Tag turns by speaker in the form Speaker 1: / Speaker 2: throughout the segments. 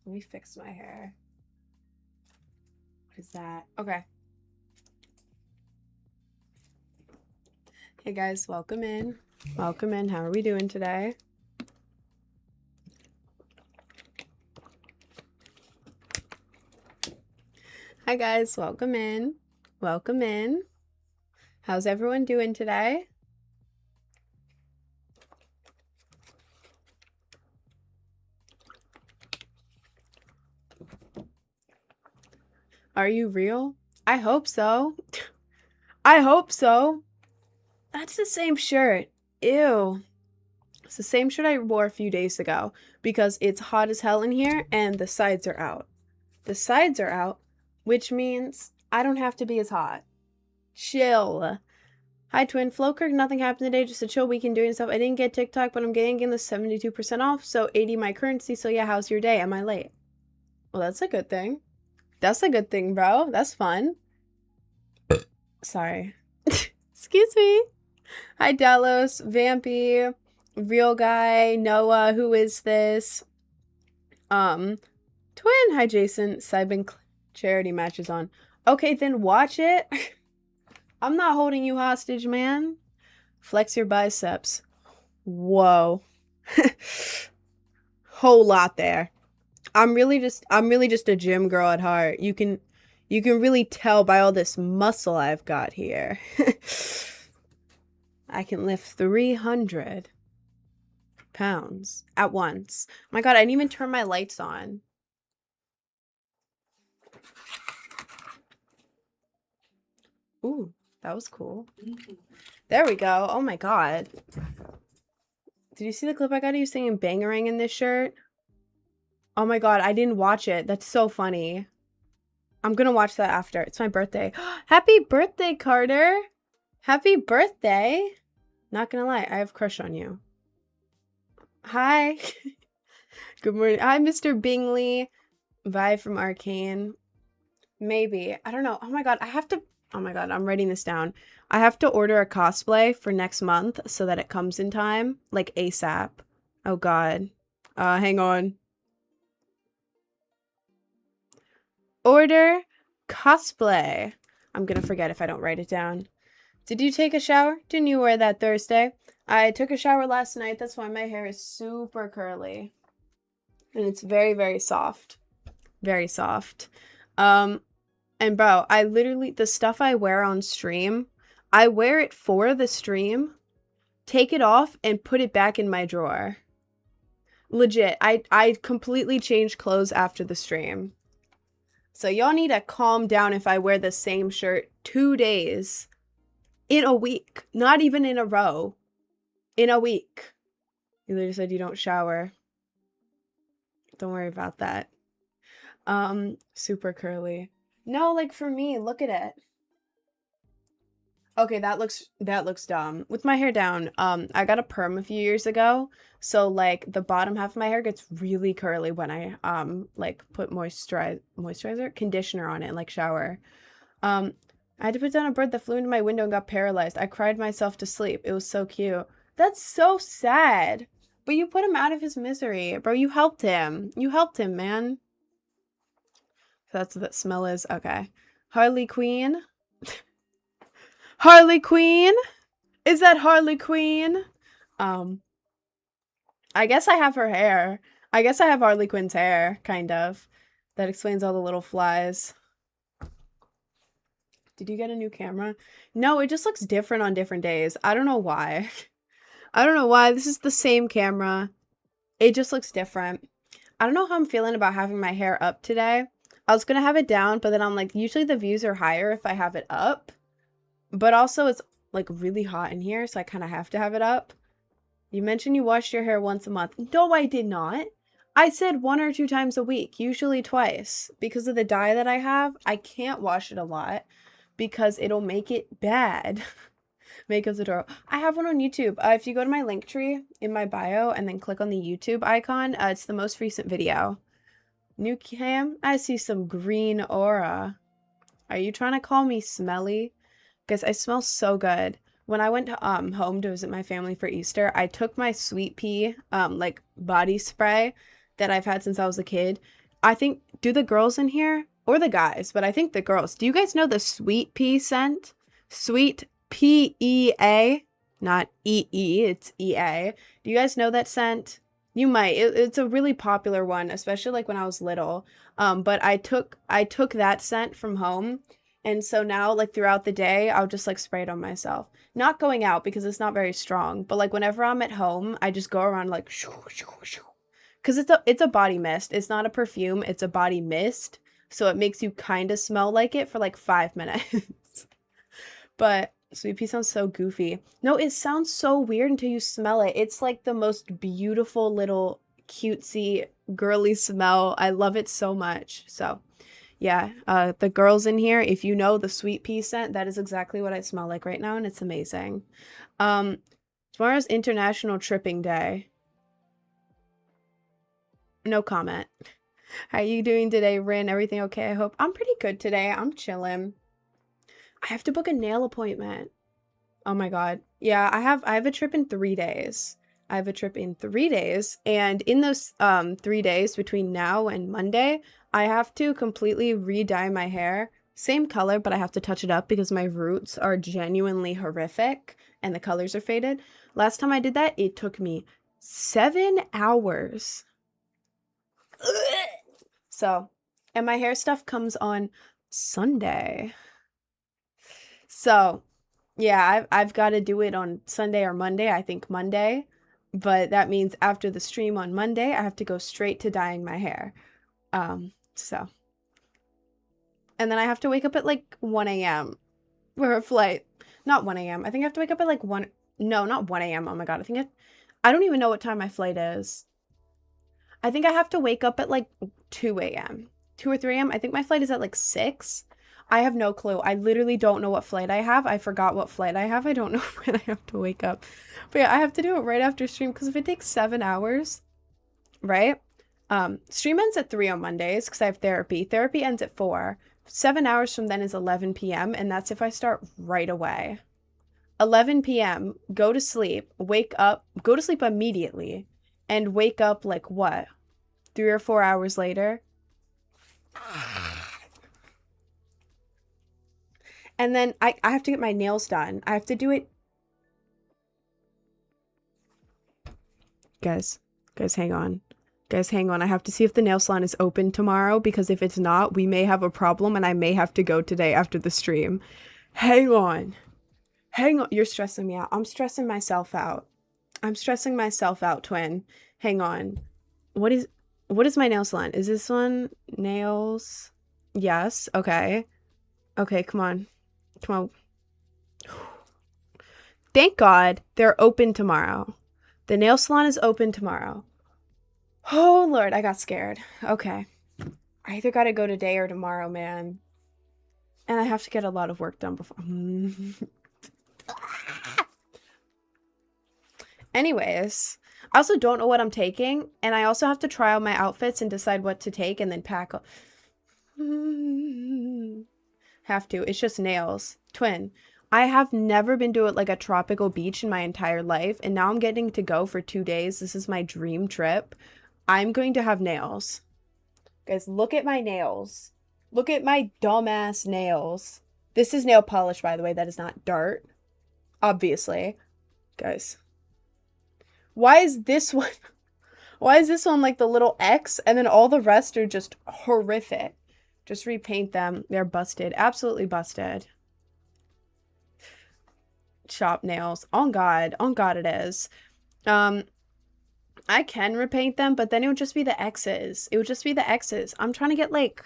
Speaker 1: Let me fix my hair. What is that? Okay. Hey guys, welcome in. Welcome in. How are we doing today? Hi guys, welcome in. Welcome in. How's everyone doing today? Are you real? I hope so. I hope so. That's the same shirt. Ew. It's the same shirt I wore a few days ago because it's hot as hell in here and the sides are out. The sides are out, which means I don't have to be as hot. Chill. Hi, Twin. Flowkirk, nothing happened today. Just a chill weekend doing stuff. I didn't get TikTok, but I'm getting the 72% off, so 80 my currency. So yeah, how's your day? Am I late? Well, that's a good thing. That's a good thing, bro. That's fun. Sorry. Excuse me. Hi, Delos, Vampy, Real Guy, Noah, who is this? Twin. Hi, Jason. Sybin charity matches on. Okay, then watch it. I'm not holding you hostage, man. Flex your biceps. Whoa. Whole lot there. I'm really just a gym girl at heart. You can really tell by all this muscle I've got here. I can lift 300 pounds at once. Oh my god, I didn't even turn my lights on. Ooh, that was cool. There we go. Oh my god. Did you see the clip I got of you singing Bangarang in this shirt? Oh my god, I didn't watch it. That's so funny. I'm gonna watch that after. It's my birthday. Happy birthday, Carter! Happy birthday! Not gonna lie, I have a crush on you. Hi. Good morning. Hi, Mr. Bingley. Vi from Arcane. Maybe. I don't know. Oh my god, I have to... Oh my god, I'm writing this down. I have to order a cosplay for next month so that it comes in time. Like, ASAP. Oh god. Hang on. Order cosplay. I'm gonna forget if I don't write it down. Did you take a shower? Didn't you wear that Thursday? I took a shower last night. That's why my hair is super curly. And it's very, very soft. Very soft. And bro, I literally, the stuff I wear on stream, I wear it for the stream, take it off, and put it back in my drawer. Legit, I completely changed clothes after the stream. So y'all need to calm down if I wear the same shirt 2 days in a week. Not even in a row. In a week. You literally said you don't shower. Don't worry about that. Super curly. No, like for me, look at it. Okay, that looks dumb. With my hair down, I got a perm a few years ago, so like the bottom half of my hair gets really curly when I like put conditioner on it and like shower. I had to put down a bird that flew into my window and got paralyzed. I cried myself to sleep. It was so cute. That's so sad. But you put him out of his misery. Bro, you helped him. You helped him, man. That's what that smell is. Okay. Harley Quinn. Harley Quinn? Is that Harley Quinn? I guess I have her hair. I guess I have Harley Quinn's hair, kind of. That explains all the little flies. Did you get a new camera? No, it just looks different on different days. I don't know why. I don't know why. This is the same camera. It just looks different. I don't know how I'm feeling about having my hair up today. I was gonna have it down, but then I'm like, usually the views are higher if I have it up. But also it's like really hot in here, so I kind of have to have it up. You mentioned you washed your hair once a month. No, I did not. I said 1 or 2 times a week, usually twice. Because of the dye that I have, I can't wash it a lot because it'll make it bad. Makeup tutorial. I have one on YouTube. If you go to my link tree in my bio and then click on the YouTube icon, it's the most recent video. New cam? I see some green aura. Are you trying to call me smelly? Guys, I smell so good. When I went to, home to visit my family for Easter, I took my Sweet Pea, like, body spray that I've had since I was a kid, I think, do the girls in here or the guys, but I think the girls, do you guys know the sweet pea scent? Sweet PEA, not EE, it's EA. Do you guys know that scent? You might. It's a really popular one, especially like when I was little. But I took that scent from home, and so now like throughout the day, I'll just like spray it on myself. Not going out because it's not very strong, but like whenever I'm at home, I just go around like shoo, shoo, shoo. Because it's a body mist. It's not a perfume, it's a body mist. So it makes you kind of smell like it for like 5 minutes. But sweet pea sounds so goofy. No, it sounds so weird until you smell it. It's like the most beautiful little cutesy girly smell. I love it so much. So yeah, the girls in here, if you know the sweet pea scent, that is exactly what I smell like right now, and it's amazing. Um, Tomorrow's International Tripping Day. No comment. How are you doing today, Rin? Everything okay? I hope. I'm pretty good today. I'm chilling. I have to book a nail appointment. Oh my god. Yeah, I have a trip in 3 days. I have a trip in 3 days, and in those 3 days between now and Monday, I have to completely re-dye my hair. Same color, but I have to touch it up because my roots are genuinely horrific and the colors are faded. Last time I did that, it took me 7 hours. So, and my hair stuff comes on Sunday. So, yeah, I've got to do it on Sunday or Monday. I think Monday. But that means after the stream on Monday, I have to go straight to dyeing my hair. So. And then I have to wake up at like 1 a.m. for a flight. Not 1 a.m. I think I have to wake up at like 1. No, not 1 a.m. Oh my god. I don't even know what time my flight is. I think I have to wake up at like 2 a.m. 2 or 3 a.m. I think my flight is at like 6. I have no clue. I literally don't know what flight I have. I forgot what flight I have. I don't know when I have to wake up. But yeah, I have to do it right after stream because if it takes 7 hours, right? Stream ends at 3 on Mondays because I have therapy. Therapy ends at 4. 7 hours from then is 11 p.m. and that's if I start right away. 11 p.m., go to sleep, wake up, go to sleep immediately, and wake up like what? 3 or 4 hours later? And then I have to get my nails done. I have to do it. Guys, hang on. Guys, hang on. I have to see if the nail salon is open tomorrow because if it's not, we may have a problem and I may have to go today after the stream. Hang on. Hang on. You're stressing me out. I'm stressing myself out. I'm stressing myself out, twin. Hang on. What is my nail salon? Is this one nails? Yes. Okay. Okay, come on. Come on. Thank God they're open tomorrow. The nail salon is open tomorrow. Oh, Lord, I got scared. Okay. I either got to go today or tomorrow, man. And I have to get a lot of work done before. Anyways, I also don't know what I'm taking. And I also have to try out my outfits and decide what to take and then pack. Have to. It's just nails. Twin. I have never been to like a tropical beach in my entire life. And now I'm getting to go for 2 days. This is my dream trip. I'm going to have nails. Guys, look at my nails. Look at my dumbass nails. This is nail polish, by the way. That is not dirt. Obviously. Guys. Why is this one... Why is this one like the little X and then all the rest are just horrific? Just repaint them. They're busted. Absolutely busted. Shop nails. On God. On God it is. I can repaint them, but then it would just be the X's. It would just be the X's. I'm trying to get like...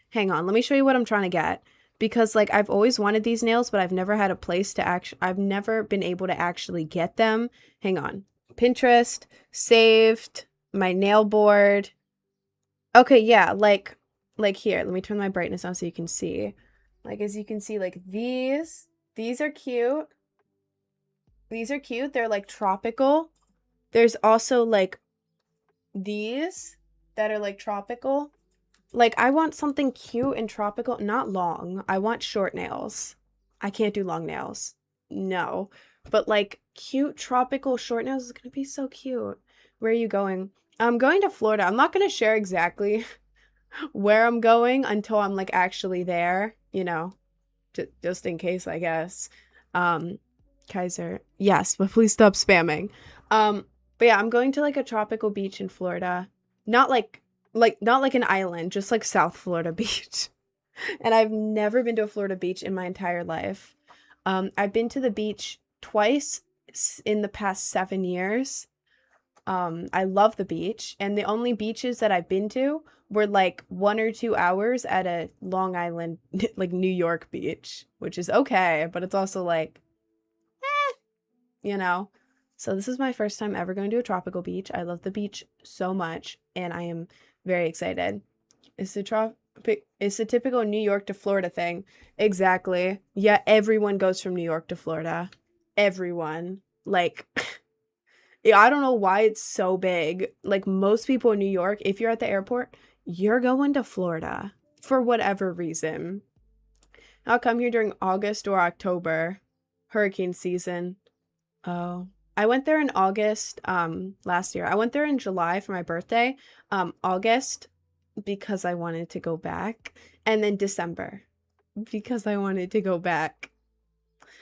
Speaker 1: Hang on. Let me show you what I'm trying to get. Because like I've always wanted these nails, but I've never had a place to actually... I've never been able to actually get them. Hang on. Pinterest. Saved. My nail board. Okay, yeah. Like here. Let me turn my brightness on so you can see. Like as you can see, like these are cute. These are cute. They're like tropical. There's also like these that are like tropical. Like I want something cute and tropical, not long. I want short nails. I can't do long nails. No. But like cute tropical short nails is going to be so cute. Where are you going? I'm going to Florida. I'm not going to share exactly where I'm going until I'm like actually there, you know, just in case, I guess. Um, Kaiser, yes, but please stop spamming. Um, but yeah, I'm going to like a tropical beach in Florida. Not not like an island, just like South Florida beach. And I've never been to a Florida beach in my entire life. I've been to the beach twice in the past 7 years. I love the beach, and the only beaches that I've been to were like 1 or 2 hours at a Long Island, like New York beach, which is okay, but it's also like, you know. So this is my first time ever going to a tropical beach. I love the beach so much, and I am very excited. It's a typical New York to Florida thing. Exactly. Yeah, everyone goes from New York to Florida. Everyone. Like, yeah, I don't know why it's so big. Like, most people in New York, if you're at the airport, you're going to Florida for whatever reason. I'll come here during August or October, hurricane season. Oh, I went there in August, last year. I went there in July for my birthday. August because I wanted to go back, and then December because I wanted to go back.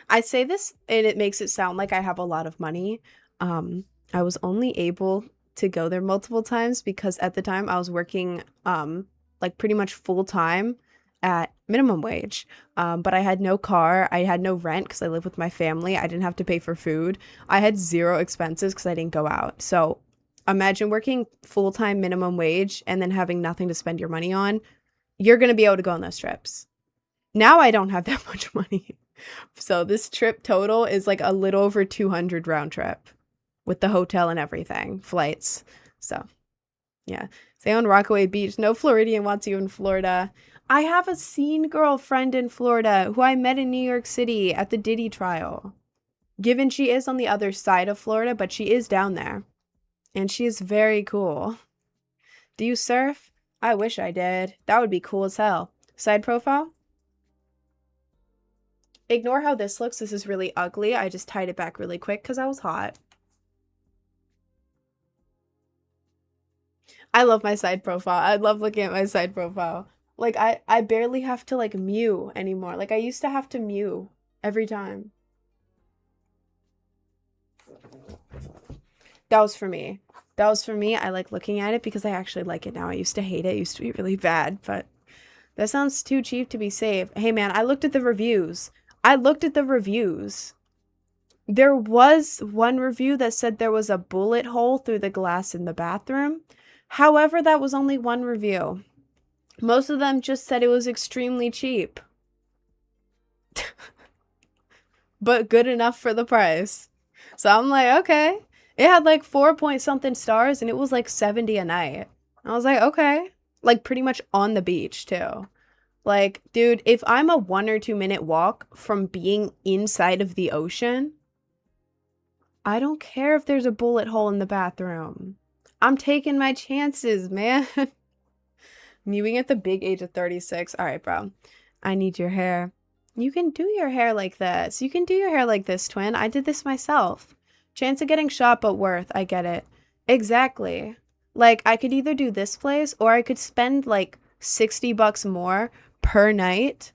Speaker 1: I say this and it makes it sound like I have a lot of money. I was only able to go there multiple times because at the time I was working like pretty much full time at minimum wage. But I had no car, I had no rent because I live with my family. I didn't have to pay for food. I had zero expenses because I didn't go out. So imagine working full time minimum wage and then having nothing to spend your money on. You're going to be able to go on those trips. Now I don't have that much money. So this trip total is like a little over 200 round trip with the hotel and everything, flights. So yeah, stay on Rockaway Beach. No Floridian wants you in Florida. I have a scene girlfriend in Florida who I met in New York City at the Diddy trial. Given she is on the other side of Florida, but she is down there. And she is very cool. Do you surf? I wish I did. That would be cool as hell. Side profile? Ignore how this looks. This is really ugly. I just tied it back really quick because I was hot. I love my side profile. I love looking at my side profile. Like, I barely have to, like, mew anymore. Like, I used to have to mew every time. That was for me. That was for me. I like looking at it because I actually like it now. I used to hate it. It used to be really bad, but that sounds too cheap to be safe. Hey, man, I looked at the reviews. I looked at the reviews. There was one review that said there was a bullet hole through the glass in the bathroom. However, that was only one review. Most of them just said it was extremely cheap. But good enough for the price. So I'm like, okay. It had like 4 point something stars and it was like 70 a night. I was like, okay. Like pretty much on the beach too. Like, dude, if I'm a 1 or 2 minute walk from being inside of the ocean, I don't care if there's a bullet hole in the bathroom. I'm taking my chances, man. Mewing at the big age of 36. All right, bro. I need your hair. You can do your hair like this. You can do your hair like this, twin. I did this myself. Chance of getting shot, but worth. I get it. Exactly. Like, I could either do this place or I could spend like $60 more per night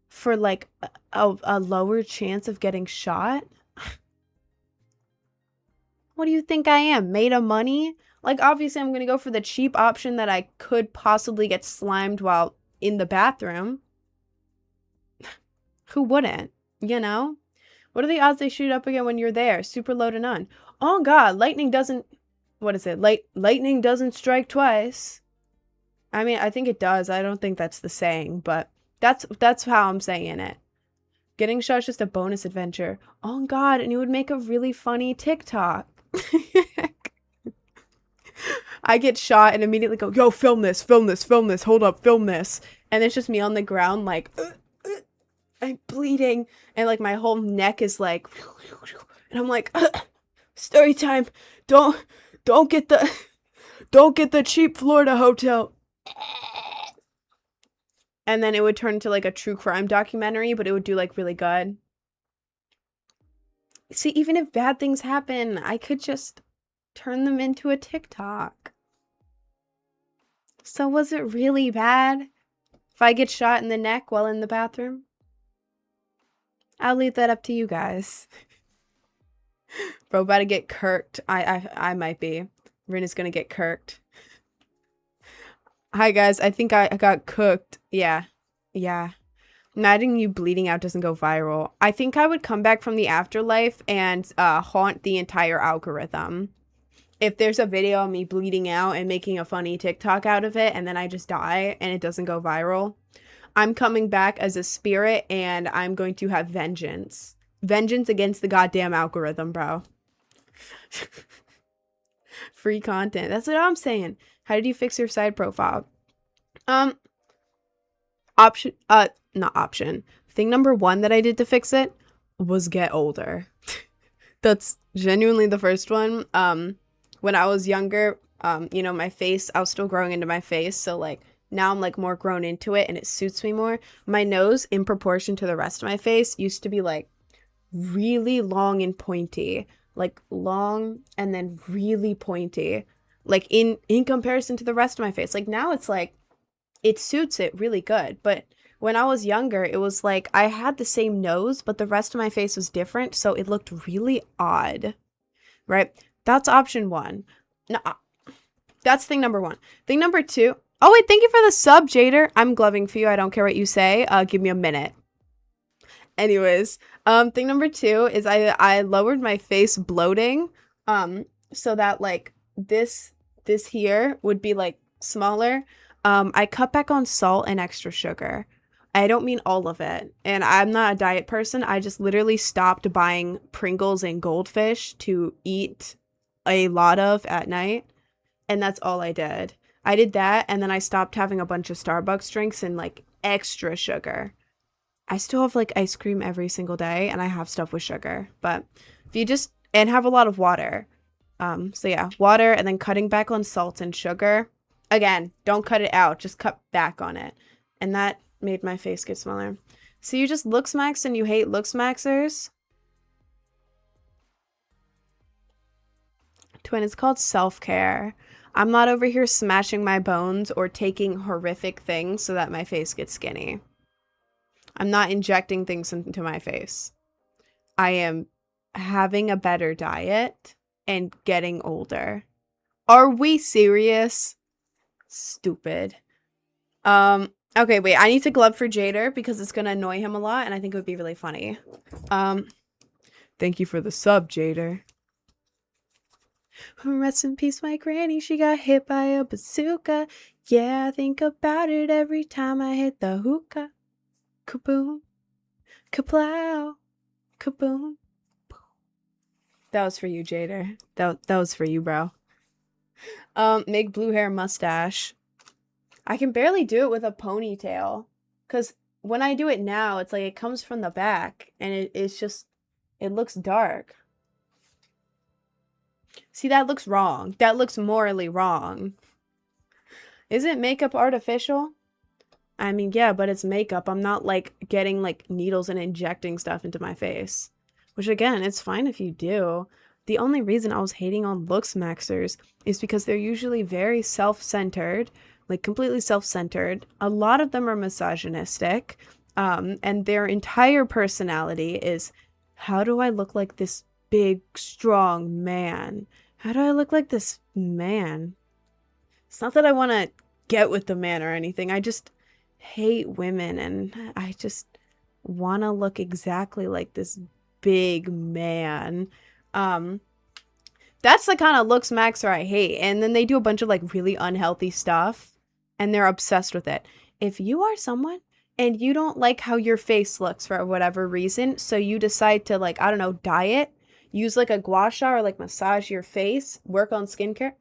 Speaker 1: for like a lower chance of getting shot. What do you think I am? Made of money? Like, obviously, I'm going to go for the cheap option that I could possibly get slimed while in the bathroom. Who wouldn't? You know? What are the odds they shoot up again when you're there? Super low to none. Oh, God. Lightning doesn't... What is it? Lightning doesn't strike twice. I mean, I think it does. I don't think that's the saying, but that's how I'm saying it. Getting shot is just a bonus adventure. Oh, God. And it would make a really funny TikTok. I get shot and immediately go, yo, film this, film this, film this, hold up, film this. And it's just me on the ground like, I'm bleeding. And like my whole neck is like, and I'm like, story time. Don't get the cheap Florida hotel. And then it would turn into like a true crime documentary, but it would do like really good. See, even if bad things happen, I could just turn them into a TikTok. So was it really bad if I get shot in the neck while in the bathroom? I'll leave that up to you guys. Bro, about to get kirked. I might be. Rin is gonna get kirked. Hi guys, I think I got cooked. Yeah. Yeah. Imagine you bleeding out doesn't go viral. I think I would come back from the afterlife and haunt the entire algorithm. If there's a video of me bleeding out and making a funny TikTok out of it and then I just die and it doesn't go viral, I'm coming back as a spirit and I'm going to have vengeance. Vengeance against the goddamn algorithm, bro. Free content. That's what I'm saying. How did you fix your side profile? Not option. Thing number one that I did to fix it was get older. That's genuinely the first one. When I was younger, you know, my face, I was still growing into my face. So like now I'm like more grown into it and it suits me more. My nose in proportion to the rest of my face used to be like really long and pointy, like long and then really pointy, like in comparison to the rest of my face. Like now it's like it suits it really good. But when I was younger, it was like I had the same nose, but the rest of my face was different, so it looked really odd. Right? That's option one. No, that's thing number one. Thing number two. Oh wait, thank you for the sub, Jader. I'm gloving for you. I don't care what you say. Give me a minute. Anyways, thing number two is I lowered my face bloating, so that like this here would be like smaller. I cut back on salt and extra sugar. I don't mean all of it. And I'm not a diet person. I just literally stopped buying Pringles and Goldfish to eat a lot of at night. And that's all I did. I did that, and then I stopped having a bunch of Starbucks drinks and like extra sugar. I still have like ice cream every single day, and I have stuff with sugar. But if you just, and have a lot of water. So yeah, water, and then cutting back on salt and sugar. Again, don't cut it out, just cut back on it. And that made my face get smaller. So you just looksmax and you hate looksmaxers? Twin, it's called self-care. I'm not over here smashing my bones or taking horrific things so that my face gets skinny. I'm not injecting things into my face. I am having a better diet and getting older. Are we serious? Stupid. Okay, wait, I need to glove for Jader because it's gonna annoy him a lot and I think it would be really funny. Thank you for the sub, Jader. Rest in peace, my granny, she got hit by a bazooka. Yeah, I think about it every time I hit the hookah. Kaboom, kaplow, kaboom. That was for you, Jader. That was for you, bro. Make blue hair mustache. I can barely do it with a ponytail. Because when I do it now, it's like it comes from the back. And it's just, it looks dark. See, that looks wrong. That looks morally wrong. Isn't makeup artificial? I mean, yeah, but it's makeup. I'm not, like, getting, like, needles and injecting stuff into my face. Which, again, it's fine if you do. The only reason I was hating on looksmaxers is because they're usually very self-centered, like, completely self-centered. A lot of them are misogynistic, and their entire personality is, how do I look like this big, strong man? How do I look like this man? It's not that I want to get with the man or anything. I just hate women, and I just want to look exactly like this big man. That's the kind of looksmaxer I hate. And then they do a bunch of like really unhealthy stuff and they're obsessed with it. If you are someone and you don't like how your face looks for whatever reason, so you decide to, like, I don't know, diet, use like a gua sha or like massage your face, work on skincare,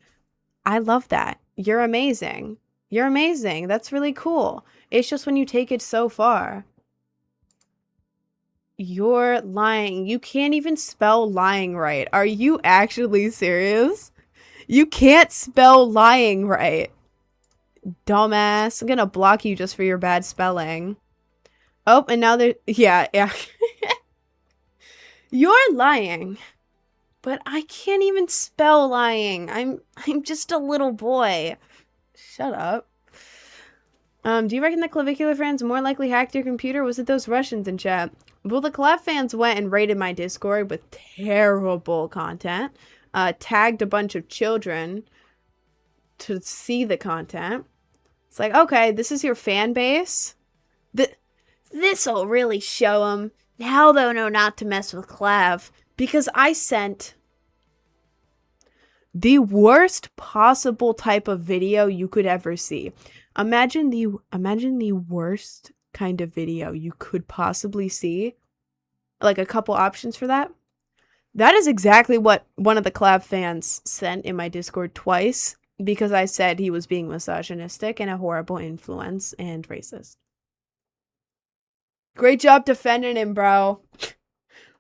Speaker 1: I love that. You're amazing. You're amazing. That's really cool. It's just when you take it so far. You're lying. You can't even spell lying right. Are you actually serious? You can't spell lying right. Dumbass. I'm gonna block you just for your bad spelling. Oh, and now they're... Yeah. You're lying. But I can't even spell lying. I'm just a little boy. Shut up. Do you reckon the clavicular fans more likely hacked your computer? Was it those Russians in chat? Well, the Clav fans went and raided my Discord with terrible content. Tagged a bunch of children to see the content. It's like, okay, this is your fan base. This'll really show them. Now they'll know not to mess with Clav. Because I sent the worst possible type of video you could ever see. Imagine the worst kind of video you could possibly see. Like a couple options for that. That is exactly what one of the Clav fans sent in my Discord twice, because I said he was being misogynistic and a horrible influence and racist. Great job defending him, bro.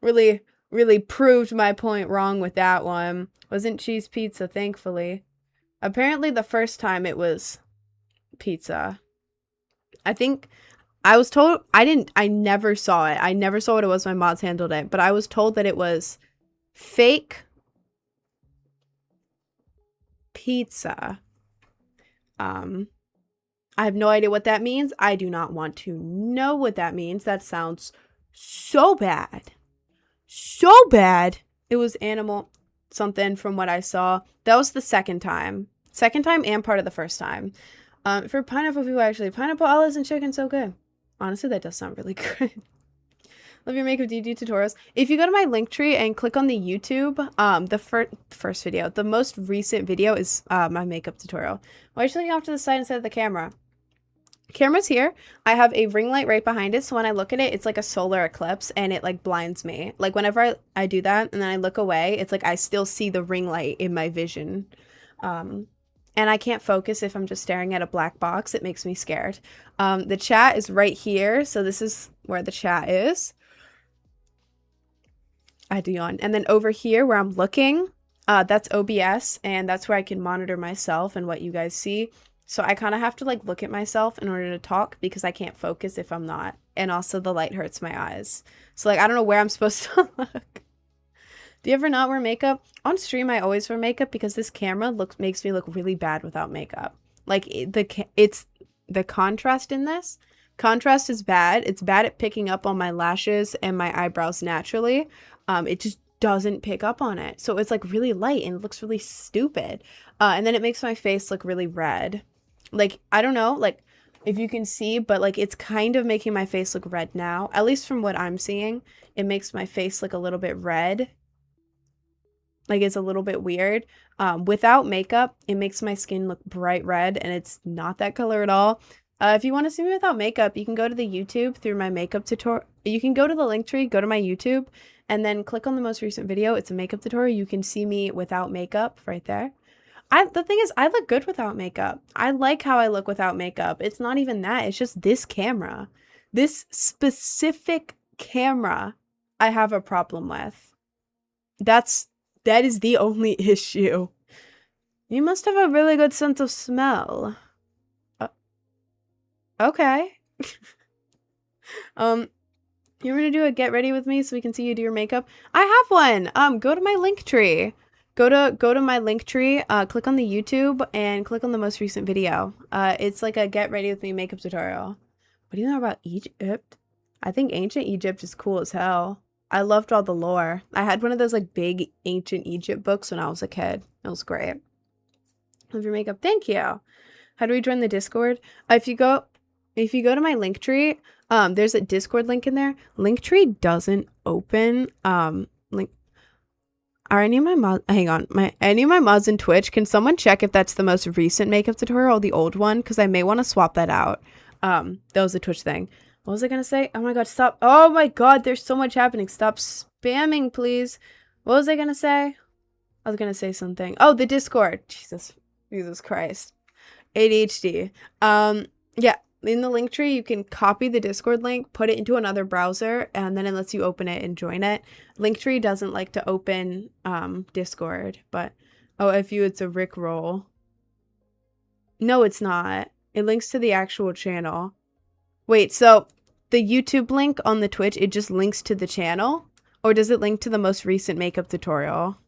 Speaker 1: Really proved my point wrong with that one. Wasn't cheese pizza, thankfully. Apparently the first time it was pizza. I think I was told, I never saw it. I never saw what it was. My mods handled it. But I was told that it was fake pizza. I have no idea what that means. I do not want to know what that means. That sounds so bad. So bad. It was animal something from what I saw. That was the second time. Second time and part of the first time. For pineapple people, actually. Pineapple, olives, and chicken, so good. Honestly, that does sound really good. Love your makeup. Do you do tutorials? If you go to my link tree and click on the YouTube, the first video, the most recent video is my makeup tutorial. Why are you looking off to the side instead of the camera? Camera's here. I have a ring light right behind it, so when I look at it, it's like a solar eclipse, and it like blinds me. Like whenever I do that, and then I look away, it's like I still see the ring light in my vision. And I can't focus if I'm just staring at a black box. It makes me scared. The chat is right here, so this is where the chat is. I do yawn. And then over here where I'm looking, that's OBS, and that's where I can monitor myself and what you guys see. So I kind of have to like look at myself in order to talk because I can't focus if I'm not. And also the light hurts my eyes. So like I don't know where I'm supposed to look. Do you ever not wear makeup? On stream I always wear makeup because this camera makes me look really bad without makeup. Like it's the contrast in this. Contrast is bad. It's bad at picking up on my lashes and my eyebrows naturally. It just doesn't pick up on it. So it's like really light and it looks really stupid. And then it makes my face look really red. Like, I don't know, like, if you can see, but, like, it's kind of making my face look red now. At least from what I'm seeing, it makes my face look a little bit red. Like, it's a little bit weird. Without makeup, it makes my skin look bright red, and it's not that color at all. If you want to see me without makeup, you can go to the YouTube through my makeup tutorial. You can go to the link tree, go to my YouTube, and then click on the most recent video. It's a makeup tutorial. You can see me without makeup right there. The thing is, I look good without makeup. I like how I look without makeup. It's not even that. It's just this camera. This specific camera I have a problem with. That is the only issue. You must have a really good sense of smell. Okay. You're gonna do a get ready with me so we can see you do your makeup? I have one. Go to my link tree. Go to my link tree, click on the YouTube, and click on the most recent video. It's like a get ready with me makeup tutorial. What do you know about Egypt? I think ancient Egypt is cool as hell. I loved all the lore. I had one of those like big ancient Egypt books when I was a kid. It was great. Love your makeup. Thank you. How do we join the Discord? If you go to my link tree, there's a Discord link in there. Linktree doesn't open. Are any of my mods, any of my mods in Twitch, can someone check if that's the most recent makeup tutorial or the old one? Because I may want to swap that out. That was a Twitch thing. What was I going to say? Oh my god, stop. Oh my god, there's so much happening. Stop spamming, please. What was I going to say? I was going to say something. Oh, the Discord. Jesus Christ. ADHD. Yeah. In the link tree, you can copy the Discord link, put it into another browser, and then it lets you open it and join it. Linktree doesn't like to open Discord, but it's a Rickroll. No, it's not. It links to the actual channel. Wait, so the YouTube link on the Twitch, it just links to the channel? Or does it link to the most recent makeup tutorial?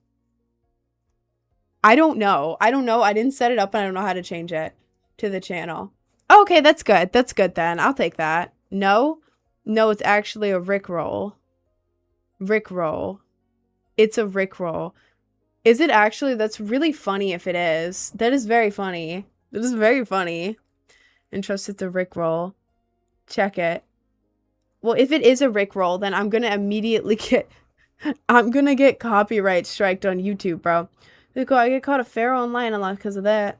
Speaker 1: I don't know. I didn't set it up and I don't know how to change it to the channel. Okay, that's good. That's good then. I'll take that. No? No, it's actually a Rickroll. Rickroll. It's a Rickroll. Is it actually? That's really funny if it is. That is very funny. That is very funny. Entrust it to Rickroll. Check it. Well, if it is a Rickroll, then I'm gonna immediately get... I'm gonna get copyright striked on YouTube, bro. I get caught a pharaoh online a lot because of that.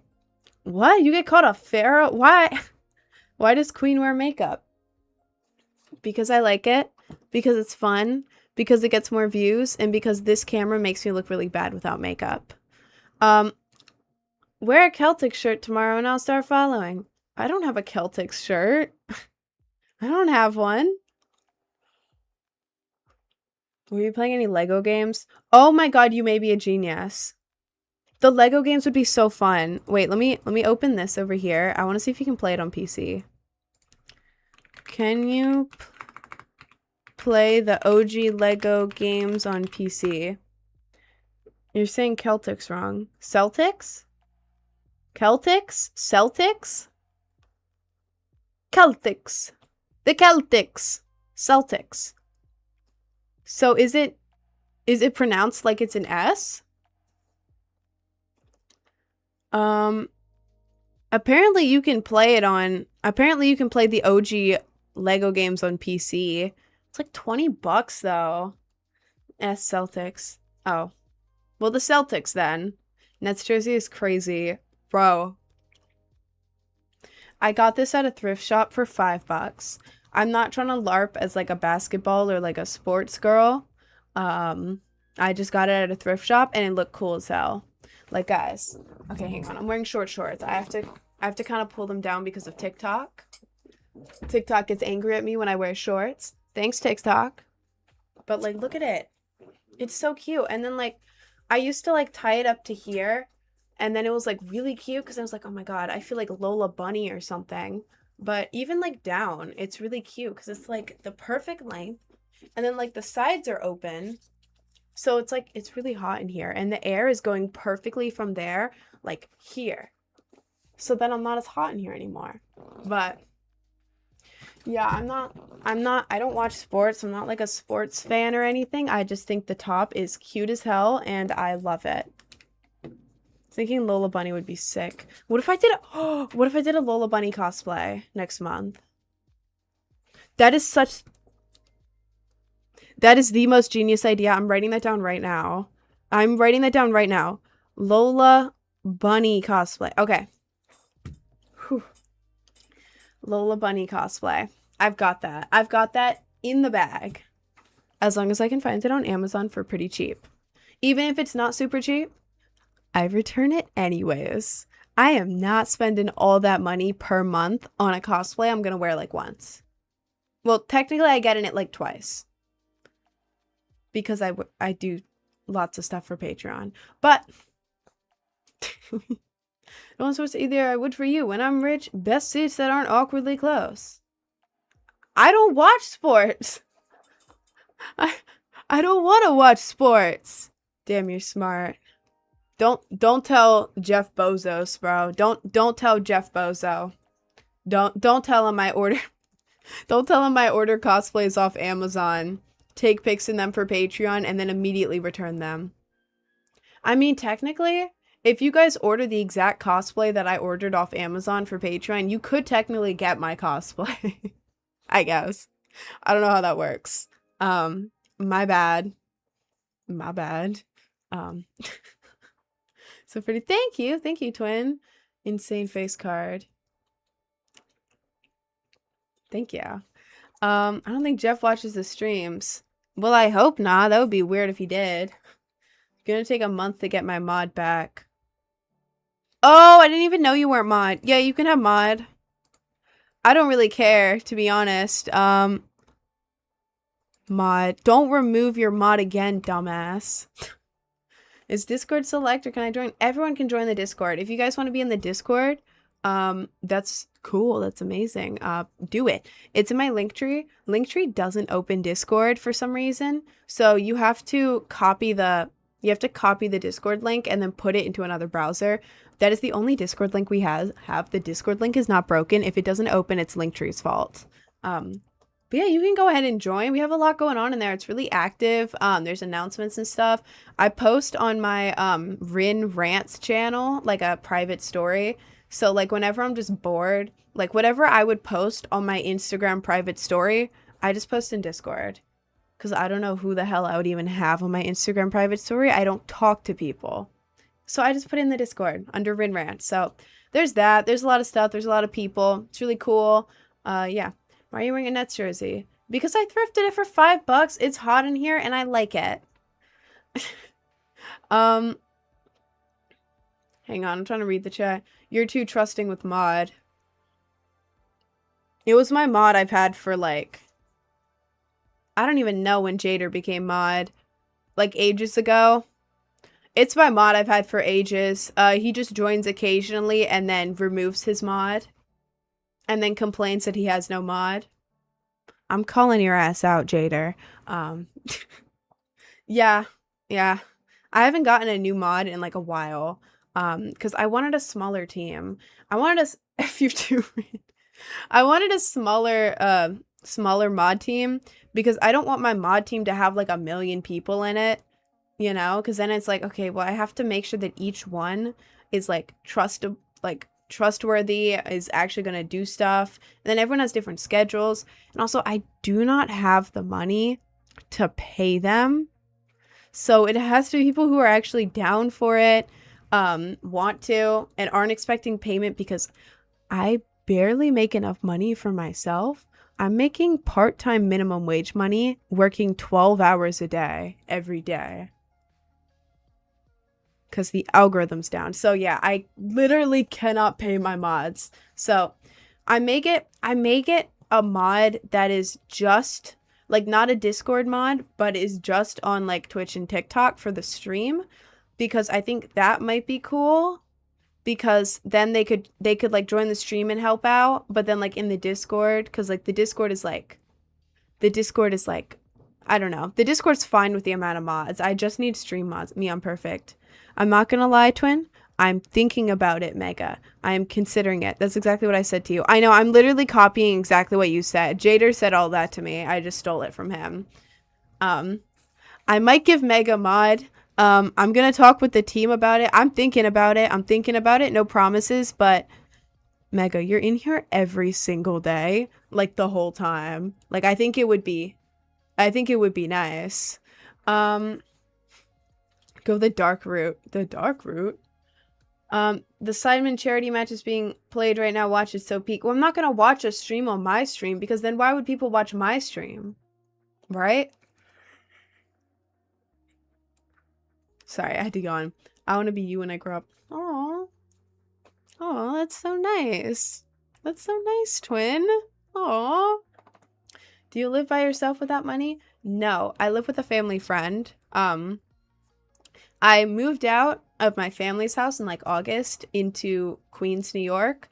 Speaker 1: What? You get caught a pharaoh? Why? Why does Queen wear makeup? Because I like it. Because it's fun. Because it gets more views. And because this camera makes me look really bad without makeup. Wear a Celtic shirt tomorrow and I'll start following. I don't have a Celtic shirt. I don't have one. Were you playing any Lego games? Oh my god, you may be a genius. The Lego games would be so fun. Wait, let me open this over here. I want to see if you can play it on PC. Can you play the OG Lego games on PC? You're saying Celtics wrong. Celtics? Celtics? Celtics? Celtics. The Celtics. Celtics. So is it pronounced like it's an S? Apparently you can play the OG Lego games on PC. It's like $20 though. S Celtics. Oh. Well, the Celtics then. Nets jersey is crazy. Bro. I got this at a thrift shop for $5. I'm not trying to LARP as like a basketball or like a sports girl. I just got it at a thrift shop and it looked cool as hell. Like, guys. Okay, hang on. I'm wearing short shorts. I have to kind of pull them down because of TikTok. TikTok gets angry at me when I wear shorts. Thanks, TikTok. But like, look at it. It's so cute. And then like, I used to like tie it up to here. And then it was like really cute because I was like, oh my god, I feel like Lola Bunny or something. But even like down, it's really cute because it's like the perfect length. And then like the sides are open. So it's like, it's really hot in here. And the air is going perfectly from there, like here. So then I'm not as hot in here anymore. But yeah, I don't watch sports. I'm not like a sports fan or anything. I just think the top is cute as hell and I love it. Thinking Lola Bunny would be sick. What if I did a Lola Bunny cosplay next month? That is the most genius idea. I'm writing that down right now. Lola Bunny cosplay. Okay. Whew. Lola Bunny cosplay. I've got that. I've got that in the bag. As long as I can find it on Amazon for pretty cheap. Even if it's not super cheap, I return it anyways. I am not spending all that money per month on a cosplay I'm going to wear like once. Well, technically I get in it like twice. Because I do lots of stuff for Patreon. But no one's supposed to either. I would for you. When I'm rich, best seats that aren't awkwardly close. I don't watch sports. I don't want to watch sports. Damn, you're smart. Don't tell Jeff Bezos, bro. Don't tell Jeff Bozo. Don't tell him I order don't tell him I order cosplays off Amazon, take pics in them for Patreon, and then immediately return them. I mean, technically, if you guys order the exact cosplay that I ordered off Amazon for Patreon, you could technically get my cosplay. I guess. I don't know how that works. My bad. So pretty. Thank you, twin. Insane face card. Thank you. I don't think Jeff watches the streams. Well, I hope not. That would be weird if he did. It's gonna take a month to get my mod back. Oh, I didn't even know you weren't mod. Yeah, you can have mod. I don't really care, to be honest. Mod. Don't remove your mod again, dumbass. Is Discord select or can I join? Everyone can join the Discord. If you guys want to be in the Discord, that's cool. That's amazing. Do it. It's in my Linktree. Linktree doesn't open Discord for some reason. So you have to copy the You have to copy the Discord link and then put it into another browser. That is the only Discord link we have. The Discord link is not broken. If it doesn't open, it's Linktree's fault. But yeah, you can go ahead and join. We have a lot going on in there. It's really active. There's announcements and stuff. I post on my Rin Rants channel, like a private story. So like whenever I'm just bored, like whatever I would post on my Instagram private story, I just post in Discord. Because I don't know who the hell I would even have on my Instagram private story. I don't talk to people. So I just put it in the Discord under Rin Rants. So there's that. There's a lot of stuff. There's a lot of people. It's really cool. Yeah. Why are you wearing a Nets jersey? Because I thrifted it for $5. It's hot in here and I like it. Hang on, I'm trying to read the chat. You're too trusting with mod. It was my mod I've had for like, I don't even know when Jader became mod. Like ages ago. It's my mod I've had for ages. He just joins occasionally and then removes his mod. And then complains that he has no mod. I'm calling your ass out, Jader. Yeah. I haven't gotten a new mod in like a while. Because I wanted a smaller team. I wanted I wanted a smaller mod team because I don't want my mod team to have like 1 million people in it. You know, because then it's like, okay, well, I have to make sure that each one is like trustworthy, is actually going to do stuff. And then everyone has different schedules. And also, I do not have the money to pay them. So it has to be people who are actually down for it, want to, and aren't expecting payment because I barely make enough money for myself. I'm making part-time minimum wage money, working 12 hours a day, every day. Because the algorithm's down. So yeah, I literally cannot pay my mods. So I make it a mod that is just like not a Discord mod, but is just on like Twitch and TikTok for the stream, because I think that might be cool, because then they could like join the stream and help out, but then like in the Discord, because like the Discord is like I don't know, the Discord's fine with the amount of mods. I just need stream mods. I'm perfect. I'm not gonna lie, Twin. I'm thinking about it, Mega. I am considering it. That's exactly what I said to you. I know, I'm literally copying exactly what you said. Jader said all that to me. I just stole it from him. I might give Mega mod. I'm gonna talk with the team about it. I'm thinking about it. No promises, but Mega, you're in here every single day, like the whole time. Like I think it would be nice. Go the dark route. The dark route? The Sidemen charity match is being played right now. Watch it, so peak. Well, I'm not gonna watch a stream on my stream, because then why would people watch my stream? Right? Sorry, I had to go on. I want to be you when I grow up. Aww. Oh, that's so nice. That's so nice, Twin. Aww. Do you live by yourself without money? No, I live with a family friend. I moved out of my family's house in like August into Queens, New York,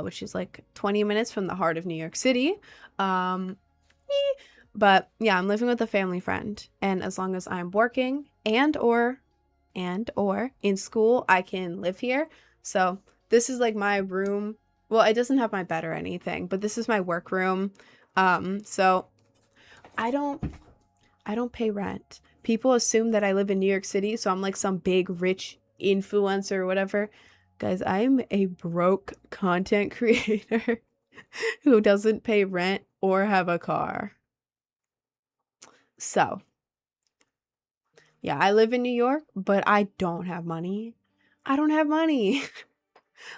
Speaker 1: which is like 20 minutes from the heart of New York City. But yeah, I'm living with a family friend, and as long as I'm working and or in school, I can live here. So this is like my room. Well, it doesn't have my bed or anything, but this is my work room. So I don't pay rent. People assume that I live in New York City, so I'm like some big rich influencer or whatever. Guys, I'm a broke content creator who doesn't pay rent or have a car. So, yeah, I live in New York, but I don't have money. I don't have money.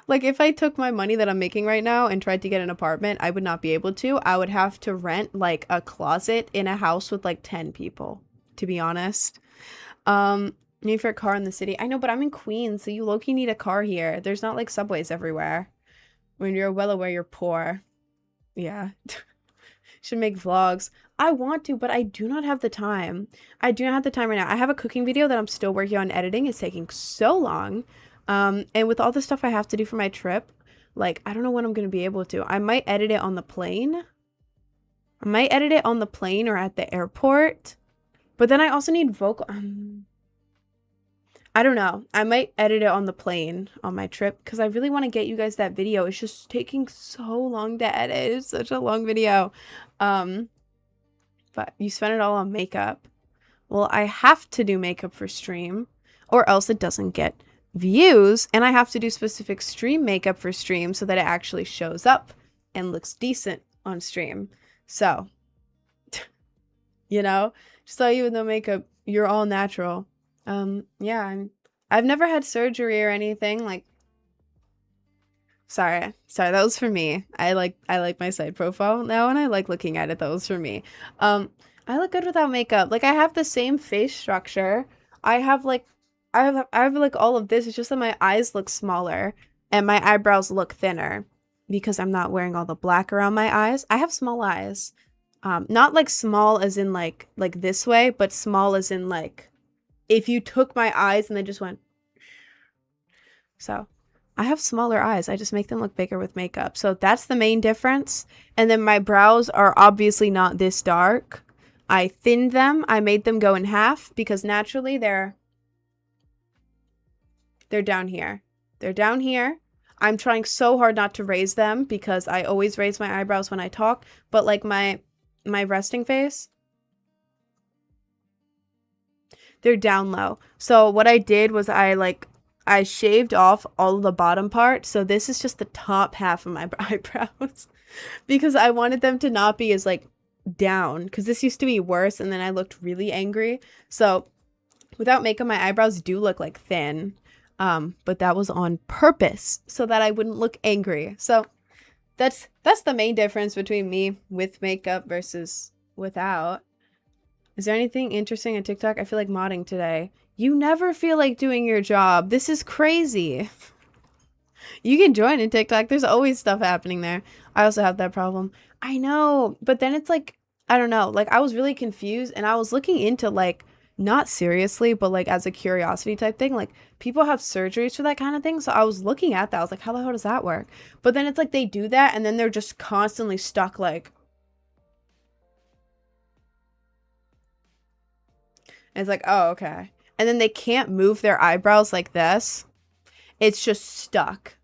Speaker 1: Like, if I took my money that I'm making right now and tried to get an apartment, I would not be able to. I would have to rent, like, a closet in a house with, like, 10 people, to be honest. Need for a car in the city. I know, but I'm in Queens, so you low-key need a car here. There's not, like, subways everywhere. When you're well aware you're poor. Yeah. Should make vlogs. I want to, but I do not have the time. I do not have the time right now. I have a cooking video that I'm still working on editing. It's taking so long. And with all the stuff I have to do for my trip, like, I don't know when I'm going to be able to. I might edit it on the plane. Or at the airport. But then I also need vocal... I don't know. I might edit it on the plane on my trip because I really want to get you guys that video. It's just taking so long to edit. It's such a long video. Um, but you spend it all on makeup. Well, I have to do makeup for stream or else it doesn't get views, and I have to do specific stream makeup for stream so that it actually shows up and looks decent on stream. So, you know, just so even though makeup, you're all natural. Yeah, I've never had surgery or anything. Like, sorry, that was for me. I like my side profile now, and I like looking at it. That was for me. I look good without makeup. Like, I have the same face structure. I have like, I have like all of this. It's just that my eyes look smaller and my eyebrows look thinner because I'm not wearing all the black around my eyes. I have small eyes. Not like small as in like this way, but small as in like if you took my eyes and they just went. So I have smaller eyes. I just make them look bigger with makeup. So that's the main difference. And then my brows are obviously not this dark. I thinned them. I made them go in half because naturally they're down here. They're down here. I'm trying so hard not to raise them because I always raise my eyebrows when I talk. But like my resting face, they're down low. So what I did was I shaved off all of the bottom part. So this is just the top half of my eyebrows because I wanted them to not be as like down because this used to be worse and then I looked really angry. So without makeup, my eyebrows do look like thin. But that was on purpose so that I wouldn't look angry. So that's the main difference between me with makeup versus without. Is there anything interesting on TikTok? I feel like modding today. You never feel like doing your job. This is crazy. You can join in TikTok. There's always stuff happening there. I also have that problem. I know, but then it's like, I don't know. Like, I was really confused and I was looking into like, not seriously, but like as a curiosity type thing, like people have surgeries for that kind of thing. So I was looking at that. I was like, how the hell does that work? But then it's like they do that and then they're just constantly stuck like. It's like, oh, okay. And then they can't move their eyebrows like this. It's just stuck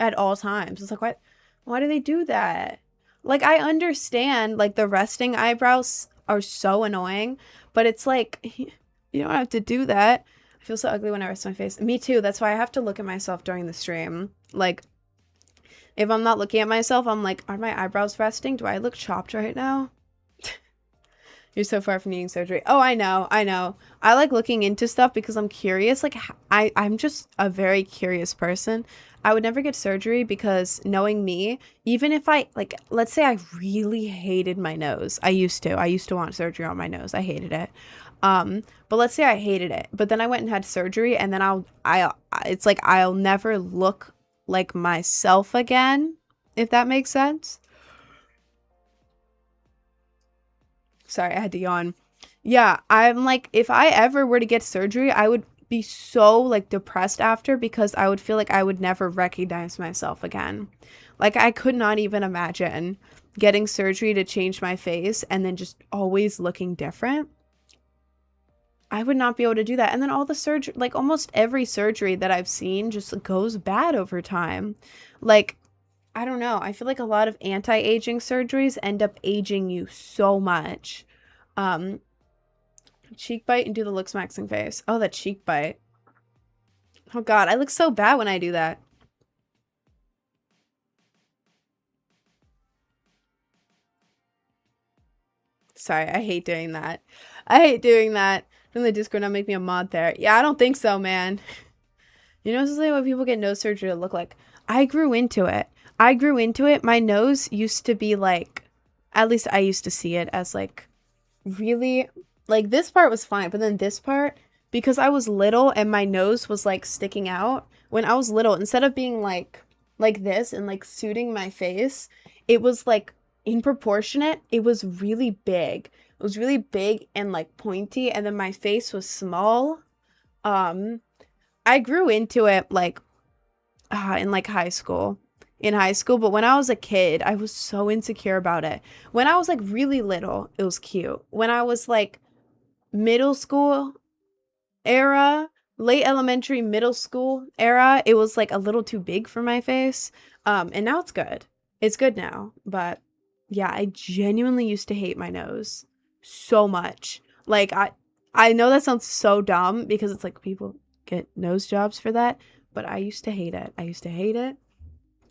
Speaker 1: at all times. It's like, why do they do that? Like, I understand, like, the resting eyebrows are so annoying, but it's like, you don't have to do that. I feel so ugly when I rest my face. Me too. That's why I have to look at myself during the stream. Like, if I'm not looking at myself, I'm like, are my eyebrows resting? Do I look chopped right now? You're so far from needing surgery. Oh, I know. I like looking into stuff because I'm curious. Like, I'm just a very curious person. I would never get surgery because knowing me, even if I, like, let's say I really hated my nose. I used to want surgery on my nose. I hated it. But let's say I hated it. But then I went and had surgery and then it's like I'll never look like myself again, if that makes sense. Sorry, I had to yawn. Yeah, I'm like, if I ever were to get surgery, I would be so like depressed after because I would feel like I would never recognize myself again. Like, I could not even imagine getting surgery to change my face and then just always looking different. I would not be able to do that. And then all the surgery, like almost every surgery that I've seen just goes bad over time. Like, I don't know. I feel like a lot of anti-aging surgeries end up aging you so much. Cheek bite and do the looksmaxxing face. Oh, that cheek bite. Oh God, I look so bad when I do that. Sorry, I hate doing that. I hate doing that. From the Discord, now make me a mod there. Yeah, I don't think so, man. You know, this is like what people get nose surgery to look like. I grew into it. My nose used to be like, at least I used to see it as like really, like this part was fine, but then this part, because I was little and my nose was like sticking out, when I was little, instead of being like this and like suiting my face, it was like in proportionate. It was really big. It was really big and like pointy, and then my face was small. I grew into it like in like high school. But when I was a kid, I was so insecure about it. When I was like really little, it was cute. When I was like middle school era, late elementary, middle school era, it was like a little too big for my face. And now it's good. It's good now. But yeah, I genuinely used to hate my nose so much. Like I know that sounds so dumb because it's like people get nose jobs for that, but I used to hate it. I used to hate it.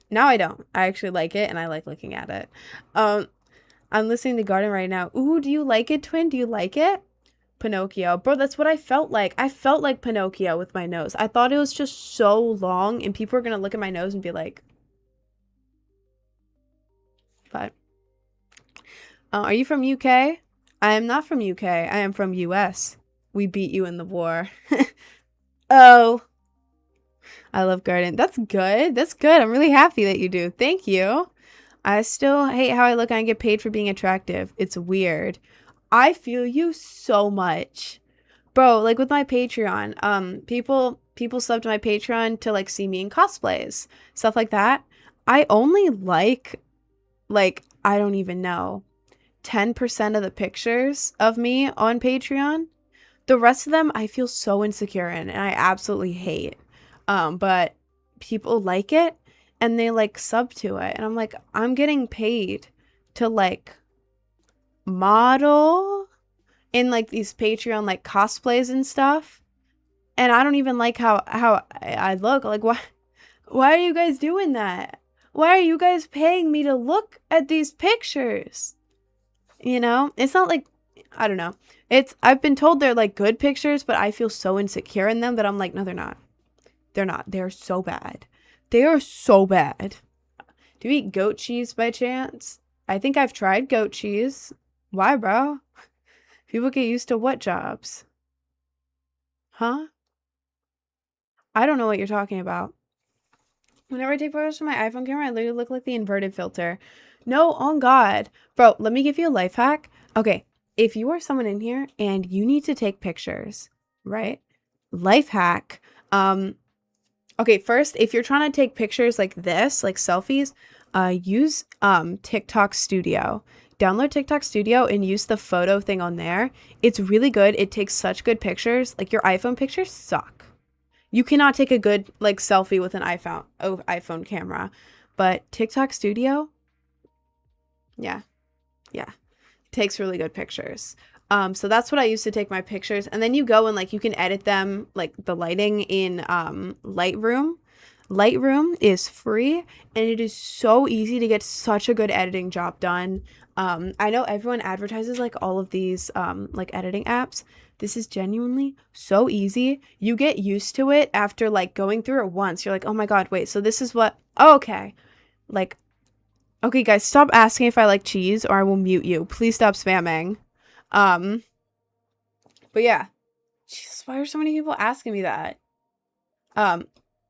Speaker 1: Now I don't. I actually like it and I like looking at it. Um I'm listening to Garden right now. Ooh, do you like it, twin? Do you like it? Pinocchio. Bro, that's what I felt like. I felt like Pinocchio with my nose. I thought it was just so long and people were going to look at my nose and be like, but are you from UK? I am not from UK. I am from US. We beat you in the war. Oh, I love garden. That's good. That's good. I'm really happy that you do. Thank you. I still hate how I look and I get paid for being attractive. It's weird. I feel you so much. Bro, like with my Patreon, people sub to my Patreon to like see me in cosplays, stuff like that. I only like I don't even know, 10% of the pictures of me on Patreon. The rest of them I feel so insecure in and I absolutely hate. But people like it and they like sub to it and I'm like, I'm getting paid to like model in like these Patreon like cosplays and stuff. And I don't even like how I look. Like why are you guys doing that? Why are you guys paying me to look at these pictures? You know? It's not like I don't know. I've been told they're like good pictures, but I feel so insecure in them that I'm like, no, they're not. They're not. They're so bad. They are so bad. Do you eat goat cheese by chance? I think I've tried goat cheese. Why, bro? People get used to what jobs? Huh? I don't know what you're talking about. Whenever I take photos from my iPhone camera, I literally look like the inverted filter. No, on God. Bro, let me give you a life hack. Okay, if you are someone in here and you need to take pictures, right? Life hack. Okay, first, if you're trying to take pictures like this, like selfies, use TikTok Studio. Download TikTok Studio and use the photo thing on there. It's really good. It takes such good pictures. Like your iPhone pictures suck. You cannot take a good like selfie with an iPhone camera. But TikTok Studio, yeah. Yeah. Takes really good pictures. So that's what I use to take my pictures. And then you go and like you can edit them, like the lighting in Lightroom. Lightroom is free and it is so easy to get such a good editing job done. I know everyone advertises like all of these like editing apps. This is genuinely so easy. You get used to it after like going through it once. You're like, oh my God, wait, so this is what, oh, okay. Like, okay, guys, stop asking if I like cheese or I will mute you. Please stop spamming. Um, but yeah. Jesus, why are so many people asking me that? Do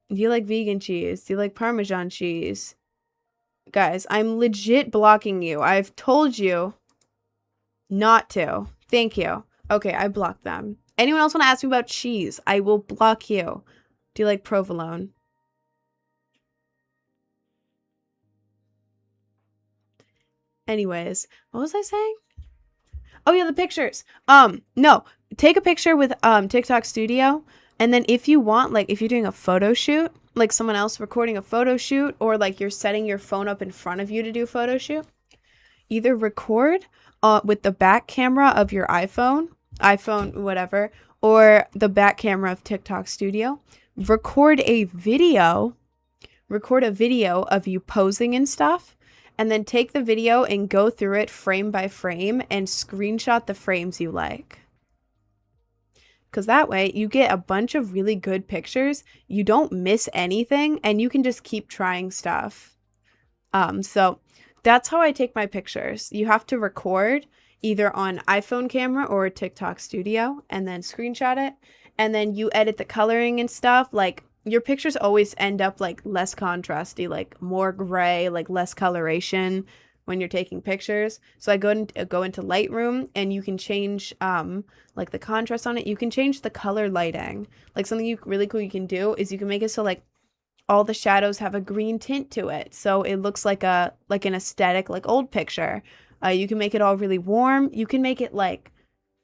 Speaker 1: you like vegan cheese? Do you like Parmesan cheese? Guys, I'm legit blocking you. I've told you not to. Thank you. Okay, I blocked them. Anyone else want to ask me about cheese? I will block you. Do you like provolone? Anyways, what was I saying? Oh yeah, the pictures. No. Take a picture with TikTok Studio, and then if you want, like if you're doing a photo shoot, like someone else recording a photo shoot, or like you're setting your phone up in front of you to do a photo shoot, either record with the back camera of your iPhone, whatever, or the back camera of TikTok Studio. Record a video of you posing and stuff, and then take the video and go through it frame by frame and screenshot the frames you like. Because that way you get a bunch of really good pictures, you don't miss anything, and you can just keep trying stuff. So that's how I take my pictures. You have to record either on iPhone camera or TikTok Studio and then screenshot it. And then you edit the coloring and stuff. Like your pictures always end up like less contrasty, like more gray, like less coloration when you're taking pictures. So I go into Lightroom and you can change like the contrast on it. You can change the color lighting. Like something really cool you can do is you can make it so like all the shadows have a green tint to it. So it looks like an aesthetic like old picture. You can make it all really warm. You can make it like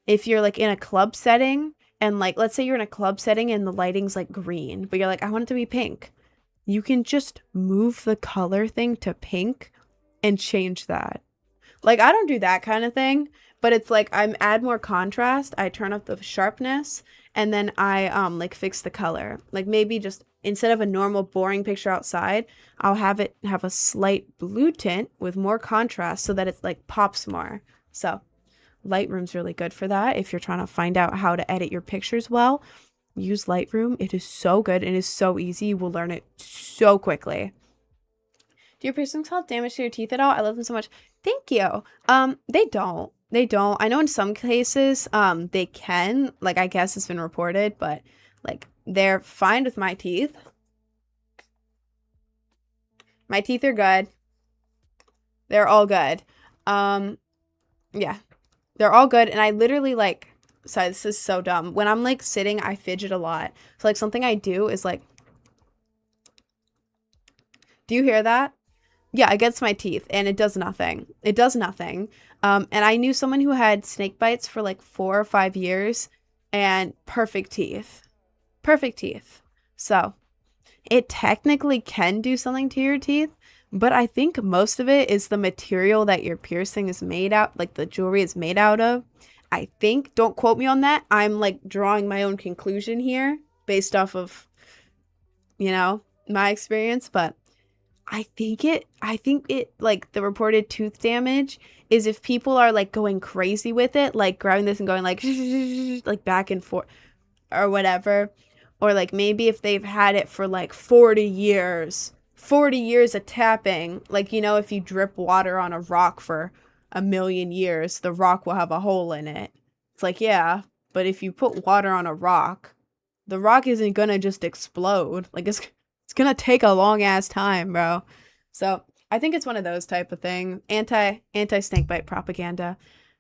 Speaker 1: if you're like in a club setting and like, let's say you're in a club setting and the lighting's like green, but you're like, I want it to be pink. You can just move the color thing to pink and change that. Like, I don't do that kind of thing, but it's like I add more contrast, I turn up the sharpness, and then I like fix the color. Like maybe just instead of a normal boring picture outside, I'll have it have a slight blue tint with more contrast so that it like pops more. So Lightroom's really good for that. If you're trying to find out how to edit your pictures well, use Lightroom. It is so good. It is so easy. You will learn it so quickly. Do your piercings cause damage to your teeth at all? I love them so much. Thank you. They don't. They don't. I know in some cases, they can. Like, I guess it's been reported, but like they're fine with my teeth. My teeth are good. They're all good. Yeah. They're all good, and I literally, like, sorry, this is so dumb. When I'm, like, sitting, I fidget a lot. So, like, something I do is, like, do you hear that? Yeah, it gets my teeth, and it does nothing. It does nothing. And I knew someone who had snake bites for, like, 4 or 5 years, and perfect teeth. Perfect teeth. So, it technically can do something to your teeth, but I think most of it is the material that your piercing is made out, like the jewelry is made out of. I think, don't quote me on that. I'm like drawing my own conclusion here based off of, you know, my experience, but I think it like the reported tooth damage is if people are like going crazy with it, like grabbing this and going like back and forth or whatever. Or like maybe if they've had it for like 40 years of tapping, like, you know, if you drip water on a rock for 1,000,000 years, the rock will have a hole in it. It's like, yeah, but if you put water on a rock, the rock isn't gonna just explode. Like it's gonna take a long ass time, bro. So I think it's one of those type of thing. Anti snake bite propaganda.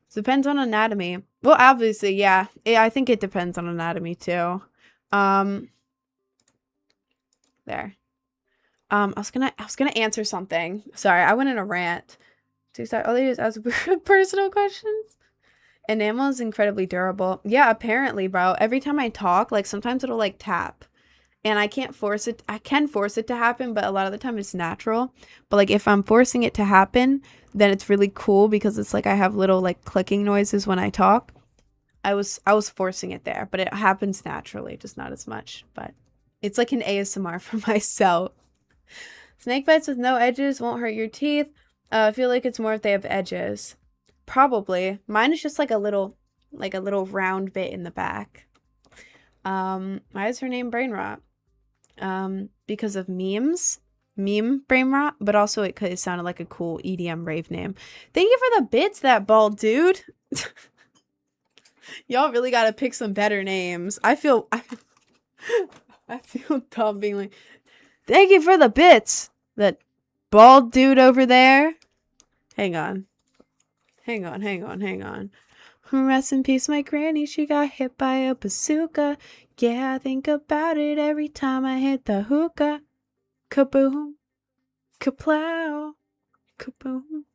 Speaker 1: It depends on anatomy. Well, obviously, yeah. I think it depends on anatomy too. There. I was gonna answer something. Sorry, I went in a rant. All they do is ask personal questions. Enamel is incredibly durable. Yeah, apparently, bro. Every time I talk, like sometimes it'll like tap. And I can't force it. I can force it to happen, but a lot of the time it's natural. But like if I'm forcing it to happen, then it's really cool because it's like I have little like clicking noises when I talk. I was forcing it there, but it happens naturally, just not as much. But it's like an ASMR for myself. Snake bites with no edges won't hurt your teeth. I feel like it's more if they have edges. Probably. Mine is just like a little round bit in the back. Why is her name Brain Rot? Because of memes. Meme Brain Rot, but also it sounded like a cool EDM rave name. Thank you for the bits, that bald dude. Y'all really gotta pick some better names. I feel dumb being like, thank you for the bits. That bald dude over there. Hang on. Rest in peace, my granny. She got hit by a bazooka. Yeah, I think about it every time I hit the hookah. Kaboom. Kaplow. Kaboom.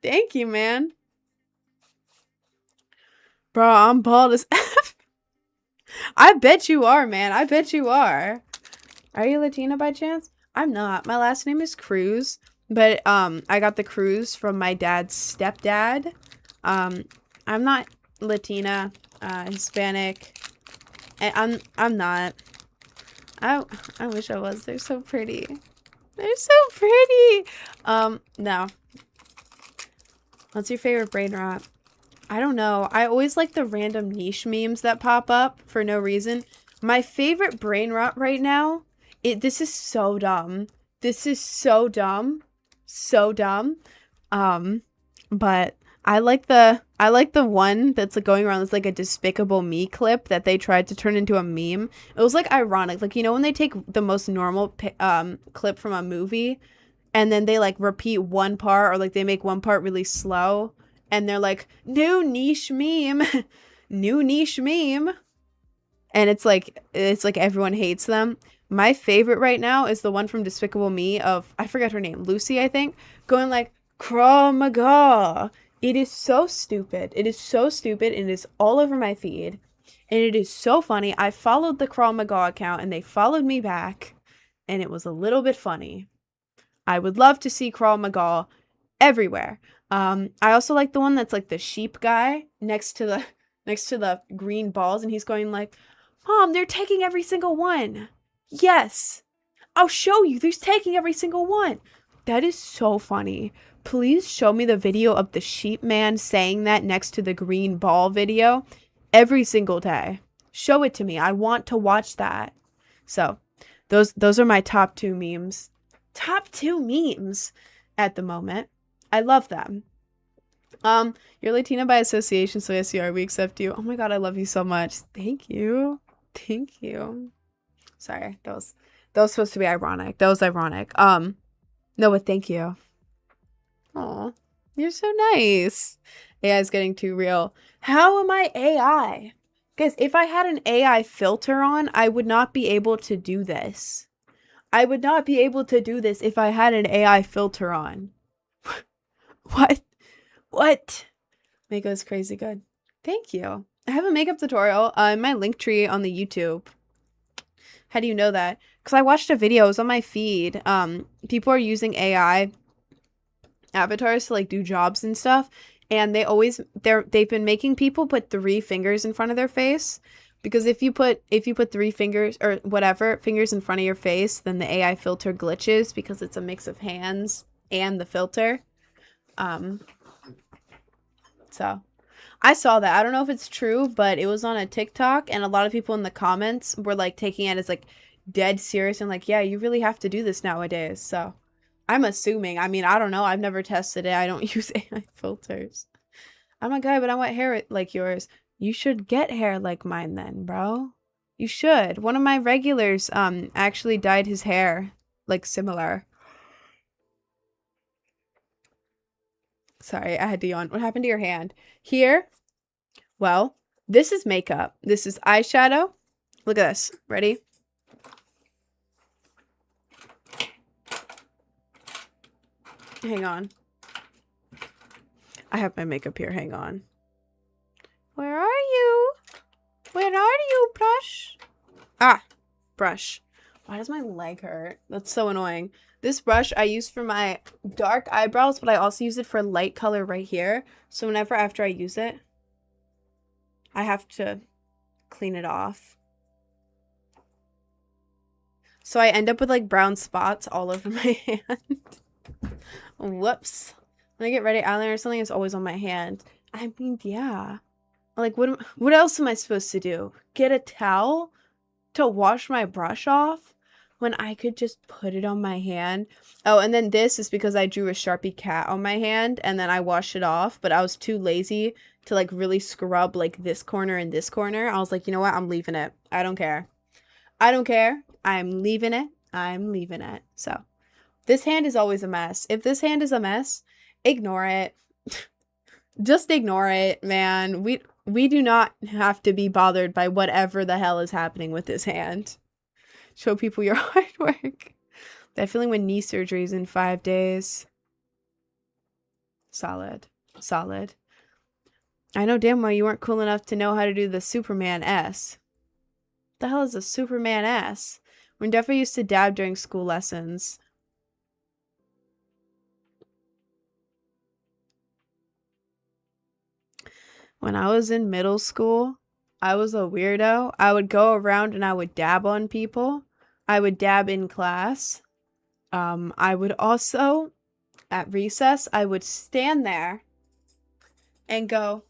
Speaker 1: Thank you, man. Bro, I'm bald as F. I bet you are, man. I bet you are. Are you Latina by chance? I'm not. My last name is Cruz, but I got the Cruz from my dad's stepdad. I'm not Latina, Hispanic. And I'm not. I wish I was. They're so pretty. They're so pretty. No. What's your favorite brain rot? I don't know. I always like the random niche memes that pop up for no reason. My favorite brain rot right now, this is so dumb. This is so dumb. So dumb. But I like the one that's like going around. It's like a Despicable Me clip that they tried to turn into a meme. It was like ironic. Like, you know, when they take the most normal clip from a movie and then they like repeat one part, or like they make one part really slow and they're like, new niche meme. New niche meme. And it's like everyone hates them. My favorite right now is the one from Despicable Me of, I forget her name, Lucy, I think, going like, Krav Maga. It is so stupid. It is so stupid, and it is all over my feed. And it is so funny. I followed the Crawl Maga account, and they followed me back, and it was a little bit funny. I would love to see Crawl Maga everywhere. I also like the one that's like the sheep guy next to the green balls, and he's going like, Mom, they're taking every single one. Yes, I'll show you. They're taking every single one. That is so funny. Please show me the video of the sheep man saying that next to the green ball video every single day. Show it to me. I want to watch that. So, those are my top 2 memes. Top 2 memes at the moment. I love them. You're Latina by association, so yes, you are. We accept you. Oh my god, I love you so much. Thank you. Thank you. Sorry, that was supposed to be ironic. That was ironic. No, but thank you. Aw, you're so nice. AI is getting too real. How am I AI? Guys, if I had an AI filter on, I would not be able to do this. I would not be able to do this if I had an AI filter on. What? What? Makeup is crazy good. Thank you. I have a makeup tutorial in my link tree on the YouTube. How do you know that? Because I watched a video. It was on my feed. People are using AI avatars to like do jobs and stuff, and they've been making people put 3 fingers in front of their face, because if you put 3 fingers or whatever fingers in front of your face, then the AI filter glitches because it's a mix of hands and the filter. So I saw that. I don't know if it's true, but it was on a TikTok, and a lot of people in the comments were like taking it as like dead serious and like, yeah, you really have to do this nowadays. So I'm assuming. I mean, I don't know. I've never tested it. I don't use AI filters. I'm a guy, but I want hair like yours. You should get hair like mine then, bro. You should. One of my regulars actually dyed his hair like similar. Sorry, I had to yawn. What happened to your hand? Here? Well, this is makeup. This is eyeshadow. Look at this. Ready? Hang on. I have my makeup here. Hang on. Where are you? Where are you, brush? Ah, brush. Why does my leg hurt? That's so annoying. This brush I use for my dark eyebrows, but I also use it for light color right here. So whenever after I use it, I have to clean it off. So I end up with like brown spots all over my hand. Whoops. When I get ready, eyeliner or something is always on my hand. I mean, yeah. Like, what else am I supposed to do? Get a towel to wash my brush off when I could just put it on my hand? Oh, and then this is because I drew a Sharpie cat on my hand, and then I washed it off, but I was too lazy to, like, really scrub, like, this corner and this corner. I was like, you know what? I'm leaving it. I don't care. I don't care. I'm leaving it. I'm leaving it. So, this hand is always a mess. If this hand is a mess, ignore it. Just ignore it, man. We do not have to be bothered by whatever the hell is happening with this hand. Show people your hard work. That feeling when knee surgery is in 5 days. Solid. Solid. I know damn well you weren't cool enough to know how to do the Superman S. The hell is a Superman S? When Defo used to dab during school lessons. When I was in middle school, I was a weirdo. I would go around and I would dab on people. I would dab in class. I would also, at recess, I would stand there and go,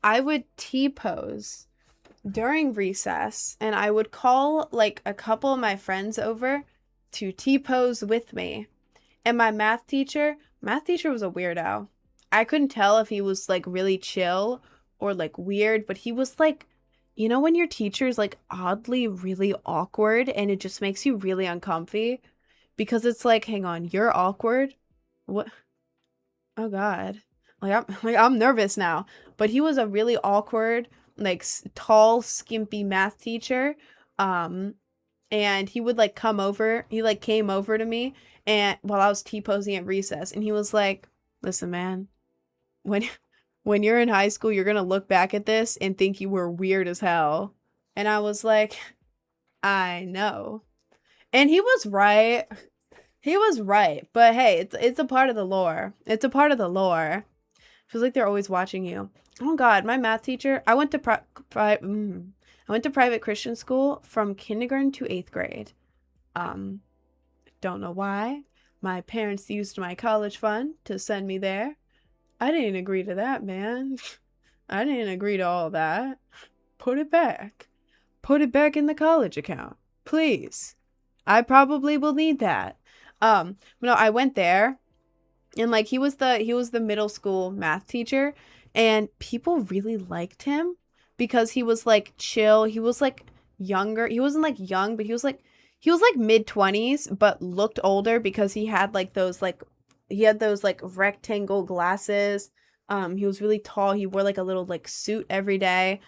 Speaker 1: I would T-pose during recess, and I would call like a couple of my friends over to T-pose with me. And my math teacher was a weirdo. I couldn't tell if he was like really chill or like weird, but he was like, you know, when your teacher is like oddly really awkward and it just makes you really uncomfy because it's like, hang on, you're awkward? What? Oh God. I'm nervous now. But he was a really awkward, like tall, skimpy math teacher. and he would like come over. He like came over to me and while I was T-posing at recess, and he was like, "Listen, man, when when you're in high school, you're gonna look back at this and think you were weird as hell." And I was like, I know. And he was right. He was right. But hey, it's a part of the lore. It's a part of the lore. Feels like they're always watching you. Oh God, my math teacher. I went to I went to private Christian school from kindergarten to 8th grade. Don't know why. My parents used my college fund to send me there. I didn't agree to that, man. I didn't agree to all that. Put it back. Put it back in the college account, please. I probably will need that. No, I went there, and like he was the middle school math teacher, and people really liked him because he was like chill. He was like younger. He wasn't like young, but he was like mid-20s, but looked older because he had like those like rectangle glasses. He was really tall. He wore like a little like suit every day.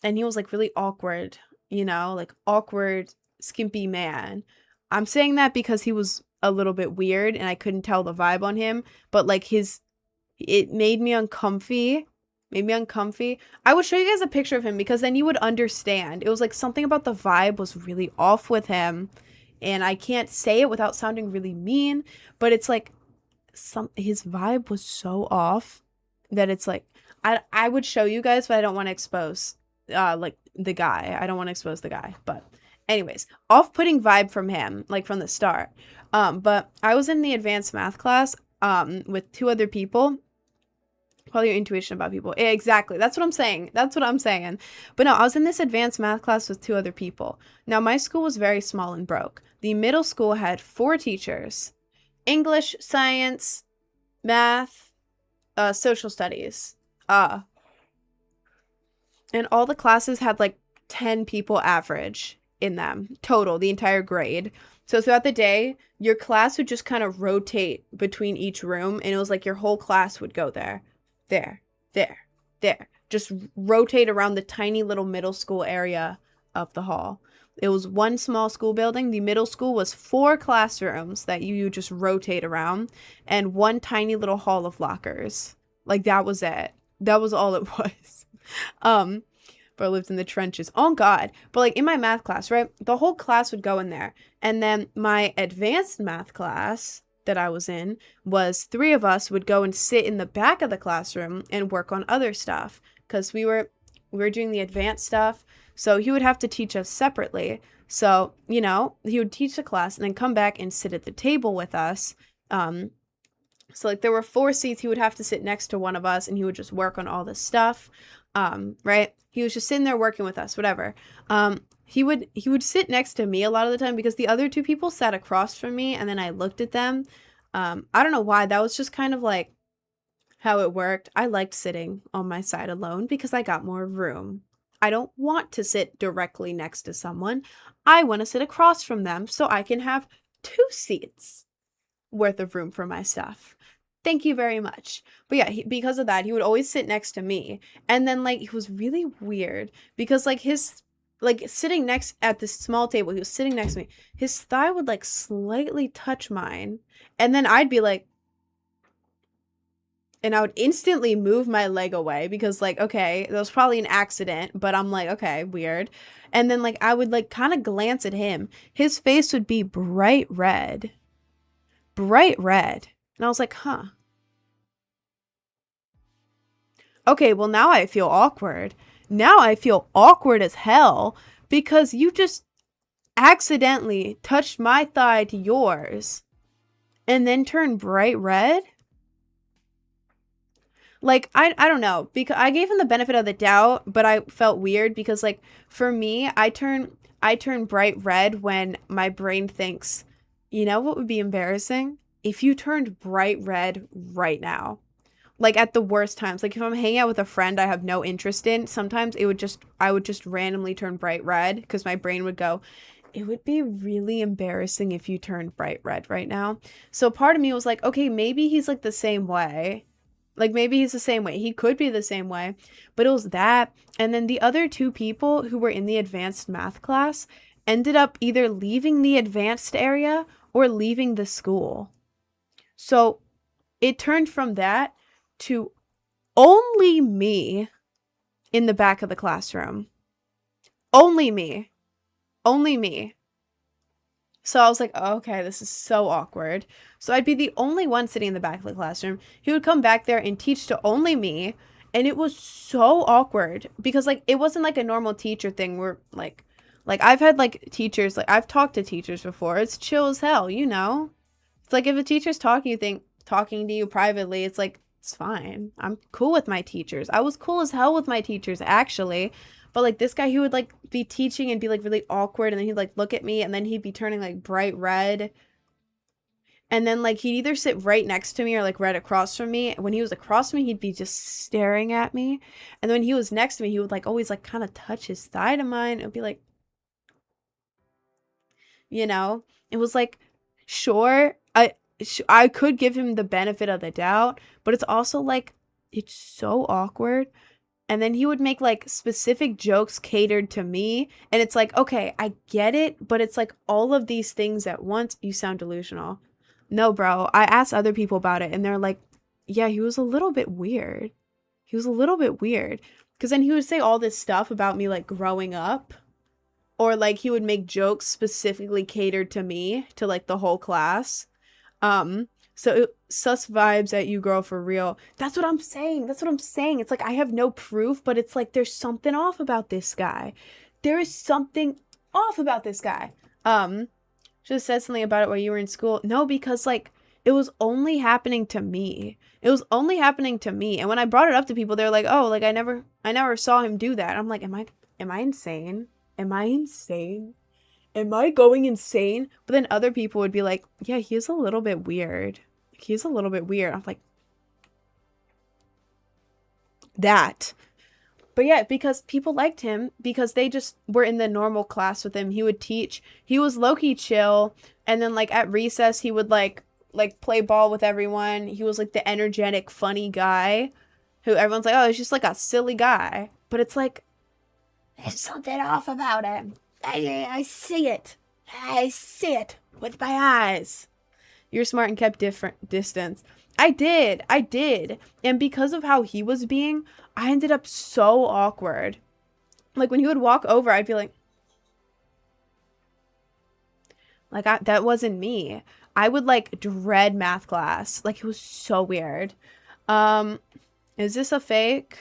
Speaker 1: And he was like really awkward, like awkward, skimpy man. I'm saying that because he was a little bit weird and I couldn't tell the vibe on him, but like it made me uncomfy. Made me uncomfy. I would show you guys a picture of him because then you would understand. It was like something about the vibe was really off with him. And I can't say it without sounding really mean, but it's like his vibe was so off that it's like I would show you guys, but I don't want to expose like the guy. I don't want to expose the guy. But anyways, off-putting vibe from him, like from the start. But I was in the advanced math class with 2 other people. Follow your intuition about people. Yeah, exactly. That's what I'm saying. That's what I'm saying. But no, I was in this advanced math class with 2 other people. Now, my school was very small and broke. The middle school had 4 teachers. English, science, math, social studies. And all the classes had like 10 people average in them total, the entire grade. So throughout the day, your class would just kind of rotate between each room, and it was like your whole class would go there, there, there, there. Just rotate around the tiny little middle school area of the hall. It was one small school building. The middle school was 4 classrooms that you just rotate around, and one tiny little hall of lockers. Like, that was it. That was all it was. But I lived in the trenches. Oh God. But like in my math class, right? The whole class would go in there. And then my advanced math class that I was in was 3 of us would go and sit in the back of the classroom and work on other stuff. Because we were doing the advanced stuff. So he would have to teach us separately. So, he would teach the class and then come back and sit at the table with us. So like there were 4 seats. He would have to sit next to one of us and he would just work on all this stuff. Right? He was just sitting there working with us, whatever. He would sit next to me a lot of the time because the other 2 people sat across from me and then I looked at them. I don't know why. That was just kind of like how it worked. I liked sitting on my side alone because I got more room. I don't want to sit directly next to someone. I want to sit across from them so I can have 2 seats worth of room for my stuff. Thank you very much. But yeah, because of that, he would always sit next to me. And then like, it was really weird because like sitting next at this small table, he was sitting next to me. His thigh would like slightly touch mine. And then I'd be like, and I would instantly move my leg away because like, okay, that was probably an accident, but I'm like, okay, weird. And then like, I would like kind of glance at him. His face would be bright red. Bright red. And I was like, huh. Okay, well, now I feel awkward. Now I feel awkward as hell because you just accidentally touched my thigh to yours and then turned bright red. Like, I don't know, because I gave him the benefit of the doubt, but I felt weird because like for me, I turn bright red when my brain thinks, what would be embarrassing? If you turned bright red right now, like at the worst times, like if I'm hanging out with a friend I have no interest in, sometimes I would just randomly turn bright red because my brain would go, it would be really embarrassing if you turned bright red right now. So part of me was like, okay, maybe he's like the same way. Like maybe he's the same way. He could be the same way, but it was that. And then the other 2 people who were in the advanced math class, ended up either leaving the advanced area or leaving the school. So it turned from that to only me in the back of the classroom. Only me. Only me. So I was like, oh, okay, this is so awkward. So I'd be the only one sitting in the back of the classroom. He would come back there and teach to only me. And it was so awkward because like it wasn't like a normal teacher thing where like I've had like teachers, like I've talked to teachers before. It's chill as hell, you know? It's like if a teacher's talking to you privately, it's like it's fine. I'm cool with my teachers. I was cool as hell with my teachers actually. But like this guy, he would like be teaching and be like really awkward, and then he'd like look at me, and then he'd be turning like bright red. And then like he'd either sit right next to me or like right across from me. When he was across from me, he'd be just staring at me. And then when he was next to me, he would like always like kind of touch his thigh to mine. It would be like, you know, it was like, sure, I could give him the benefit of the doubt, but it's also like it's so awkward. And then he would make like specific jokes catered to me. And it's like, okay, I get it, but it's like all of these things at once. You sound delusional. No, bro. I asked other people about it and they're like, yeah, he was a little bit weird. He was a little bit weird. Because then he would say all this stuff about me like growing up. Or like he would make jokes specifically catered to me, to like the whole class. So sus vibes at you, girl, for real. That's what I'm saying. That's what I'm saying. It's like I have no proof, but it's like there's something off about this guy. There is something off about this guy. Should have said something about it while you were in school. No, because like it was only happening to me. It was only happening to me. And when I brought it up to people, they're like, "Oh, like I never saw him do that." I'm like, "Am I insane? Am I insane? Am I going insane?" But then other people would be like, yeah, he's a little bit weird. He's a little bit weird. I'm like, that. But yeah, because people liked him because they just were in the normal class with him. He would teach. He was low-key chill. And then like at recess, he would like play ball with everyone. He was like the energetic, funny guy who everyone's like, oh, he's just like a silly guy. But it's like, there's something off about him. I see it. I see it with my eyes. You're smart and kept different distance. I did. And because of how he was being, I ended up so awkward. Like when he would walk over, I'd be like that wasn't me. I would like dread math class. Like it was so weird. Is this a fake?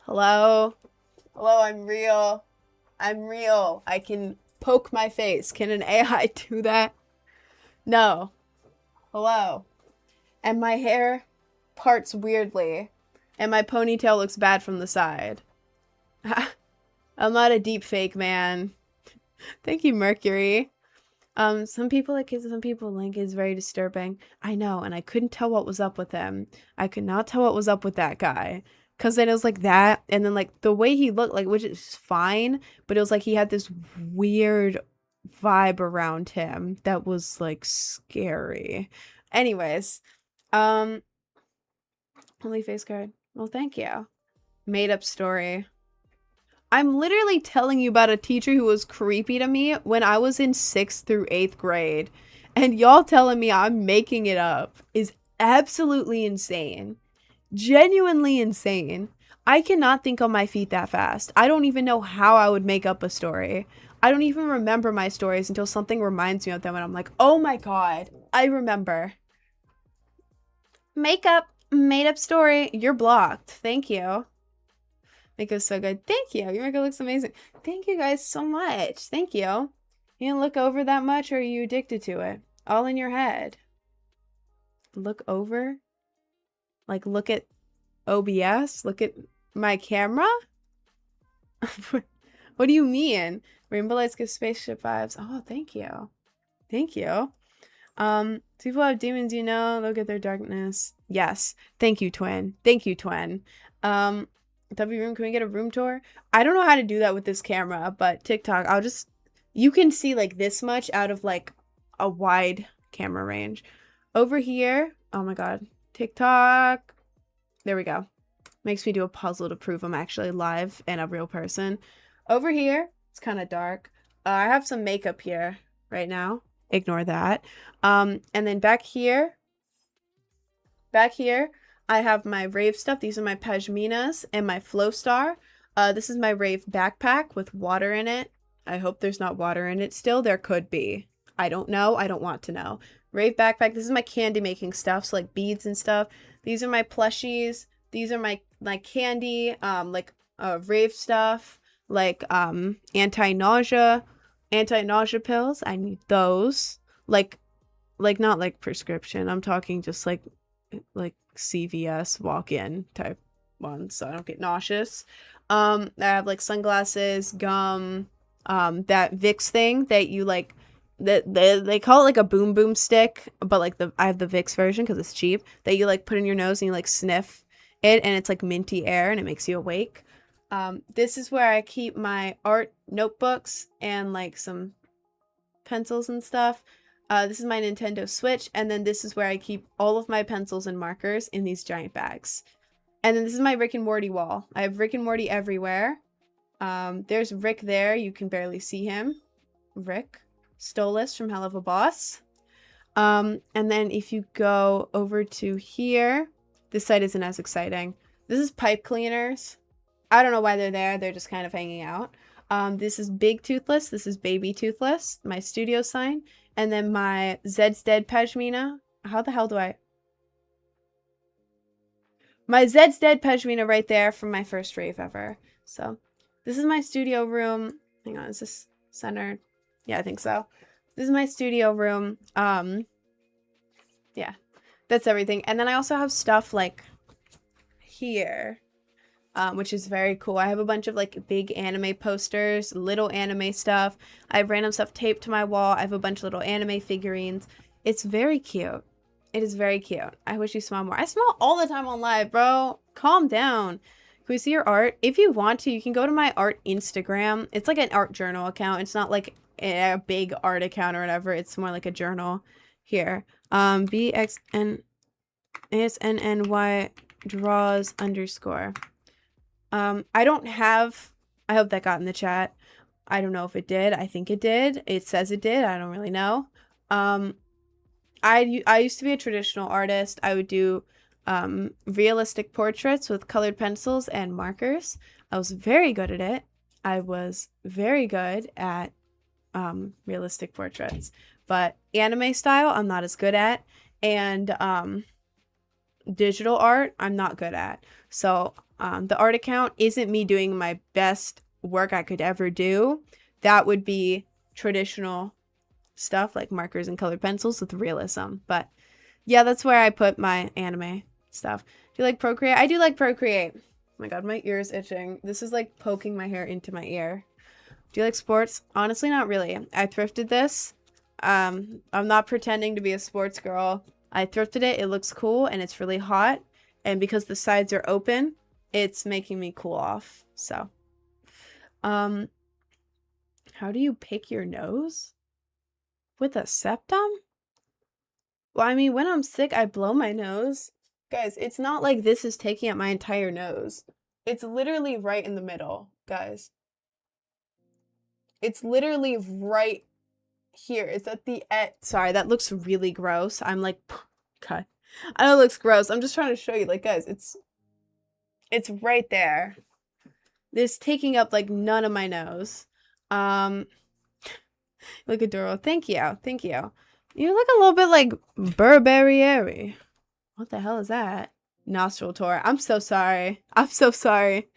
Speaker 1: Hello? Hello, I'm real. I'm real. I can poke my face. Can an AI do that? No. Hello. And my hair parts weirdly. And my ponytail looks bad from the side. I'm not a deep fake, man. Thank you, Mercury. Some people like it, some people like it's very disturbing. I know, and I couldn't tell what was up with him. I could not tell what was up with that guy. Cause then it was like that, and then like the way he looked, like, which is fine, but it was like he had this weird vibe around him that was like scary. Anyways, only face card. Well, thank you. Made up story. I'm literally telling you about a teacher who was creepy to me when I was in 6th through 8th grade, and y'all telling me I'm making it up is absolutely insane. Genuinely insane. I cannot think on my feet that fast. I don't even know how I would make up a story. I don't even remember my stories until something reminds me of them and I'm like, oh my god, I remember. Makeup, made up story. You're blocked. Thank you. Makeup's so good. Thank you. Your makeup looks amazing. Thank you guys so much. Thank you. You didn't look over that much, or are you addicted to it? All in your head. Look over? Like, look at OBS? Look at my camera? What do you mean? Rainbow lights give spaceship vibes. Oh, thank you. Thank you. People have demons, you know. Look at their darkness. Yes. Thank you, twin. Thank you, twin. W room, can we get a room tour? I don't know how to do that with this camera, but TikTok, you can see like this much out of like a wide camera range. Over here, oh my god. TikTok. There we go. Makes me do a puzzle to prove I'm actually live and a real person. Over here, it's kind of dark. I have some makeup here right now. Ignore that. And then back here, I have my rave stuff. These are my pashminas and my flow star. This is my rave backpack with water in it. I hope there's not water in it still. There could be. I don't know. I don't want to know. Rave backpack. This is my candy making stuff, so like beads and stuff. These are my plushies. These are my candy, like rave stuff, like anti-nausea pills. I need those. Like not like prescription. I'm talking just like CVS walk-in type ones, so I don't get nauseous. I have like sunglasses, gum, that Vicks thing that you like, that they call it like a boom boom stick, but like I have the Vicks version because it's cheap, that you like put in your nose and you like sniff it, and it's like minty air and it makes you awake. This is where I keep my art notebooks and like some pencils and stuff. This is my Nintendo Switch, and then this is where I keep all of my pencils and markers in these giant bags. And then this is my Rick and Morty wall. I have Rick and Morty everywhere. There's Rick there. You can barely see him. Rick Stolas from Hell of a Boss. And then if you go over to here, this side isn't as exciting. This is pipe cleaners. I don't know why they're there. They're just kind of hanging out. This is Big Toothless. This is Baby Toothless, my studio sign. And then my Zed's Dead Pashmina. How the hell do I... My Zed's Dead Pashmina right there from my first rave ever. So, this is my studio room. Hang on, is this centered? Yeah, I think so. This is my studio room. Yeah, that's everything. And then I also have stuff like here, which is very cool. I have a bunch of like big anime posters, little anime stuff. I have random stuff taped to my wall. I have a bunch of little anime figurines. It's very cute. It is very cute. I wish you smile more. I smile all the time on live, bro. Calm down. Can we see your art? If you want to, you can go to my art Instagram. It's like an art journal account. It's not like a big art account or whatever. It's more like a journal. Here. BXNSNNY draws _. I don't have... I hope that got in the chat. I don't know if it did. I think it did. It says it did. I don't really know. I used to be a traditional artist. I would do realistic portraits with colored pencils and markers. I was very good at it. I was very good at realistic portraits. But anime style, I'm not as good at. And digital art, I'm not good at. So the art account isn't me doing my best work I could ever do. That would be traditional stuff like markers and colored pencils with realism. But yeah, that's where I put my anime stuff. Do you like Procreate? I do like Procreate. Oh my god, my ear is itching. This is like poking my hair into my ear. Do you like sports? Honestly, not really. I thrifted this. I'm not pretending to be a sports girl. I thrifted it. It looks cool and it's really hot. And because the sides are open, it's making me cool off. So, how do you pick your nose? With a septum? Well, I mean, when I'm sick, I blow my nose. Guys, it's not like this is taking up my entire nose. It's literally right in the middle, guys. It's literally right here. It's at the end. Sorry, that looks really gross. I'm like, cut. I know it looks gross. I'm just trying to show you, like, guys, it's right there. It's taking up like none of my nose. Look adorable. Thank you. Thank you. You look a little bit like Burberry. What the hell is that? Nostril tour. I'm so sorry. I'm so sorry.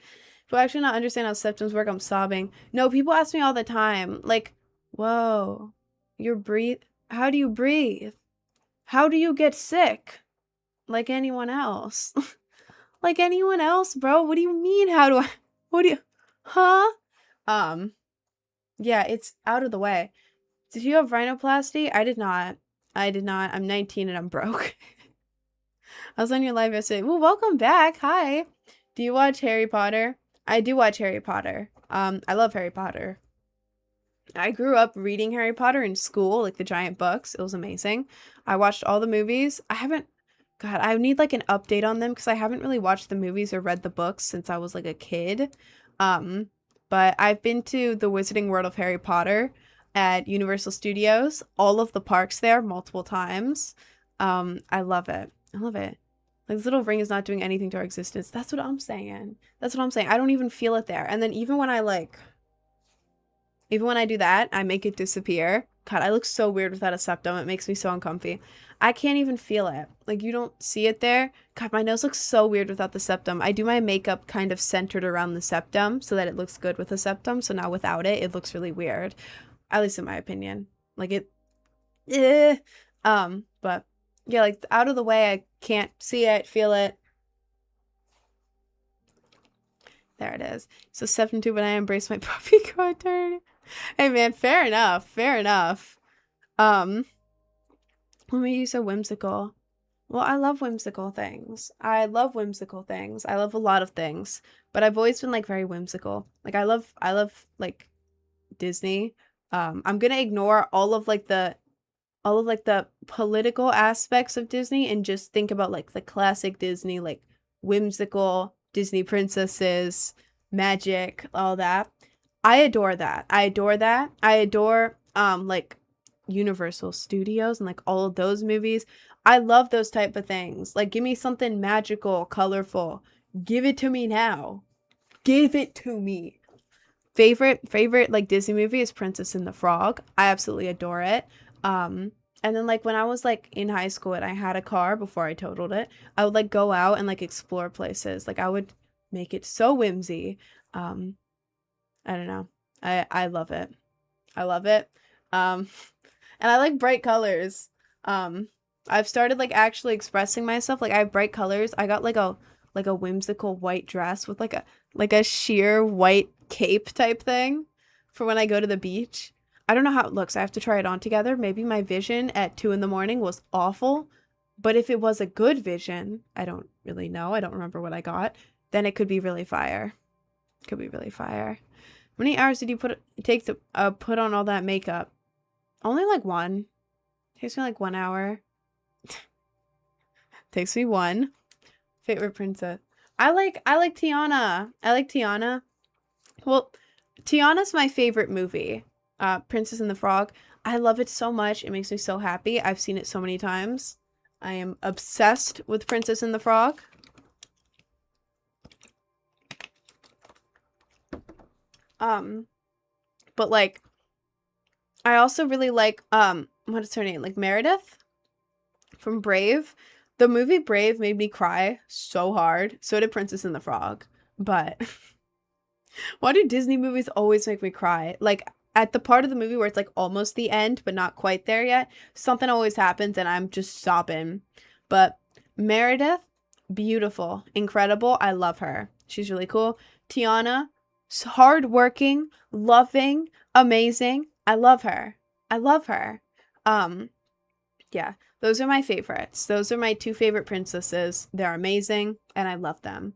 Speaker 1: If I actually not understand how septums work, I'm sobbing. No, people ask me all the time. Like, whoa. You're breathe. How do you breathe? How do you get sick? Like anyone else. Like anyone else, bro. What do you mean? How do I... What do you... Huh? Yeah, it's out of the way. Did you have rhinoplasty? I did not. I did not. I'm 19 and I'm broke. I was on your live yesterday. Well, welcome back. Hi. Do you watch Harry Potter? I do watch Harry Potter. I love Harry Potter. I grew up reading Harry Potter in school, like the giant books. It was amazing. I watched all the movies. I haven't... God, I need like an update on them because I haven't really watched the movies or read the books since I was like a kid. But I've been to the Wizarding World of Harry Potter at Universal Studios, all of the parks there multiple times. I love it. I love it. Like, this little ring is not doing anything to our existence. That's what I'm saying. That's what I'm saying. I don't even feel it there. And then even when I do that, I make it disappear. God, I look so weird without a septum. It makes me so uncomfy. I can't even feel it. Like, you don't see it there. God, my nose looks so weird without the septum. I do my makeup kind of centered around the septum so that it looks good with the septum. So now without it, it looks really weird. At least in my opinion. Like, but yeah, like, out of the way, I can't see it, feel it. There it is. So 7-2, but I embrace my puppy content. Hey man, fair enough. Fair enough. What made you so whimsical? Well, I love whimsical things. I love whimsical things. I love a lot of things. But I've always been like very whimsical. Like I love like Disney. I'm gonna ignore all of the political aspects of Disney and just think about like the classic Disney, like whimsical Disney princesses, magic, all that. I adore that. I adore that. I adore like Universal Studios and like all of those movies. I love those type of things. Like, give me something magical, colorful. Give it to me now. Give it to me. Favorite like Disney movie is Princess and the Frog. I absolutely adore it. And then like when I was like in high school and I had a car before I totaled it, I would like go out and like explore places. Like I would make it so whimsy. I don't know. I love it. I love it. And I like bright colors. I've started like actually expressing myself. Like I have bright colors. I got like a whimsical white dress with like a sheer white cape type thing for when I go to the beach. I don't know how it looks. I have to try it on together. Maybe my vision at 2 in the morning was awful, but if it was a good vision, I don't really know. I don't remember what I got. Then it could be really fire. Could be really fire. How many hours did you take to put on all that makeup? Only like 1. Takes me like 1 hour. Takes me 1. Favorite princess. I like Tiana. I like Tiana. Well, Tiana's my favorite movie. Princess and the Frog. I love it so much. It makes me so happy. I've seen it so many times. I am obsessed with Princess and the Frog. But like, I also really like, what is her name? Like Meredith from Brave. The movie Brave made me cry so hard. So did Princess and the Frog. But why do Disney movies always make me cry? Like at the part of the movie where it's like almost the end, but not quite there yet, something always happens and I'm just sobbing. But Meredith, beautiful, incredible. I love her. She's really cool. Tiana, hardworking, loving, amazing. I love her. I love her. Yeah, those are my favorites. Those are my 2 favorite princesses. They're amazing and I love them.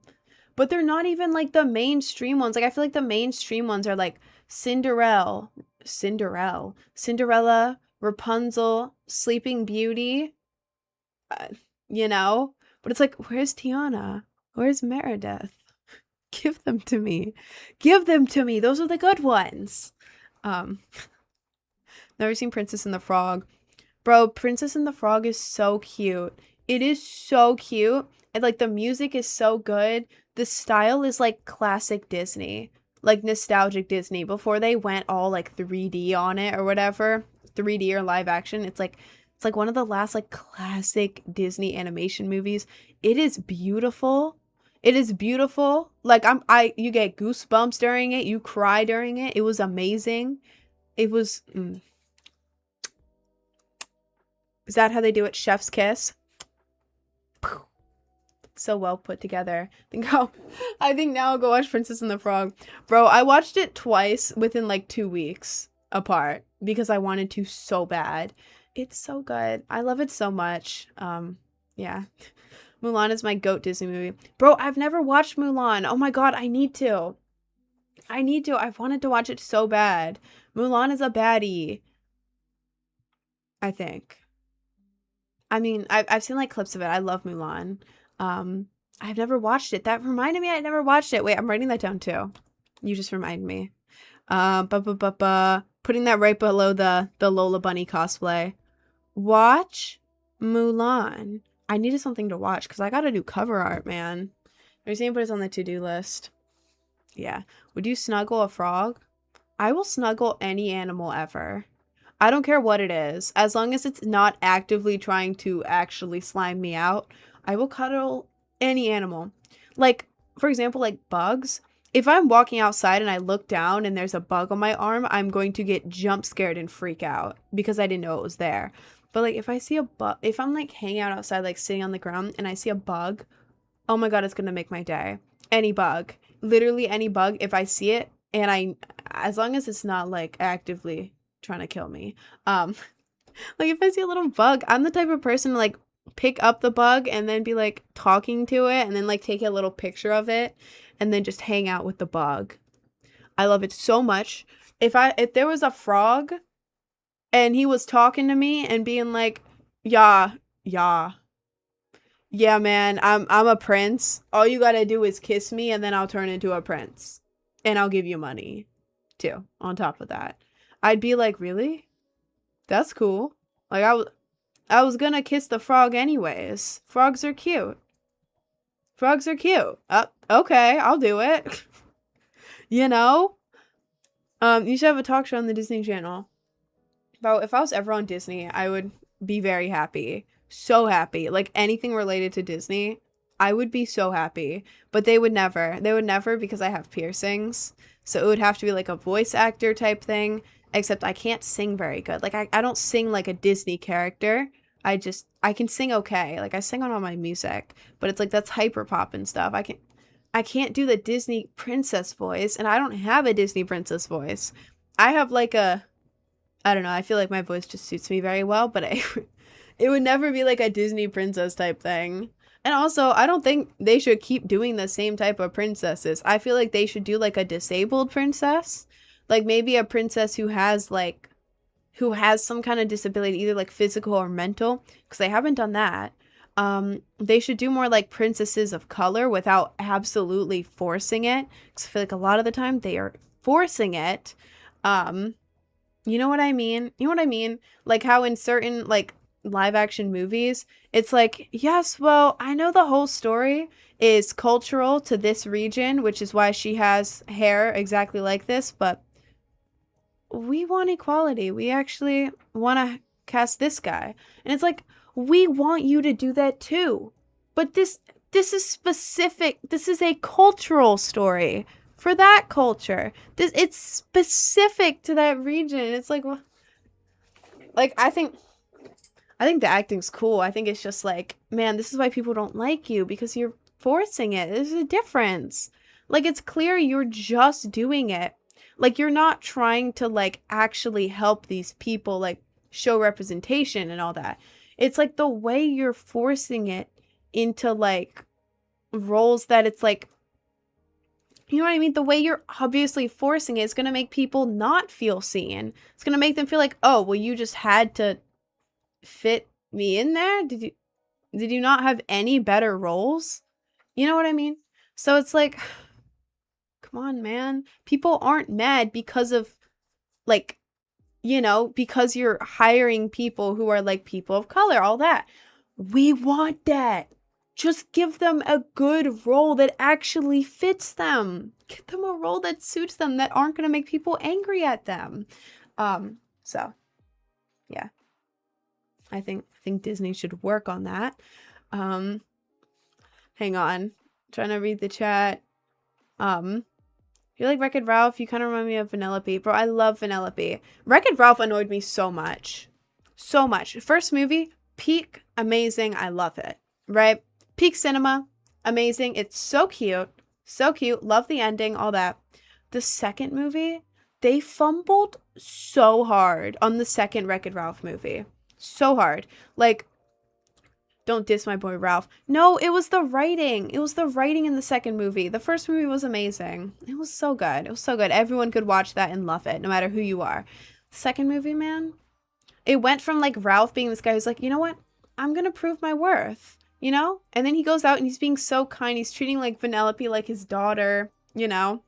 Speaker 1: But they're not even like the mainstream ones. Like I feel like the mainstream ones are like Cinderella, Rapunzel, Sleeping Beauty, you know? But it's like, where's Tiana? Where's Meredith? Give them to me. Give them to me. Those are the good ones. Never seen Princess and the Frog. Bro, Princess and the Frog is so cute. It is so cute. And like the music is so good. The style is like classic Disney. Like nostalgic Disney. Before they went all like 3D on it or whatever. 3D or live action. It's like one of the last like classic Disney animation movies. It is beautiful. It is beautiful. Like you get goosebumps during it. You cry during it. It was amazing. It was. Is that how they do it? Chef's kiss. So well put together. I think now I'll go watch Princess and the Frog. Bro, I watched it twice within like 2 weeks apart because I wanted to so bad. It's so good. I love it so much. Yeah. Mulan is my GOAT Disney movie. Bro, I've never watched Mulan. Oh my god, I need to. I've wanted to watch it so bad. Mulan is a baddie. I think. I mean, I've seen like clips of it. I love Mulan. I've never watched it. That reminded me I never watched it. Wait, I'm writing that down too. You just remind me. Putting that right below the Lola Bunny cosplay. Watch Mulan. I needed something to watch because I gotta do cover art, man. Are you saying put it on the to-do list? Yeah. Would you snuggle a frog? I will snuggle any animal ever. I don't care what it is. As long as it's not actively trying to actually slime me out, I will cuddle any animal. Like, for example, like bugs. If I'm walking outside and I look down and there's a bug on my arm, I'm going to get jump scared and freak out because I didn't know it was there. But like if I see a bug, if I'm like hanging out outside, like sitting on the ground and I see a bug, oh my God, it's going to make my day. Any bug, literally any bug. If I see it and as long as it's not like actively trying to kill me, like if I see a little bug, I'm the type of person to like pick up the bug and then be like talking to it and then like take a little picture of it and then just hang out with the bug. I love it so much. If there was a frog and he was talking to me and being like, yeah, man, I'm a prince. All you gotta do is kiss me and then I'll turn into a prince. And I'll give you money too, on top of that. I'd be like, really? That's cool. Like I was gonna kiss the frog anyways. Frogs are cute. Frogs are cute. Okay, I'll do it. You know? You should have a talk show on the Disney Channel. But if I was ever on Disney, I would be very happy. So happy. Like anything related to Disney, I would be so happy. But they would never. They would never because I have piercings. So it would have to be like a voice actor type thing. Except I can't sing very good. Like I don't sing like a Disney character. I can sing okay. Like I sing on all my music. But it's like that's hyper pop and stuff. I can't do the Disney princess voice. And I don't have a Disney princess voice. I have like I don't know. I feel like my voice just suits me very well. But it would never be like a Disney princess type thing. And also, I don't think they should keep doing the same type of princesses. I feel like they should do like a disabled princess. Like maybe a princess who has some kind of disability, either like physical or mental, because they haven't done that. They should do more like princesses of color without absolutely forcing it. Because I feel like a lot of the time they are forcing it. You know what I mean? You know what I mean? Like how in certain like live action movies, it's like, yes, well, I know the whole story is cultural to this region, which is why she has hair exactly like this, but we want equality. We actually want to cast this guy. And it's like, we want you to do that too. But this is specific. This is a cultural story for that culture. It's specific to that region. It's like, well, like I think the acting's cool. I think it's just like, man, this is why people don't like you because you're forcing it. There's a difference. Like it's clear you're just doing it. Like you're not trying to like actually help these people like show representation and all that. It's like the way you're forcing it into like roles that it's like, you know what I mean? The way you're obviously forcing it is going to make people not feel seen. It's going to make them feel like, oh, well, you just had to fit me in there. Did you not have any better roles? You know what I mean? So it's like, come on, man. People aren't mad because of like, you know, because you're hiring people who are like people of color, all that. We want that. Just give them a good role that actually fits them. Give them a role that suits them, that aren't going to make people angry at them. So yeah. I think Disney should work on that. Hang on. Trying to read the chat. You like Wreck-It Ralph? You kind of remind me of Vanellope. Bro, I love Vanellope. Wreck-It Ralph annoyed me so much. So much. First movie, peak, amazing. I love it. Right? Peak cinema, amazing. It's so cute. So cute. Love the ending, all that. The second movie, they fumbled so hard on the second Wreck-It Ralph movie. So hard. Like, don't diss my boy Ralph. No, it was the writing. It was the writing in the second movie. The first movie was amazing. It was so good. It was so good. Everyone could watch that and love it, no matter who you are. The second movie, man, it went from like Ralph being this guy who's like, you know what? I'm going to prove my worth, you know? And then he goes out and he's being so kind. He's treating like Vanellope like his daughter, you know?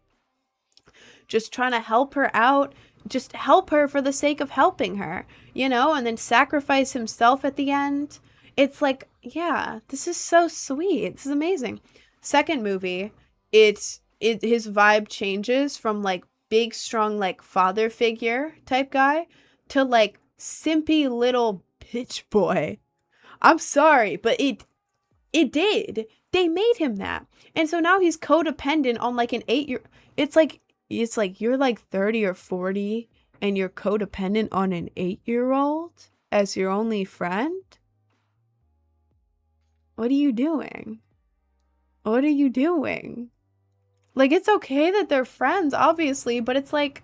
Speaker 1: Just trying to help her out. just help her for the sake of helping her, you know, and then sacrifice himself at the end. It's like, yeah, this is so sweet. This is amazing. Second movie, his vibe changes from like big strong like father figure type guy to like simpy little bitch boy. I'm sorry, but it did. They made him that. And so now he's codependent on like an 8-year. It's like you're like 30 or 40 and you're codependent on an 8-year-old as your only friend? What are you doing? What are you doing? Like, it's okay that they're friends, obviously, but it's like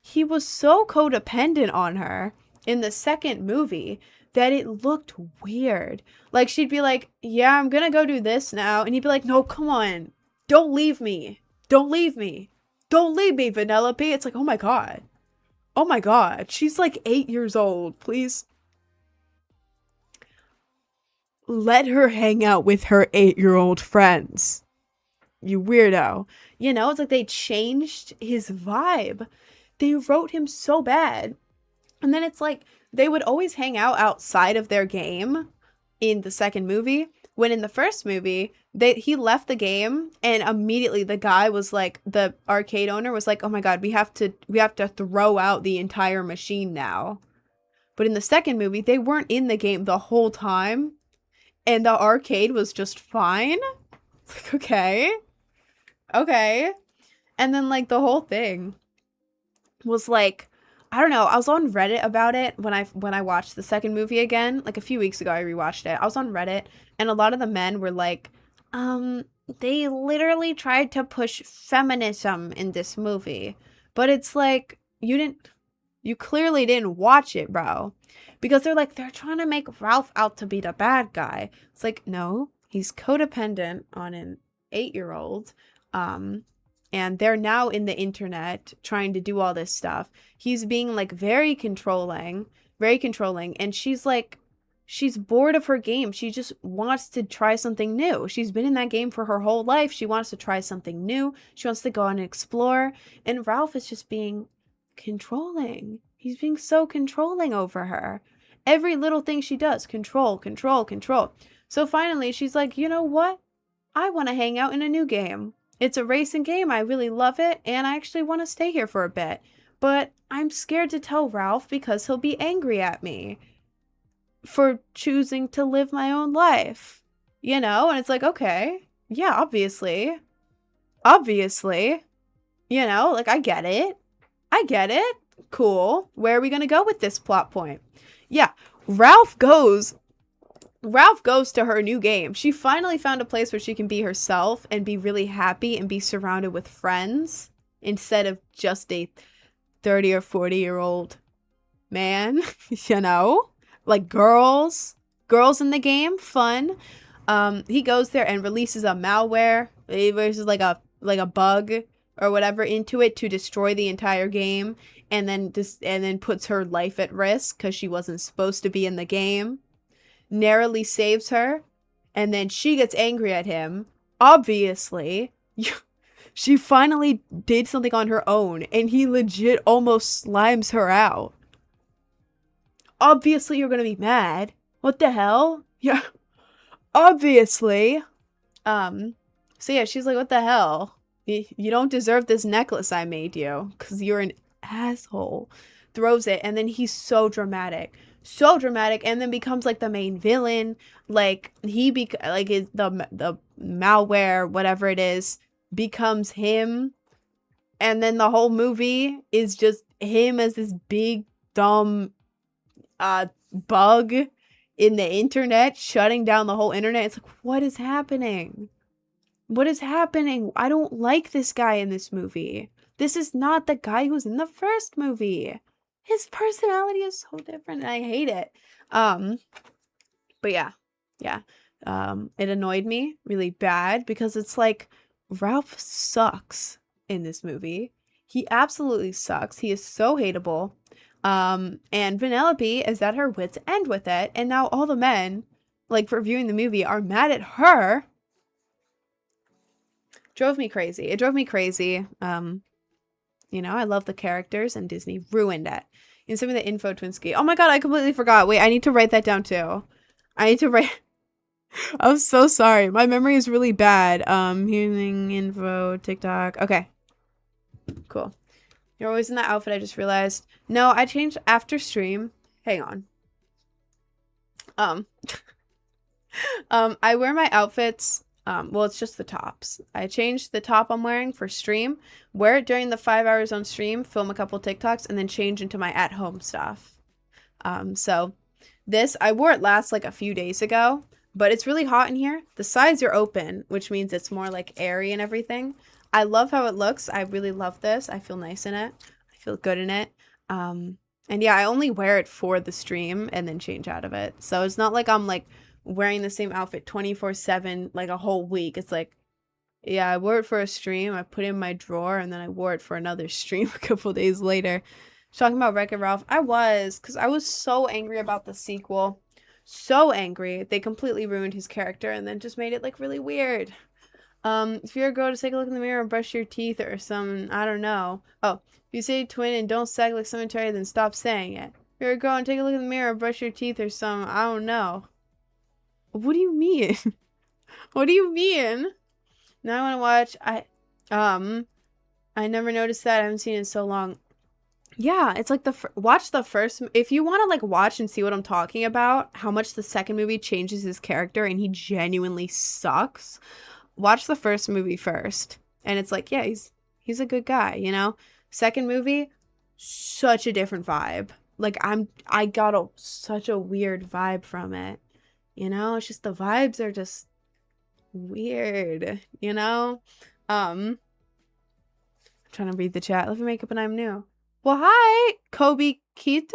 Speaker 1: he was so codependent on her in the second movie that it looked weird. Like, she'd be like, yeah, I'm gonna go do this now. And he'd be like, no, come on. Don't leave me. Don't leave me. Don't leave me, Vanellope. It's like, oh my God. Oh my God. She's like 8 years old. Please. Let her hang out with her 8-year-old friends. You weirdo. You know, it's like they changed his vibe. They wrote him so bad. And then it's like they would always hang out outside of their game in the second movie. When in the first movie, he left the game and immediately the guy was like, the arcade owner was like, oh my God, we have to throw out the entire machine now. But in the second movie, they weren't in the game the whole time. And the arcade was just fine. It's like, okay. Okay. And then like the whole thing was like, I don't know, I was on Reddit about it when I watched the second movie again. Like a few weeks ago I rewatched it. I was on Reddit and a lot of the men were like, they literally tried to push feminism in this movie. But it's like you clearly didn't watch it, bro. Because they're trying to make Ralph out to be the bad guy. It's like, no, he's codependent on an 8-year-old. And they're now in the internet trying to do all this stuff. He's being like very controlling. And she's bored of her game. She just wants to try something new. She's been in that game for her whole life. She wants to try something new. She wants to go out and explore. And Ralph is just being controlling. He's being so controlling over her. Every little thing she does, control. So finally she's like, you know what? I want to hang out in a new game. It's a racing game. I really love it. And I actually want to stay here for a bit. But I'm scared to tell Ralph because he'll be angry at me for choosing to live my own life. You know? And it's like, okay. Yeah, obviously. You know? Like, I get it. Cool. Where are we going to go with this plot point? Yeah. Ralph goes to her new game. She finally found a place where she can be herself and be really happy and be surrounded with friends instead of just a 30 or 40-year-old man, you know? Like girls in the game, fun. He goes there and releases a malware. He releases like a bug or whatever into it to destroy the entire game and then puts her life at risk because she wasn't supposed to be in the game. Narrowly saves her, and then she gets angry at him. Obviously, she finally did something on her own, and he legit almost slimes her out. Obviously, you're gonna be mad. What the hell? Yeah, obviously. So yeah, she's like, what the hell? You don't deserve this necklace I made you, because you're an asshole. Throws it, and then he's so dramatic, and then becomes like the main villain. Like the malware, whatever it is, becomes him, and then the whole movie is just him as this big dumb bug in the internet, shutting down the whole internet. It's like, what is happening? I don't like this guy in this movie. This is not the guy who's in the first movie. His personality is so different and I hate it. But yeah. It annoyed me really bad because it's like Ralph sucks in this movie. He absolutely sucks. He is so hateable. And Vanellope is at her wit's end with it, and now all the men, like, for viewing the movie are mad at her. Drove me crazy. It drove me crazy. You know, I love the characters, and Disney ruined it. And some of the info Twinsky. Oh my god, I completely forgot. Wait, I need to write that down too. I need to write. I'm so sorry. My memory is really bad. Hearing info, TikTok. Okay. Cool. You're always in that outfit, I just realized. No, I changed after stream. Hang on. I wear my outfits. Well, it's just the tops. I changed the top I'm wearing for stream, wear it during the 5 hours on stream, film a couple TikToks, and then change into my at-home stuff. So this, I wore it last like a few days ago, but it's really hot in here. The sides are open, which means it's more like airy and everything. I love how it looks. I really love this. I feel nice in it. I feel good in it. And yeah, I only wear it for the stream and then change out of it. So it's not like I'm like wearing the same outfit 24/7 like a whole week. It's like, yeah, I wore it for a stream, I put it in my drawer, and then I wore it for another stream a couple days later. Talking about Wreck-It Ralph, I was, because I was so angry about the sequel. So angry. They completely ruined his character and then just made it like really weird. If you're a girl, just take a look in the mirror and brush your teeth or some, I don't know. Oh, if you say twin and don't sag like cemetery, then stop saying it. If you're a girl and take a look in the mirror and brush your teeth or some, I don't know. What do you mean? What do you mean? Now I want to watch. I never noticed that. I haven't seen it in so long. Yeah, it's like watch the first. If you want to like watch and see what I'm talking about, how much the second movie changes his character and he genuinely sucks. Watch the first movie first, and it's like, yeah, he's a good guy, you know. Second movie, such a different vibe. Like I got such a weird vibe from it, you know. It's just the vibes are just weird, you know. I'm trying to read the chat. Let me make up and I'm new. Well, hi, Kobe Kito.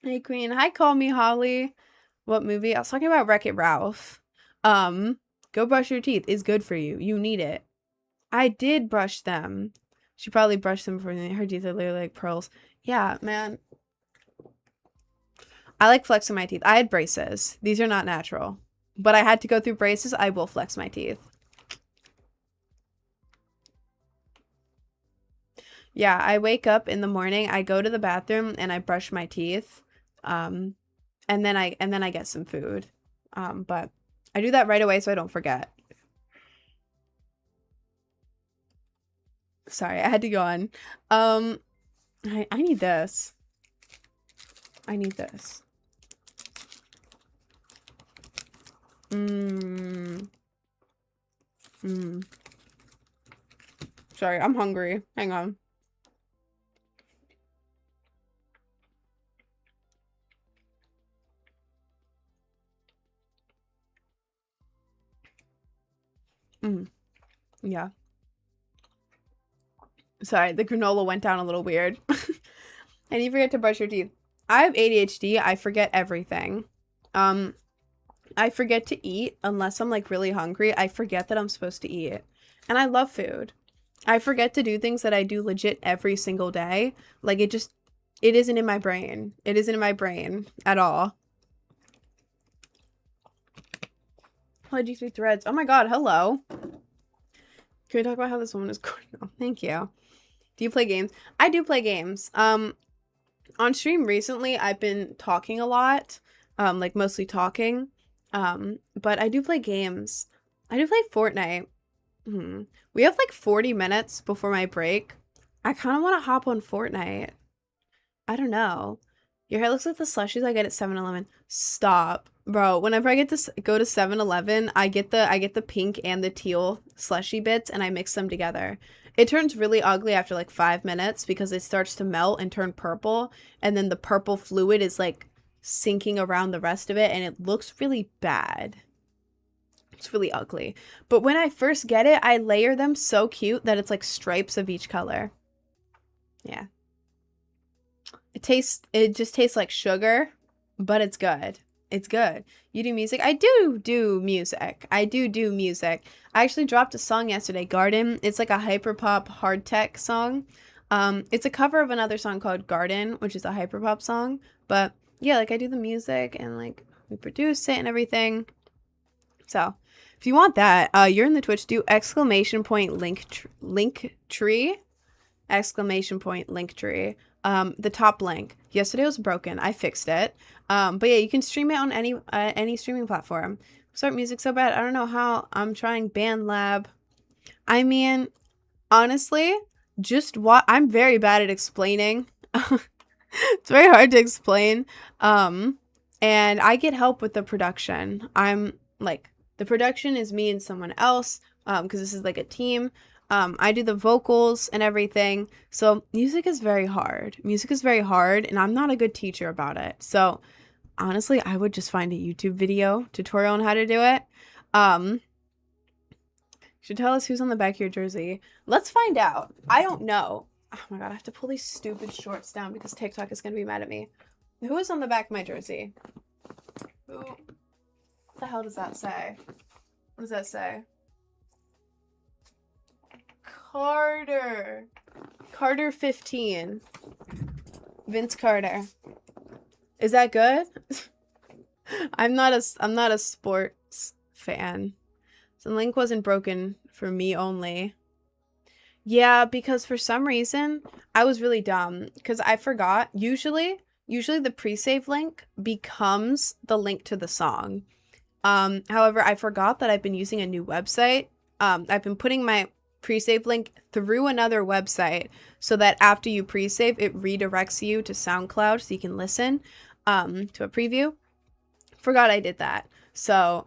Speaker 1: Hey, Queen. Hi, call me Holly. What movie? I was talking about Wreck-It Ralph. Go brush your teeth. It's good for you. You need it. I did brush them. She probably brushed them before. Her teeth are literally like pearls. Yeah, man. I like flexing my teeth. I had braces. These are not natural. But I had to go through braces. I will flex my teeth. Yeah, I wake up in the morning, I go to the bathroom and I brush my teeth. And then I get some food. But I do that right away so I don't forget. Sorry, I had to go on. I need this. I need this. Sorry, I'm hungry. Hang on. Yeah. Sorry, the granola went down a little weird. And you forget to brush your teeth. I have ADHD. I forget everything. I forget to eat unless I'm like really hungry. I forget that I'm supposed to eat. And I love food. I forget to do things that I do legit every single day. Like it isn't in my brain. It isn't in my brain at all. G3 threads. Oh my god, hello. Can we talk about how this woman is going? Oh, thank you. Do you play games? I do play games. On stream recently, I've been talking a lot. Like mostly talking. But I do play games. I do play Fortnite. We have like 40 minutes before my break. I kind of want to hop on Fortnite. I don't know. Your hair looks like the slushies I get at 7-Eleven. Stop. Bro, whenever I get to go to 7-Eleven, I get the pink and the teal slushy bits and I mix them together. It turns really ugly after like 5 minutes because it starts to melt and turn purple, and then the purple fluid is like sinking around the rest of it and it looks really bad. It's really ugly. But when I first get it, I layer them so cute that it's like stripes of each color. Yeah. It just tastes like sugar, but it's good. It's good. You do music? I do music. I do music. I actually dropped a song yesterday, Garden. It's like a hyperpop hard tech song. It's a cover of another song called Garden, which is a hyperpop song. But yeah, like I do the music and like we produce it and everything. So If you want that, you're in the Twitch, do exclamation point link tree, exclamation point link tree. The top link. Yesterday was broken. I fixed it. But yeah, you can stream it on any streaming platform. Start music so bad. I don't know how. I'm trying BandLab. I mean, honestly, just what I'm very bad at explaining. It's very hard to explain. And I get help with the production. I'm like, the production is me and someone else, because this is like a team. I do the vocals and everything. So music is very hard. Music is very hard, and I'm not a good teacher about it. So honestly, I would just find a YouTube video tutorial on how to do it. You should tell us who's on the back of your jersey. Let's find out. I don't know. Oh my god, I have to pull these stupid shorts down because TikTok is going to be mad at me. Who is on the back of my jersey? Who? What the hell does that say? What does that say? Carter. Carter 15. Vince Carter. Is that good? I'm not a sports fan. So the link wasn't broken for me only. Yeah, because for some reason I was really dumb because I forgot. Usually the pre-save link becomes the link to the song. However, I forgot that I've been using a new website. I've been putting my pre-save link through another website so that after you pre-save, it redirects you to SoundCloud so you can listen to a preview. Forgot I did that. So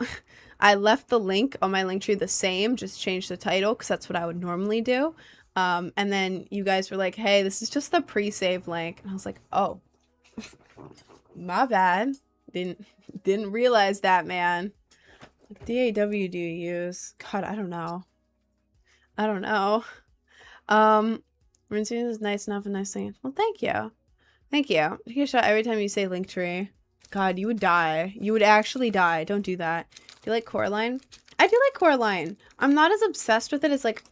Speaker 1: I left the link on my Linktree the same, just changed the title because that's what I would normally do. And then you guys were like, hey, this is just the pre-save link. And I was like, oh, my bad. Didn't realize that, man. What DAW do you use? God, I don't know. Rinsing is nice enough and nice thing. Well, thank you. Thank you. Take a shot every time you say Linktree. God, you would die. You would actually die. Don't do that. Do you like Coraline? I do like Coraline. I'm not as obsessed with it as like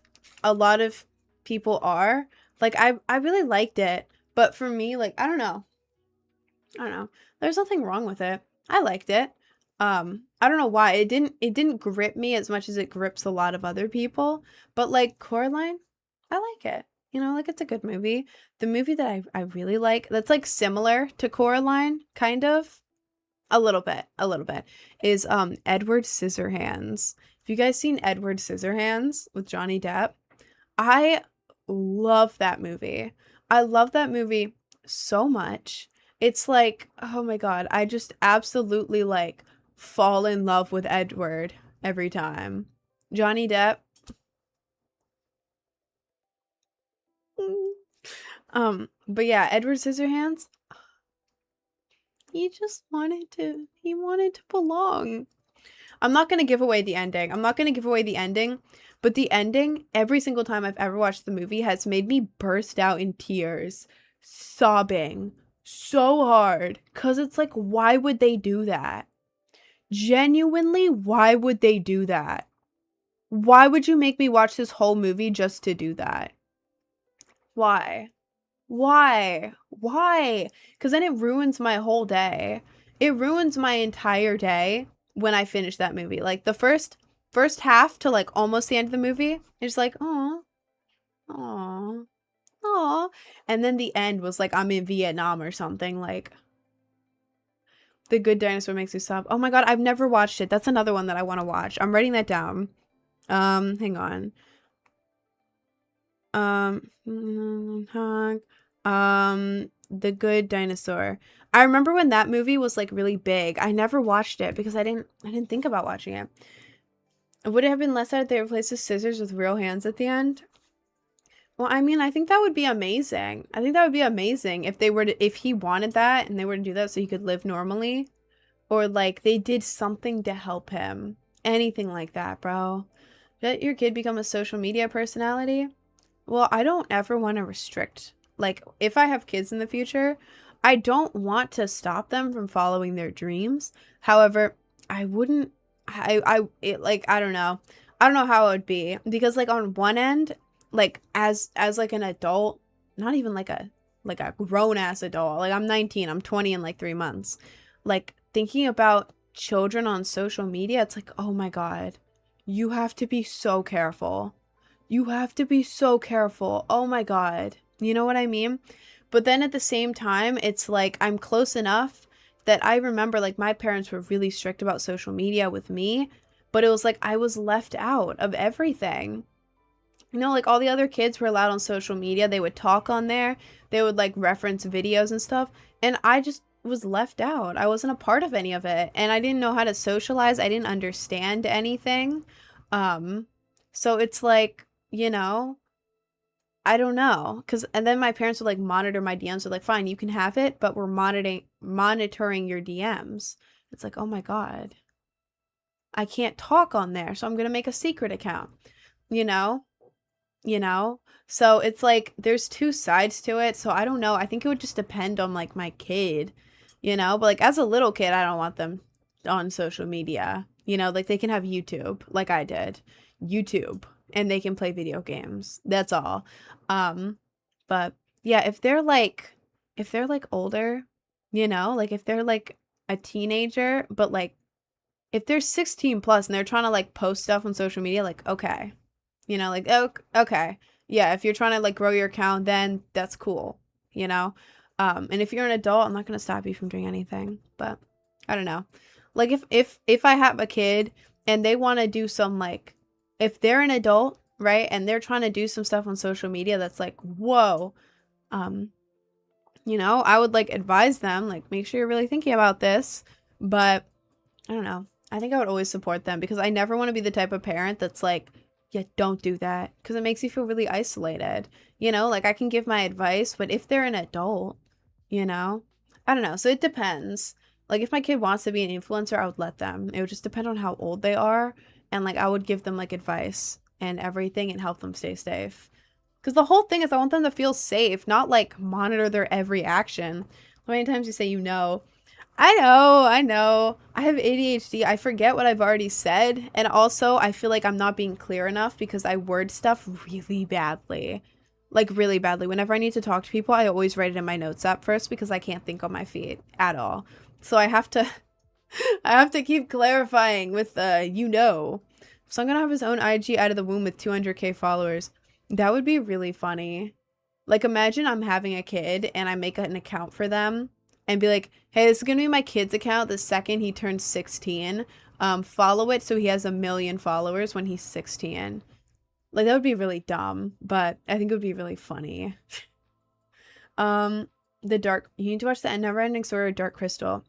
Speaker 1: a lot of people are. Like I really liked it, but for me, like I don't know. There's nothing wrong with it. I liked it. I don't know why. It didn't grip me as much as it grips a lot of other people, but like Coraline, I like it. You know, like it's a good movie. The movie that I really like that's like similar to Coraline, kind of. A little bit, is Edward Scissorhands. Have you guys seen Edward Scissorhands with Johnny Depp? I love that movie. I love that movie so much. It's like, oh my god, I just absolutely like fall in love with Edward every time. Johnny Depp. But yeah, Edward Scissorhands. He wanted to belong. I'm not going to give away the ending. But the ending, every single time I've ever watched the movie, has made me burst out in tears, sobbing so hard. Because it's like, why would they do that? Genuinely, why would they do that? Why would you make me watch this whole movie just to do that? Why? Because then it ruins my whole day. It ruins my entire day when I finish that movie. Like the first half to like almost the end of the movie, it's like, aw. And then the end was like, I'm in Vietnam or something. Like, The Good Dinosaur makes me sob. Oh my god, I've never watched it. That's another one that I want to watch. I'm writing that down. Hang on. The Good Dinosaur. I remember when that movie was like really big. I never watched it because I didn't think about watching it. Would it have been less sad if they replaced the scissors with real hands at the end? Well, I mean, I think that would be amazing. If he wanted that and they were to do that so he could live normally, or like they did something to help him. Anything like that, bro. Let your kid become a social media personality? Well, I don't ever want to restrict. Like, if I have kids in the future, I don't want to stop them from following their dreams. However, I wouldn't, I don't know. I don't know how it would be. Because, like, on one end, like, as like an adult, not even like a grown-ass adult. Like, I'm 19, I'm 20 in, like, 3 months. Like, thinking about children on social media, it's like, oh my god. You have to be so careful. You have to be so careful. Oh my God. You know what I mean? But then at the same time, it's like I'm close enough that I remember like my parents were really strict about social media with me, but it was like I was left out of everything. You know, like all the other kids were allowed on social media. They would talk on there. They would like reference videos and stuff. And I just was left out. I wasn't a part of any of it. And I didn't know how to socialize. I didn't understand anything. Um, so it's like, you know, I don't know. Cause and then my parents would like monitor my DMs. They're like, fine, you can have it, but we're monitoring your DMs. It's like, oh my God. I can't talk on there, so I'm gonna make a secret account. You know? You know? So it's like there's two sides to it. So I don't know. I think it would just depend on like my kid, you know? But like as a little kid, I don't want them on social media. You know, like they can have YouTube like I did. YouTube and they can play video games. That's all. Um but yeah, if they're like older, you know, like if they're like a teenager, but like if they're 16 plus and they're trying to like post stuff on social media, like okay, you know, like, oh, okay. Yeah, if you're trying to like grow your account, then that's cool, you know? And if you're an adult, I'm not gonna stop you from doing anything. But I don't know. Like if I have a kid and they want to do some like if they're an adult, right, and they're trying to do some stuff on social media that's like, whoa, um, you know, I would like advise them, like, make sure you're really thinking about this. But I don't know. I think I would always support them because I never want to be the type of parent that's like, yeah, don't do that because it makes you feel really isolated. You know, like I can give my advice, but if they're an adult, you know, I don't know. So it depends. Like if my kid wants to be an influencer, I would let them. It would just depend on how old they are. And like I would give them like advice and everything and help them stay safe. Because the whole thing is I want them to feel safe, not like monitor their every action. How many times you say you know? I know, I know. I have ADHD. I forget what I've already said. And also, I feel like I'm not being clear enough because I word stuff really badly. Like, really badly. Whenever I need to talk to people, I always write it in my notes app first because I can't think on my feet at all. So I have to I have to keep clarifying with you know. So I'm gonna have his own IG out of the womb with 200K followers. That would be really funny. Like imagine I'm having a kid and I make an account for them and be like, hey, this is gonna be my kid's account the second he turns 16. Follow it so he has 1 million followers when he's 16. Like that would be really dumb, but I think it would be really funny. Um, you need to watch the Never Ending Story of Dark Crystal.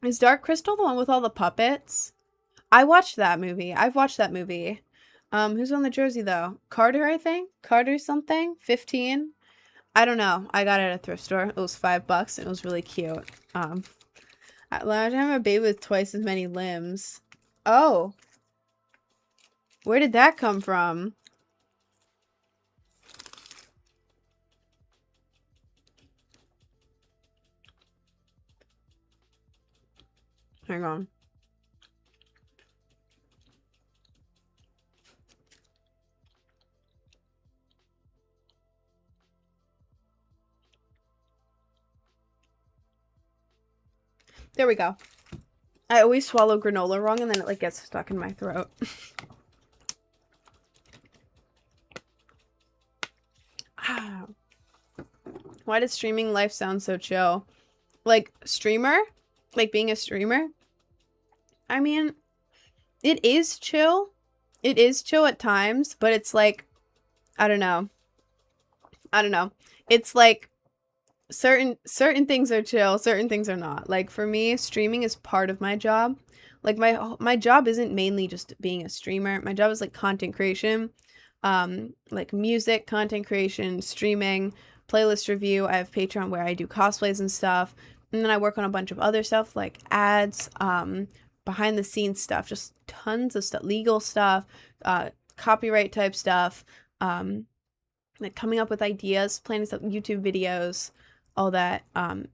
Speaker 1: Is Dark Crystal the one with all the puppets? I watched that movie. I've watched that movie. Who's on the jersey though? Carter, I think. Carter something. 15. I don't know. I got it at a thrift store. It was $5 and it was really cute. Last time a baby with twice as many limbs. Oh, where did that come from? Hang on. There we go. I always swallow granola wrong and then it like gets stuck in my throat. Why does streaming life sound so chill? Like streamer? Like being a streamer? I mean, it is chill. It is chill at times, but it's like, I don't know. I don't know. It's like certain things are chill, certain things are not. Like for me, streaming is part of my job. Like my job isn't mainly just being a streamer. My job is like content creation, like music, content creation, streaming, playlist review. I have Patreon where I do cosplays and stuff. And then I work on a bunch of other stuff like ads, behind the scenes stuff, just tons of stuff, legal stuff, copyright type stuff, like coming up with ideas, planning some YouTube videos, all that,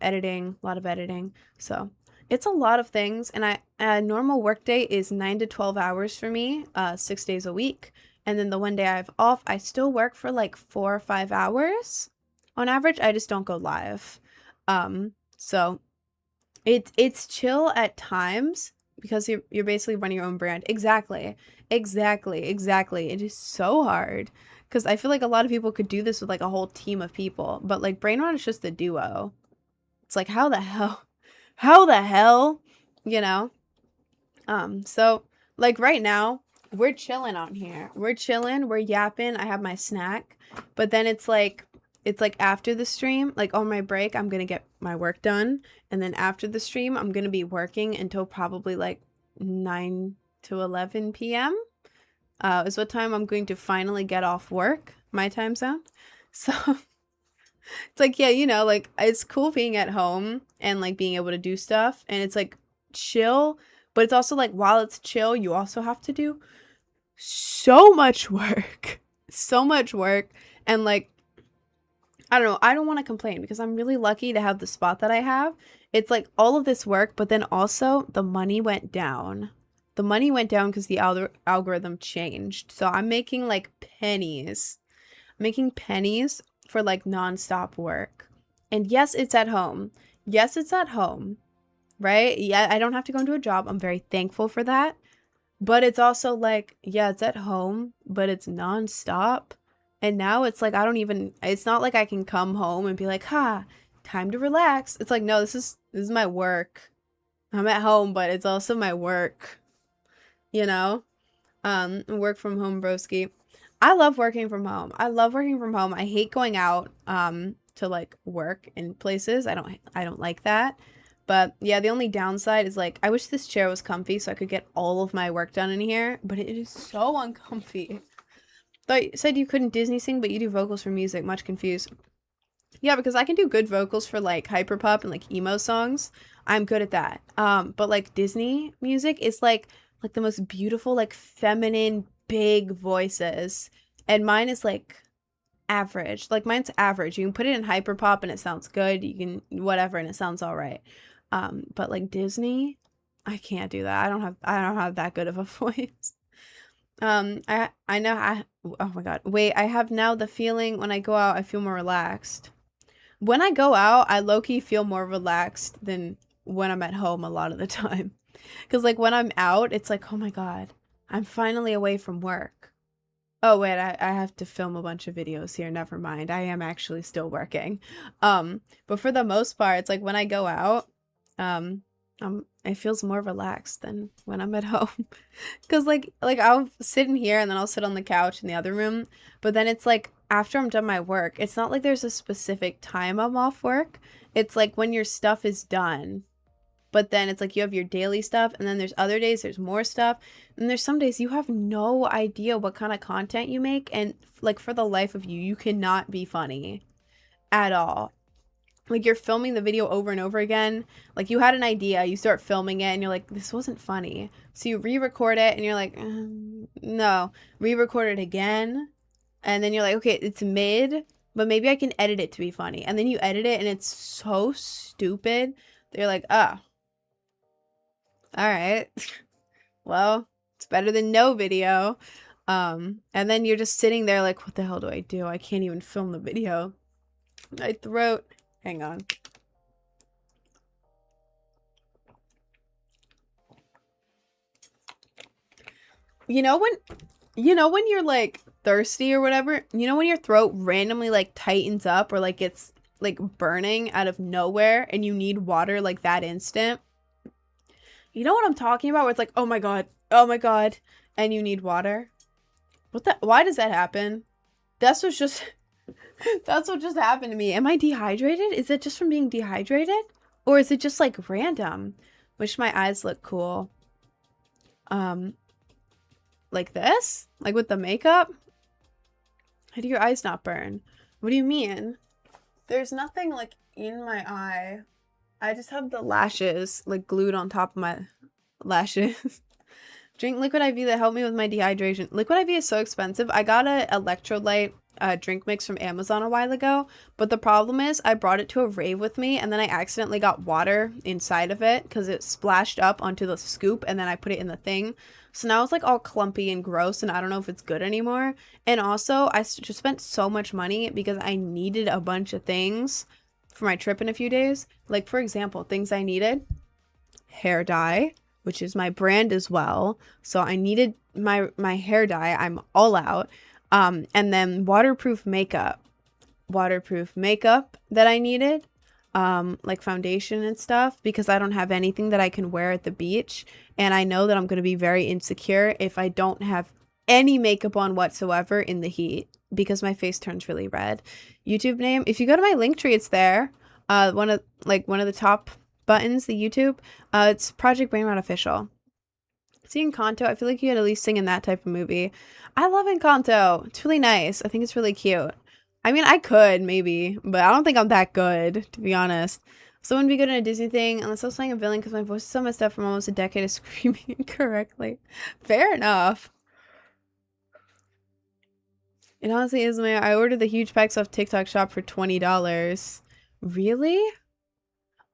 Speaker 1: editing, a lot of editing. So it's a lot of things. And a normal workday is 9 to 12 hours for me, 6 days a week. And then the one day I have off, I still work for like 4 or 5 hours on average. I just don't go live. So it's chill at times, because you're basically running your own brand. Exactly. Exactly. It is so hard because I feel like a lot of people could do this with like a whole team of people, but like brain rot is just a duo. It's like how the hell, you know? So like right now we're chilling on here. We're chilling, we're yapping. I have my snack, but then it's like after the stream, like on my break, I'm gonna get my work done, and then after the stream, I'm gonna be working until probably like 9 to 11 p.m. Is what time I'm going to finally get off work, my time zone. So it's like, yeah, you know, like it's cool being at home and like being able to do stuff, and it's like chill, but it's also like while it's chill, you also have to do so much work, so much work, and like I don't know, I don't want to complain because I'm really lucky to have the spot that I have. It's like all of this work, but then also the money went down. The money went down because the algorithm changed. So I'm making like pennies. I'm making pennies for like nonstop work. And yes, it's at home. Yes, it's at home. Right? Yeah, I don't have to go into a job. I'm very thankful for that. But it's also like, yeah, it's at home, but it's nonstop. And now it's like, it's not like I can come home and be like, time to relax. It's like, no, this is my work. I'm at home, but it's also my work, you know? Work from home, broski. I love working from home. I hate going out, to like work in places. I don't like that. But yeah, the only downside is like, I wish this chair was comfy so I could get all of my work done in here, but it is so uncomfy. Thought you said you couldn't Disney sing, but you do vocals for music. Much confused. Yeah, because I can do good vocals for like hyperpop and like emo songs. I'm good at that. But like Disney music is like the most beautiful, like feminine, big voices. And mine is like average. Like mine's average. You can put it in hyperpop and it sounds good. You can whatever and it sounds all right. But like Disney, I can't do that. I don't have that good of a voice. I know oh my god. Wait, I have now the feeling when I go out I feel more relaxed. When I go out, I low-key feel more relaxed than when I'm at home a lot of the time. Cuz like when I'm out, it's like, "Oh my god, I'm finally away from work." Oh wait, I have to film a bunch of videos here. Never mind. I am actually still working. But for the most part, it's like when I go out, it feels more relaxed than when I'm at home. Cause like I'll sit in here and then I'll sit on the couch in the other room. But then it's like after I'm done my work, it's not like there's a specific time I'm off work. It's like when your stuff is done. But then it's like you have your daily stuff, and then there's other days there's more stuff, and there's some days you have no idea what kind of content you make, and like for the life of you, you cannot be funny at all. Like you're filming the video over and over again. Like you had an idea, you start filming it, and you're like, this wasn't funny. So you re-record it, and you're like, no. Re-record it again, and then you're like, okay, it's mid, but maybe I can edit it to be funny. And then you edit it, and it's so stupid that you're like, oh. All right. Well, it's better than no video. And then you're just sitting there like, what the hell do? I can't even film the video. My throat. Hang on. You know when you're like thirsty or whatever? You know when your throat randomly like tightens up or like it's like burning out of nowhere and you need water like that instant? You know what I'm talking about? Where it's like, oh my god, and you need water. Why does that happen? That's what just happened to me. Am I dehydrated? Is it just from being dehydrated? Or is it just like random? Wish my eyes look cool. Like this? Like with the makeup? How do your eyes not burn? What do you mean? There's nothing like in my eye. I just have the lashes like glued on top of my lashes. Drink Liquid IV that helped me with my dehydration. Liquid IV is so expensive. I got a electrolyte drink mix from Amazon a while ago, but the problem is I brought it to a rave with me and then I accidentally got water inside of it because it splashed up onto the scoop and then I put it in the thing. So now it's like all clumpy and gross and I don't know if it's good anymore. And also I just spent so much money because I needed a bunch of things for my trip in a few days. Like for example, things I needed: hair dye, which is my brand as well. So I needed my hair dye. I'm all out. And then waterproof makeup that I needed, like foundation and stuff, because I don't have anything that I can wear at the beach. And I know that I'm going to be very insecure if I don't have any makeup on whatsoever in the heat, because my face turns really red. YouTube name, if you go to my link tree, it's there. One of the top buttons, the YouTube, it's Project Brainrot Official. See Encanto, I feel like you had at least sing in that type of movie. I love Encanto. It's really nice. I think it's really cute. I mean, I could, maybe, but I don't think I'm that good, to be honest. So I wouldn't be good in a Disney thing unless I was playing a villain, because my voice is so messed up from almost a decade of screaming incorrectly. Fair enough. It honestly is, man. I ordered the huge packs off TikTok shop for $20. Really?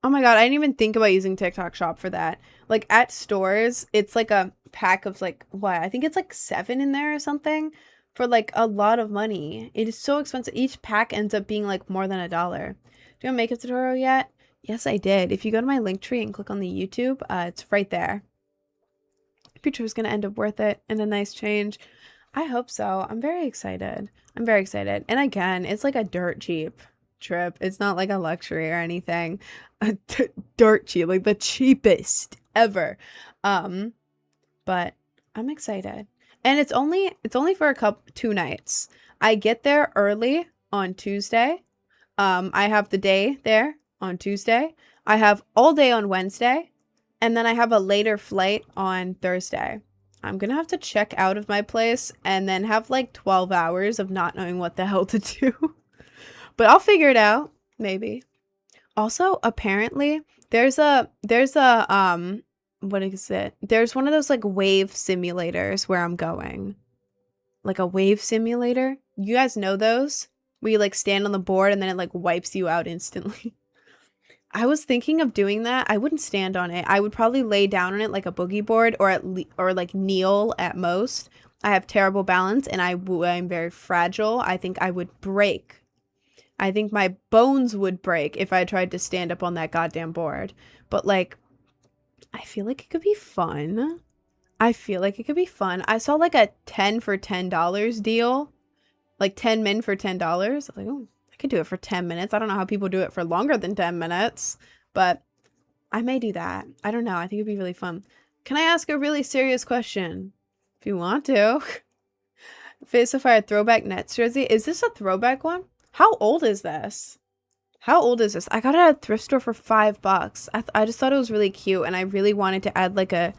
Speaker 1: Oh my god, I didn't even think about using TikTok shop for that. Like at stores, it's like a pack of like, what? I think it's like 7 in there or something for like a lot of money. It is so expensive. Each pack ends up being like more than $1. Do you have a makeup tutorial yet? Yes, I did. If you go to my link tree and click on the YouTube, it's right there. Future is going to end up worth it and a nice change. I hope so. I'm very excited. I'm very excited. And again, it's like a dirt cheap trip. It's not like a luxury or anything. Dirt cheap, like the cheapest ever. But I'm excited. And it's only for 2 nights. I get there early on Tuesday. I have the day there on Tuesday. I have all day on Wednesday. And then I have a later flight on Thursday. I'm gonna have to check out of my place and then have like 12 hours of not knowing what the hell to do. But I'll figure it out, maybe. Also, apparently, there's a what is it? There's one of those like wave simulators where I'm going. Like a wave simulator. You guys know those? Where you like stand on the board and then it like wipes you out instantly. I was thinking of doing that. I wouldn't stand on it. I would probably lay down on it like a boogie board, or like kneel at most. I have terrible balance and I'm very fragile. I think I would break. I think my bones would break if I tried to stand up on that goddamn board. But like, I feel like it could be fun. I saw like a 10 for $10 deal. Like 10 min for $10. I was like, oh, I could do it for 10 minutes. I don't know how people do it for longer than 10 minutes, but I may do that. I don't know. I think it'd be really fun. Can I ask a really serious question? If you want to. Face of Fire throwback Nets jersey. Is this a throwback one? How old is this? How old is this? I got it at a thrift store for $5. I just thought it was really cute, and I really wanted to add like a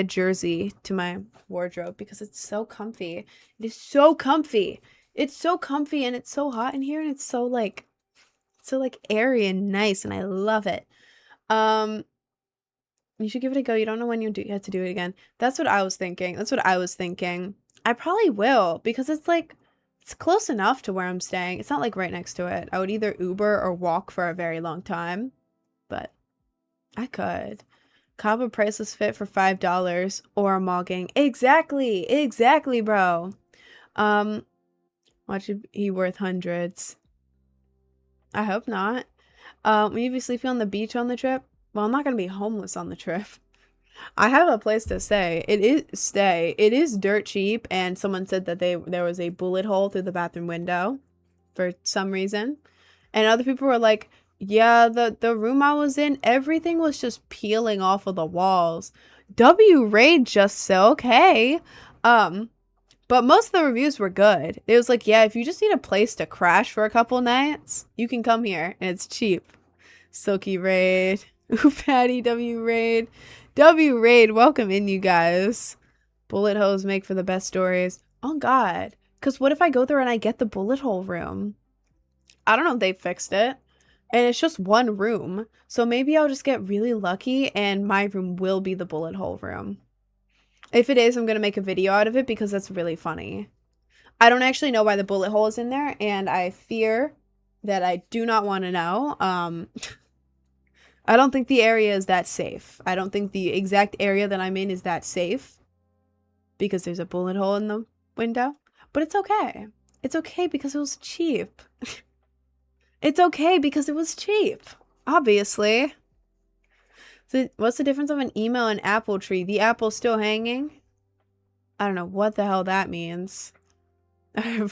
Speaker 1: jersey to my wardrobe because it's so comfy. It is so comfy. It's so comfy, and it's so hot in here, and it's so like airy and nice, and I love it. You should give it a go. You don't know when you have to do it again. That's what I was thinking. I probably will, because it's like, it's close enough to where I'm staying. It's not like right next to it. I would either Uber or walk for a very long time, but I could. Cabo priceless fit for $5 or a mogging. Exactly, bro. Watch it be worth hundreds. I hope not. Will you be sleeping on the beach on the trip? Well, I'm not gonna be homeless on the trip. I have a place to stay. It is dirt cheap, and someone said that there was a bullet hole through the bathroom window for some reason. And other people were like, yeah, the room I was in, everything was just peeling off of the walls. W Raid just so okay. But most of the reviews were good. It was like, yeah, if you just need a place to crash for a couple nights, you can come here, and it's cheap. Silky Raid. Ooh, Patty, W Raid. W Raid, welcome in, you guys. Bullet holes make for the best stories. Oh, God. Because what if I go there and I get the bullet hole room? I don't know if they fixed it. And it's just one room. So maybe I'll just get really lucky and my room will be the bullet hole room. If it is, I'm going to make a video out of it because that's really funny. I don't actually know why the bullet hole is in there, and I fear that I do not want to know. I don't think the area is that safe. I don't think the exact area that I'm in is that safe because there's a bullet hole in the window. But it's okay. It's okay because it was cheap. It's okay because it was cheap. Obviously. What's the difference of an email and apple tree? The apple's still hanging? I don't know what the hell that means. I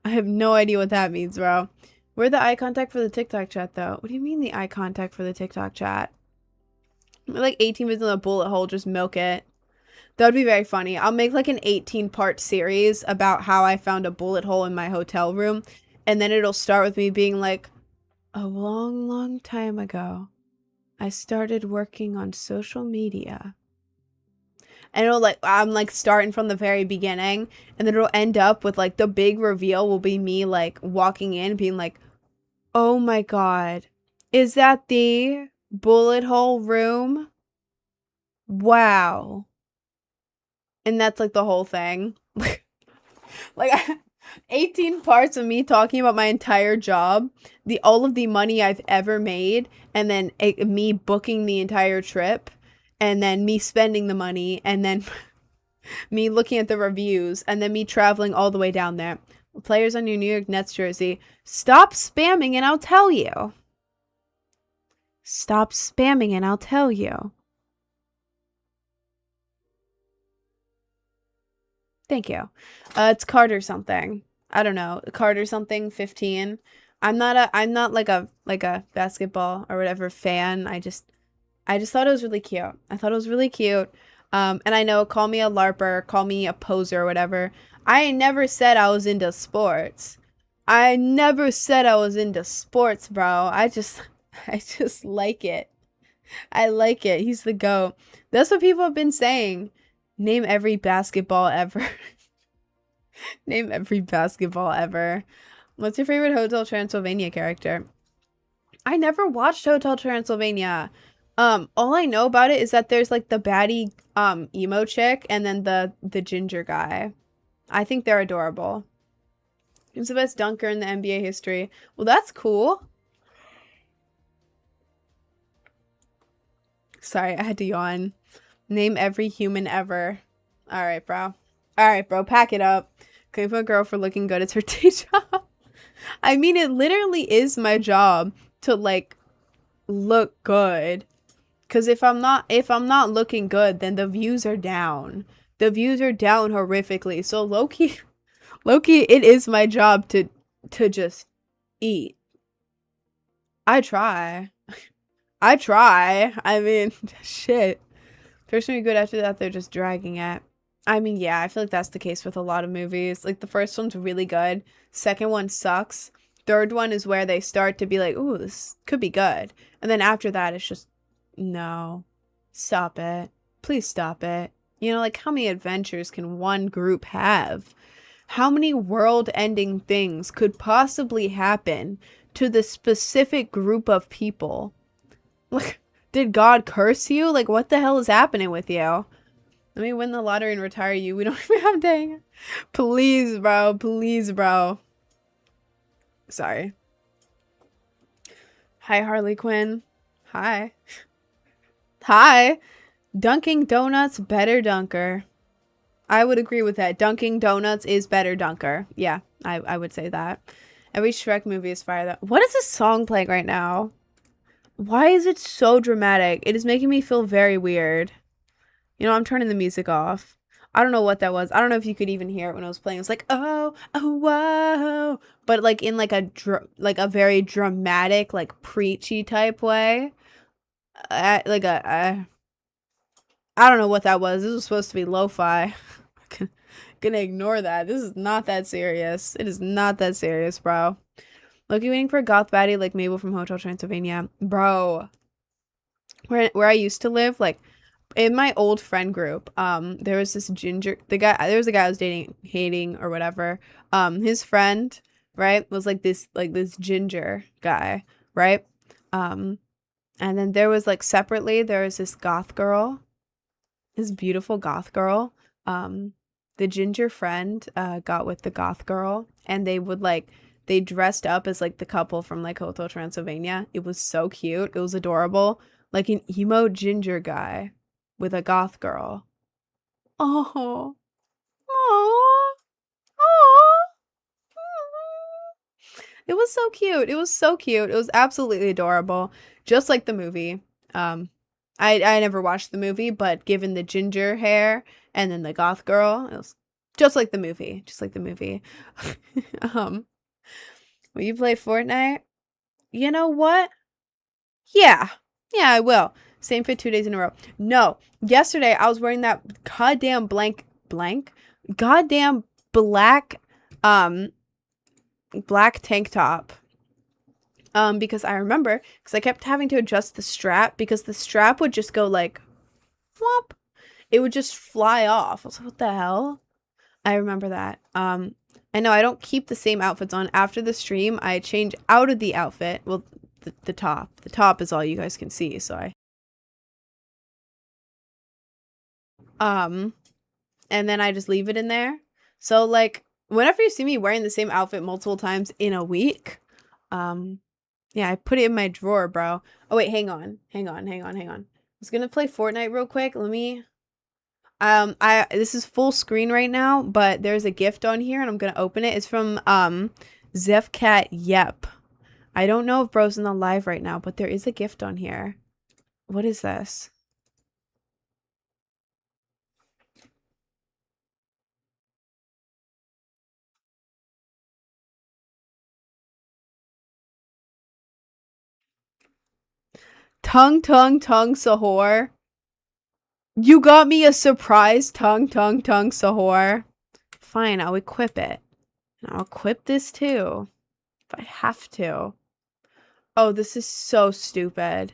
Speaker 1: have no idea what that means, bro. Where the eye contact for the TikTok chat, though? What do you mean the eye contact for the TikTok chat? We're like 18 minutes in a bullet hole, just milk it. That would be very funny. I'll make like an 18-part series about how I found a bullet hole in my hotel room. And then it'll start with me being like, a long, long time ago, I started working on social media. And it'll like, I'm like starting from the very beginning. And then it'll end up with like the big reveal will be me like walking in being like, oh my God, is that the bullet hole room? Wow. And that's like the whole thing. Like 18 parts of me talking about my entire job, all of the money I've ever made, and then me booking the entire trip, and then me spending the money, and then me looking at the reviews, and then me traveling all the way down there. Players on your New York Nets jersey, stop spamming and I'll tell you. Stop spamming and I'll tell you. Thank you. It's Carter something. I don't know. Carter something 15. I'm not like a basketball or whatever fan. I just thought it was really cute. I thought it was really cute. And I know, call me a LARPer, call me a poser or whatever. I never said I was into sports. I never said I was into sports, bro. I just like it. I like it. He's the GOAT. That's what people have been saying. Name every basketball ever. Name every basketball ever. What's your favorite Hotel Transylvania character? I never watched Hotel Transylvania. All I know about it is that there's like the baddie emo chick and then the ginger guy. I think they're adorable. Who's the best dunker in the NBA history? Well, that's cool. Sorry, I had to yawn. Name every human ever. Alright, bro. Alright, bro. Pack it up. Can you put a girl for looking good? It's her day job. I mean, it literally is my job to, like, look good. Because if I'm not looking good, then the views are down. The views are down horrifically. So, low-key, it is my job to just eat. I try. I mean, shit. First one be good, after that they're just dragging it. I mean, yeah, I feel like that's the case with a lot of movies. Like, the first one's really good. Second one sucks. Third one is where they start to be like, ooh, this could be good. And then after that, it's just, no. Stop it. Please stop it. You know, like, how many adventures can one group have? How many world-ending things could possibly happen to the specific group of people? Like, did God curse you? Like, what the hell is happening with you? Let me win the lottery and retire you. We don't even have dang. Please, bro. Please, bro. Sorry. Hi, Harley Quinn. Hi. Hi. Dunking Donuts, better dunker. I would agree with that. Dunking Donuts is better dunker. Yeah, I would say that. Every Shrek movie is fire. What is this song playing right now? Why is it so dramatic? It is making me feel very weird. You know, I'm turning the music off. I don't know what that was. I don't know if you could even hear it when I was playing. It was like, oh, oh, whoa. But like in like a very dramatic, like preachy type way. I don't know what that was. This was supposed to be lo-fi. Gonna ignore that. This is not that serious. It is not that serious, bro. Loki waiting for a goth baddie like Mabel from Hotel Transylvania. Bro. Where I used to live, like, in my old friend group, there was this there was a guy I was hating or whatever. His friend, right, was like this ginger guy, right? And then there was like separately, there was this goth girl, this beautiful goth girl. The ginger friend, got with the goth girl, and they dressed up as like the couple from like Hotel Transylvania. It was so cute. It was adorable. Like an emo ginger guy with a goth girl. Oh. Oh. Oh. It was so cute. It was so cute. It was absolutely adorable. Just like the movie. I never watched the movie, but given the ginger hair and then the goth girl, it was just like the movie. Just like the movie. um, will you play Fortnite? You know what? Yeah. Yeah, I will. Same fit 2 days in a row. No. Yesterday, I was wearing that goddamn goddamn black, black tank top. Because I remember, because I kept having to adjust the strap because the strap would just go like, whomp. It would just fly off. I was like, what the hell? I remember that. I know I don't keep the same outfits on. After the stream, I change out of the outfit. Well, the top. The top is all you guys can see, so and then I just leave it in there. So, like, whenever you see me wearing the same outfit multiple times in a week, yeah, I put it in my drawer, bro. Oh, wait, hang on. I was gonna play Fortnite real quick. Let me... this is full screen right now, but there's a gift on here, and I'm gonna open it. It's from, Zefcat Yep. I don't know if bro's in the live right now, but there is a gift on here. What is this? Tongue, Sahor. You got me a surprise tongue, Sahor. Fine, I'll equip it. And I'll equip this too. If I have to. Oh, this is so stupid.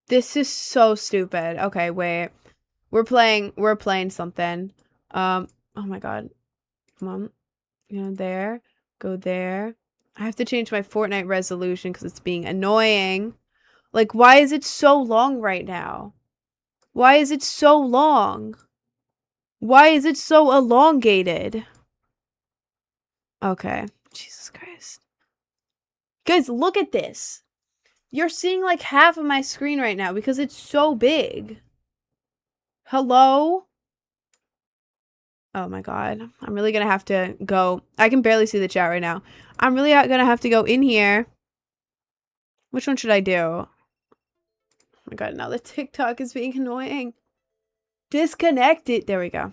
Speaker 1: This is so stupid. Okay, wait. We're playing something. Oh my god. Come on. You know, there. Go there. I have to change my Fortnite resolution because it's being annoying. Like, why is it so long right now? Why is it so long? Why is it so elongated? Okay. Jesus Christ. Guys, look at this. You're seeing like half of my screen right now because it's so big. Hello? Oh my god. I'm really gonna have to go. I can barely see the chat right now. I'm really gonna have to go in here. Which one should I do? Oh my god, now the TikTok is being annoying. Disconnect it. There we go.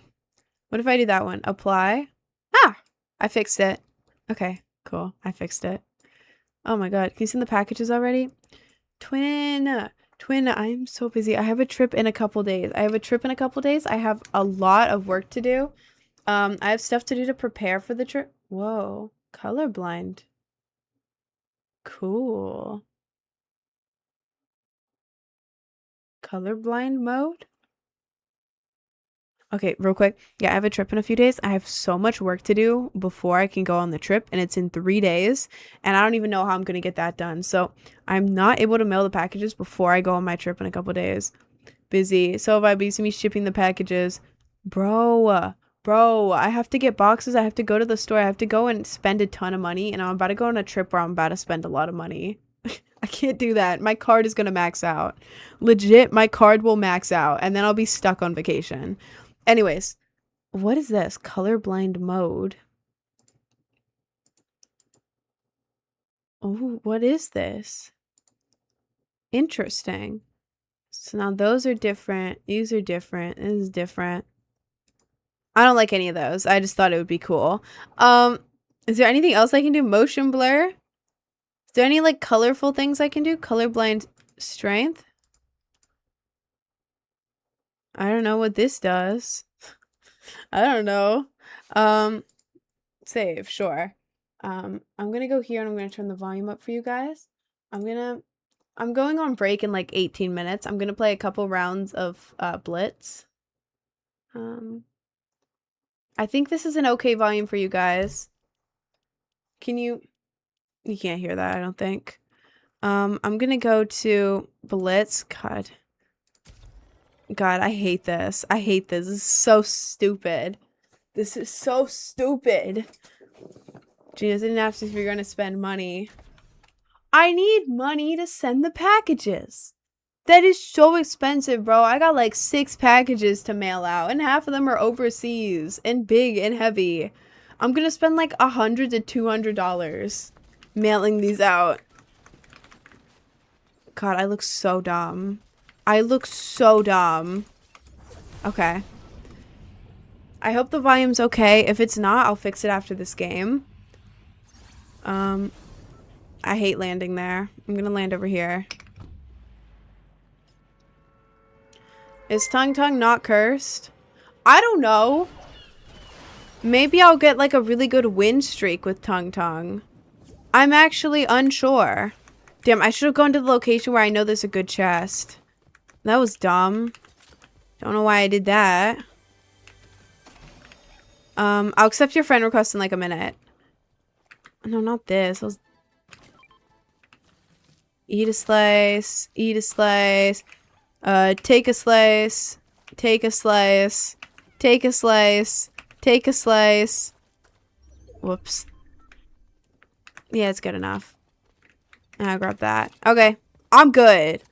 Speaker 1: What if I do that one? Apply. Ah! I fixed it. Okay, cool. I fixed it. Oh my god. Can you see the packages already? Twin, I'm so busy. I have a trip in a couple days. I have a lot of work to do. I have stuff to do to prepare for the trip. Whoa. Colorblind. Cool. Colorblind mode? Okay, real quick. Yeah, I have a trip in a few days. I have so much work to do before I can go on the trip, and it's in 3 days, and I don't even know how I'm gonna get that done. So I'm not able to mail the packages before I go on my trip in a couple days. Busy. So if I be me shipping the packages, bro, I have to get boxes. I have to go to the store. I have to go and spend a ton of money, and I'm about to go on a trip where I'm about to spend a lot of money. I can't do that. My card is gonna max out. Legit, my card will max out, and then I'll be stuck on vacation. Anyways, what is this? Colorblind mode. Oh, what is this? Interesting. So now those are different. These are different. This is different. I don't like any of those. I just thought it would be cool. Is there anything else I can do? Motion blur? Is there any like colorful things I can do? Colorblind strength? I don't know what this does. I don't know. Save, sure. I'm gonna go here and I'm gonna turn the volume up for you guys. I'm going on break in like 18 minutes. I'm gonna play a couple rounds of Blitz. I think this is an okay volume for you guys. You can't hear that, I don't think. I'm gonna go to Blitz. God, I hate this. This is so stupid. This is so stupid. Genius didn't ask if you're gonna spend money. I need money to send the packages. That is so expensive, bro. I got like 6 packages to mail out, and half of them are overseas and big and heavy. I'm gonna spend like $100 to $200 mailing these out. God, I look so dumb. I look so dumb. Okay. I hope the volume's okay. If it's not, I'll fix it after this game. I hate landing there. I'm gonna land over here. Is Tung Tung not cursed? I don't know. Maybe I'll get like a really good win streak with Tung Tung. I'm actually unsure. Damn, I should have gone to the location where I know there's a good chest. That was dumb. Don't know why I did that. I'll accept your friend request in like a minute. No, not this. Eat a slice. Eat a slice. Take a slice. Take a slice. Take a slice. Take a slice. Whoops. Yeah, it's good enough. I'll grab that. Okay. I'm good.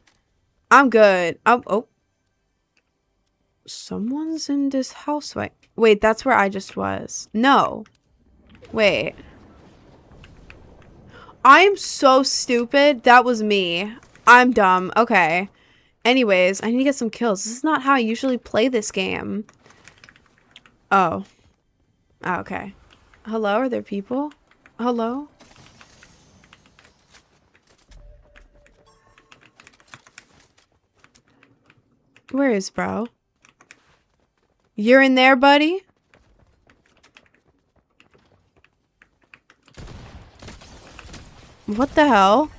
Speaker 1: I'm good. Oh. Someone's in this house. Wait, that's where I just was. No. Wait. I'm so stupid. That was me. I'm dumb. Okay. Anyways, I need to get some kills. This is not how I usually play this game. Oh. Okay. Hello? Are there people? Hello? Where is bro? You're in there, buddy? What the hell?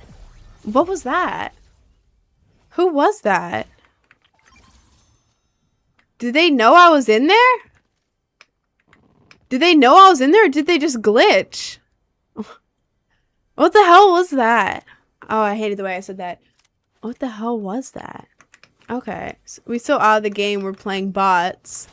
Speaker 1: What was that? Who was that? Did they know I was in there? Did they know I was in there or did they just glitch? What the hell was that? Oh, I hated the way I said that. What the hell was that? Okay. So we still out of the game. We're playing bots.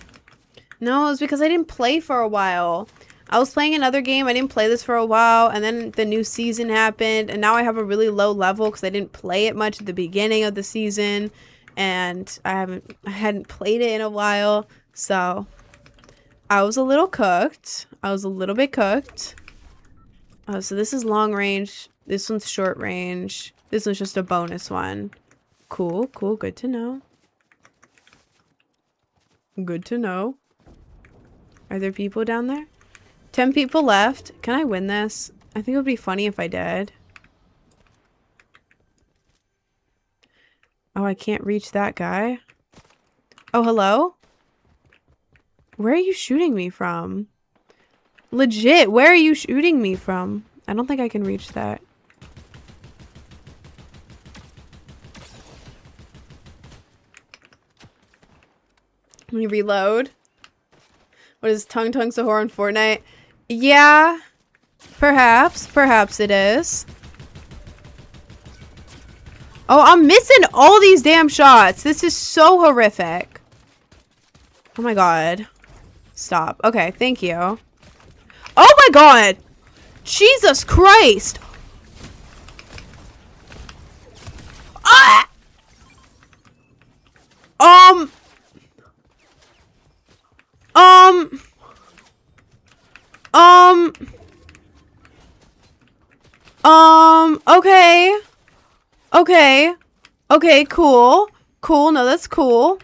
Speaker 1: No, it was because I didn't play for a while. I was playing another game. I didn't play this for a while. And then the new season happened. And now I have a really low level because I didn't play it much at the beginning of the season. And I hadn't played it in a while. So I was a little cooked. I was a little bit cooked. Oh, so this is long range. This one's short range. This one's just a bonus one. Cool, cool. Good to know. Good to know. Are there people down there? 10 people left. Can I win this? I think it would be funny if I did. Oh, I can't reach that guy. Oh, hello? Where are you shooting me from? Legit, where are you shooting me from? I don't think I can reach that. Let me reload. What is Tung Tung Sahur on Fortnite? Yeah. Perhaps. Perhaps it is. Oh, I'm missing all these damn shots. This is so horrific. Oh my god. Stop. Okay, thank you. Oh my god! Jesus Christ! Ah! Okay. Okay. Okay, cool. Cool, no, that's cool.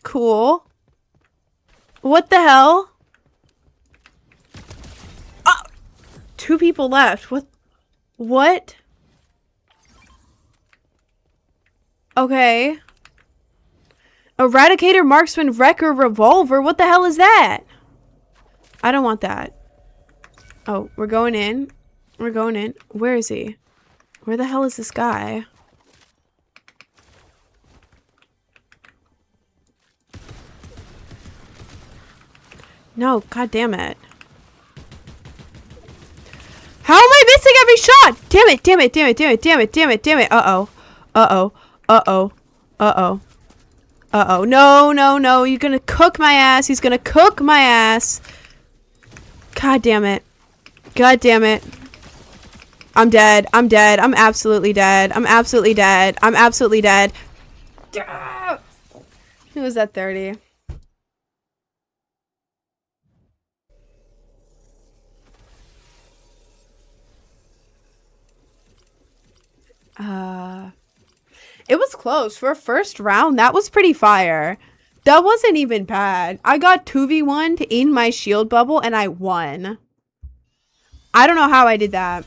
Speaker 1: Cool. What the hell? Ah! 2 people left. What? What? Okay. Eradicator, Marksman, Wrecker, Revolver. What the hell is that? I don't want that. Oh, we're going in. We're going in. Where is he? Where the hell is this guy? No, god damn it. How am I missing every shot? Damn it, damn it, damn it, damn it, damn it, damn it, damn it. Uh-oh. Uh-oh. Uh-oh. Uh-oh. Uh-oh. No, no, no. You're gonna cook my ass. He's gonna cook my ass. God damn it. God damn it. I'm dead. I'm dead. I'm absolutely dead. I'm absolutely dead. I'm absolutely dead. Who was that 30? It was close. For a first round, that was pretty fire. That wasn't even bad. I got 2v1 in my shield bubble and I won. I don't know how I did that.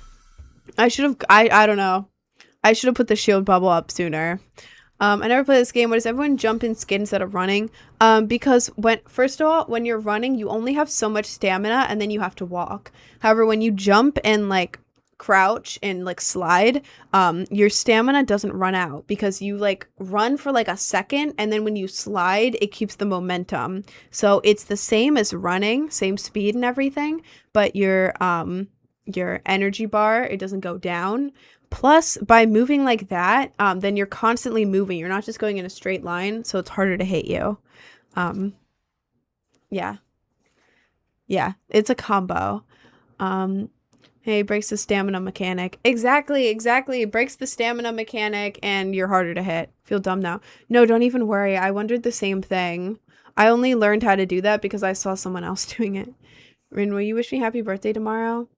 Speaker 1: I should have, I don't know. I should have put the shield bubble up sooner. I never played this game. Why does everyone jump and skid instead of running? Because first of all, when you're running, you only have so much stamina and then you have to walk. However, when you jump and like crouch and like slide, your stamina doesn't run out because you like run for like a second and then when you slide, it keeps the momentum. So it's the same as running, same speed and everything, but your energy bar, it doesn't go down. Plus, by moving like that, then you're constantly moving. You're not just going in a straight line, so it's harder to hit you. Yeah. Yeah, it's a combo. Hey, breaks the stamina mechanic. Exactly. It breaks the stamina mechanic, and you're harder to hit. Feel dumb now. No, don't even worry. I wondered the same thing. I only learned how to do that because I saw someone else doing it. Rin, will you wish me happy birthday tomorrow?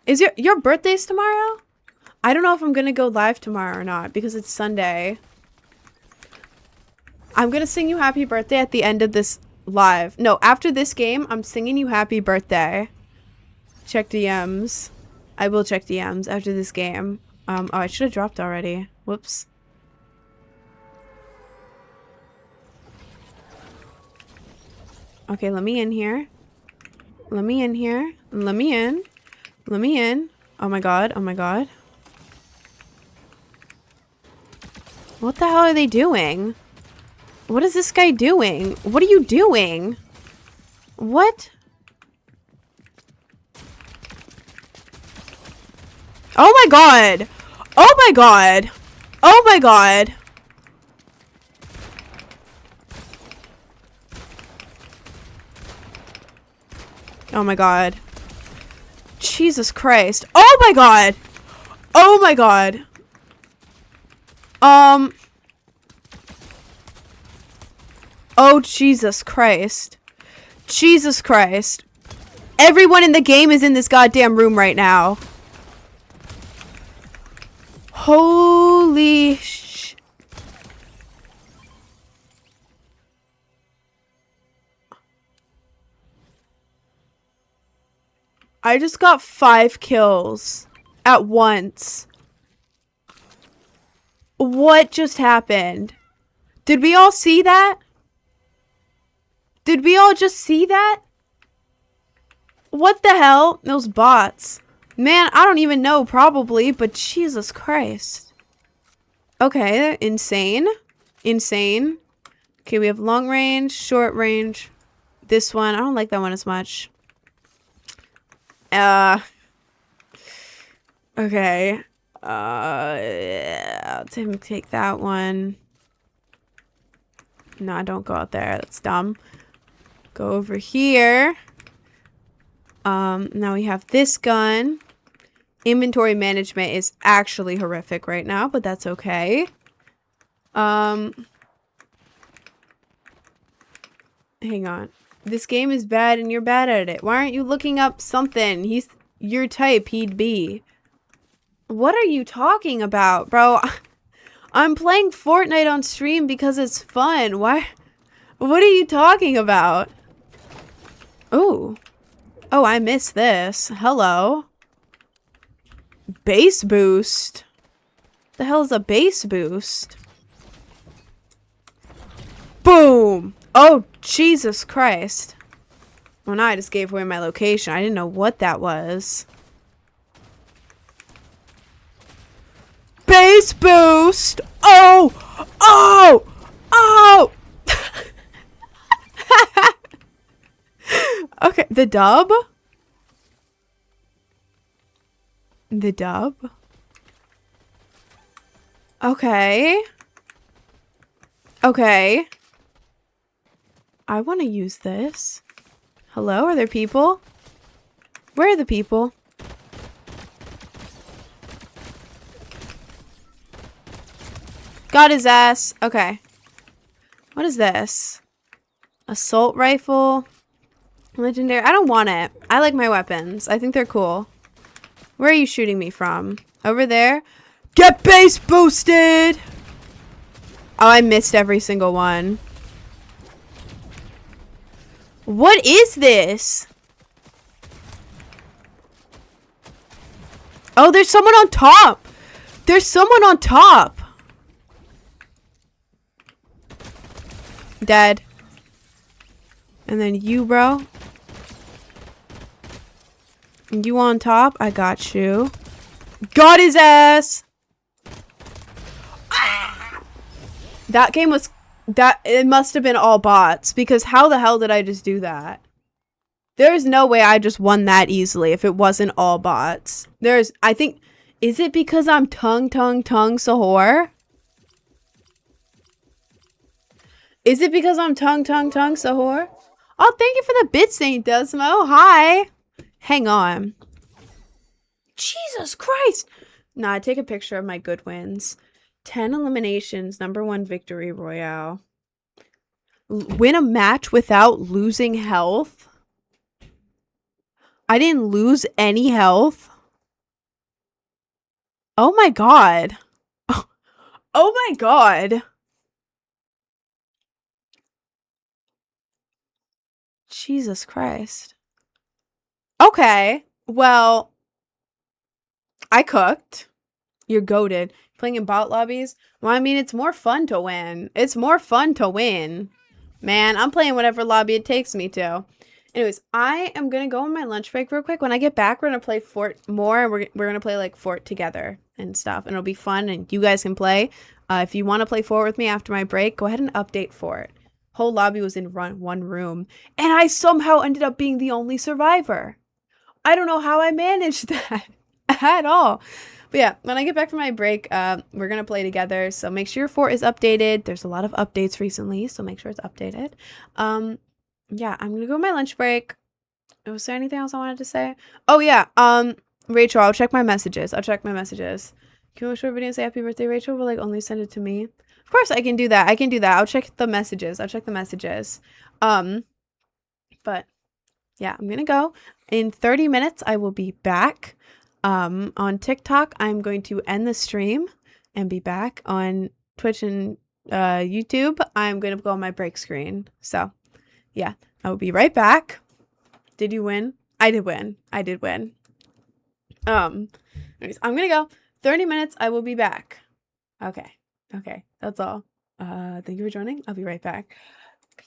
Speaker 1: Is your birthday's tomorrow? I don't know if I'm gonna go live tomorrow or not because it's Sunday. I'm gonna sing you happy birthday at the end of this live. No, after this game, I'm singing you happy birthday. Check DMs. I will check DMs after this game. Oh, I should have dropped already. Whoops. Okay, let me in here. Let me in here. Let me in. Let me in. Oh my god. Oh my god. What the hell are they doing? What is this guy doing? What are you doing? What? Oh my god! Oh my god! Oh my god! Oh my god. Jesus Christ. Oh my god! Oh my god! Oh, Jesus Christ. Jesus Christ. Everyone in the game is in this goddamn room right now. Holy sh... I just got 5 kills at once. What just happened? Did we all see that? Did we all just see that? What the hell? Those bots. Man, I don't even know, probably, but Jesus Christ. Okay, insane. Insane. Okay, we have long range, short range. This one, I don't like that one as much. Okay. I'll take that one. No, don't go out there. That's dumb. Go over here. Now we have this gun. Inventory management is actually horrific right now, but that's okay. Hang on. This game is bad and you're bad at it. Why aren't you looking up something? He's your type, he'd be. What are you talking about, bro? I'm playing Fortnite on stream because it's fun. Why? What are you talking about? Ooh. Oh, I missed this. Hello. Base boost? The hell is a base boost? Boom! Oh, Jesus Christ. Well, now I just gave away my location. I didn't know what that was. Base boost! Oh! Oh! Oh! Okay, the dub? The dub? Okay. Okay. I want to use this. Hello, are there people? Where are the people? Got his ass. Okay. What is this? Assault rifle. Legendary. I don't want it. I like my weapons. I think they're cool. Where are you shooting me from? Over there? Get base boosted! Oh, I missed every single one. What is this? Oh, there's someone on top. There's someone on top. Dead. And then you, bro. You on top? I got you. Got his ass. That game was... It must have been all bots. Because how the hell did I just do that? There's no way I just won that easily if it wasn't all bots. I think... Is it because I'm tongue Sahor? Is it because I'm tongue Sahor? Oh, thank you for the bit, Saint Desmo. Hi. Hang on. Jesus Christ. Nah, take a picture of my good wins. 10 eliminations, #1 victory royale. Win a match without losing health? I didn't lose any health. Oh my god. Oh my god. Jesus Christ. Okay. Well, I cooked. You're goated. Playing in bot lobbies? Well, I mean, it's more fun to win. It's more fun to win. Man, I'm playing whatever lobby it takes me to. Anyways, I am going to go on my lunch break real quick. When I get back, we're going to play Fort more. And we're going to play, like, Fort together and stuff. And it'll be fun, and you guys can play. If you want to play Fort with me after my break, go ahead and update Fort. Whole lobby was in one room. And I somehow ended up being the only survivor. I don't know how I managed that at all. But yeah, when I get back from my break, we're going to play together. So make sure your fort is updated. There's a lot of updates recently, so make sure it's updated. Yeah, I'm going to go on my lunch break. Was there anything else I wanted to say? Oh, yeah. Rachel, I'll check my messages. Can we show a video and say happy birthday, Rachel? Will, like, only send it to me? Of course I can do that. I'll check the messages. But yeah, I'm going to go. In 30 minutes, I will be back. On TikTok, I'm going to end the stream and be back on Twitch and YouTube. I'm going to go on my break screen. So, yeah, I will be right back. Did you win? I did win. Anyways, I'm going to go. 30 minutes, I will be back. Okay, that's all. Thank you for joining. I'll be right back. Peace.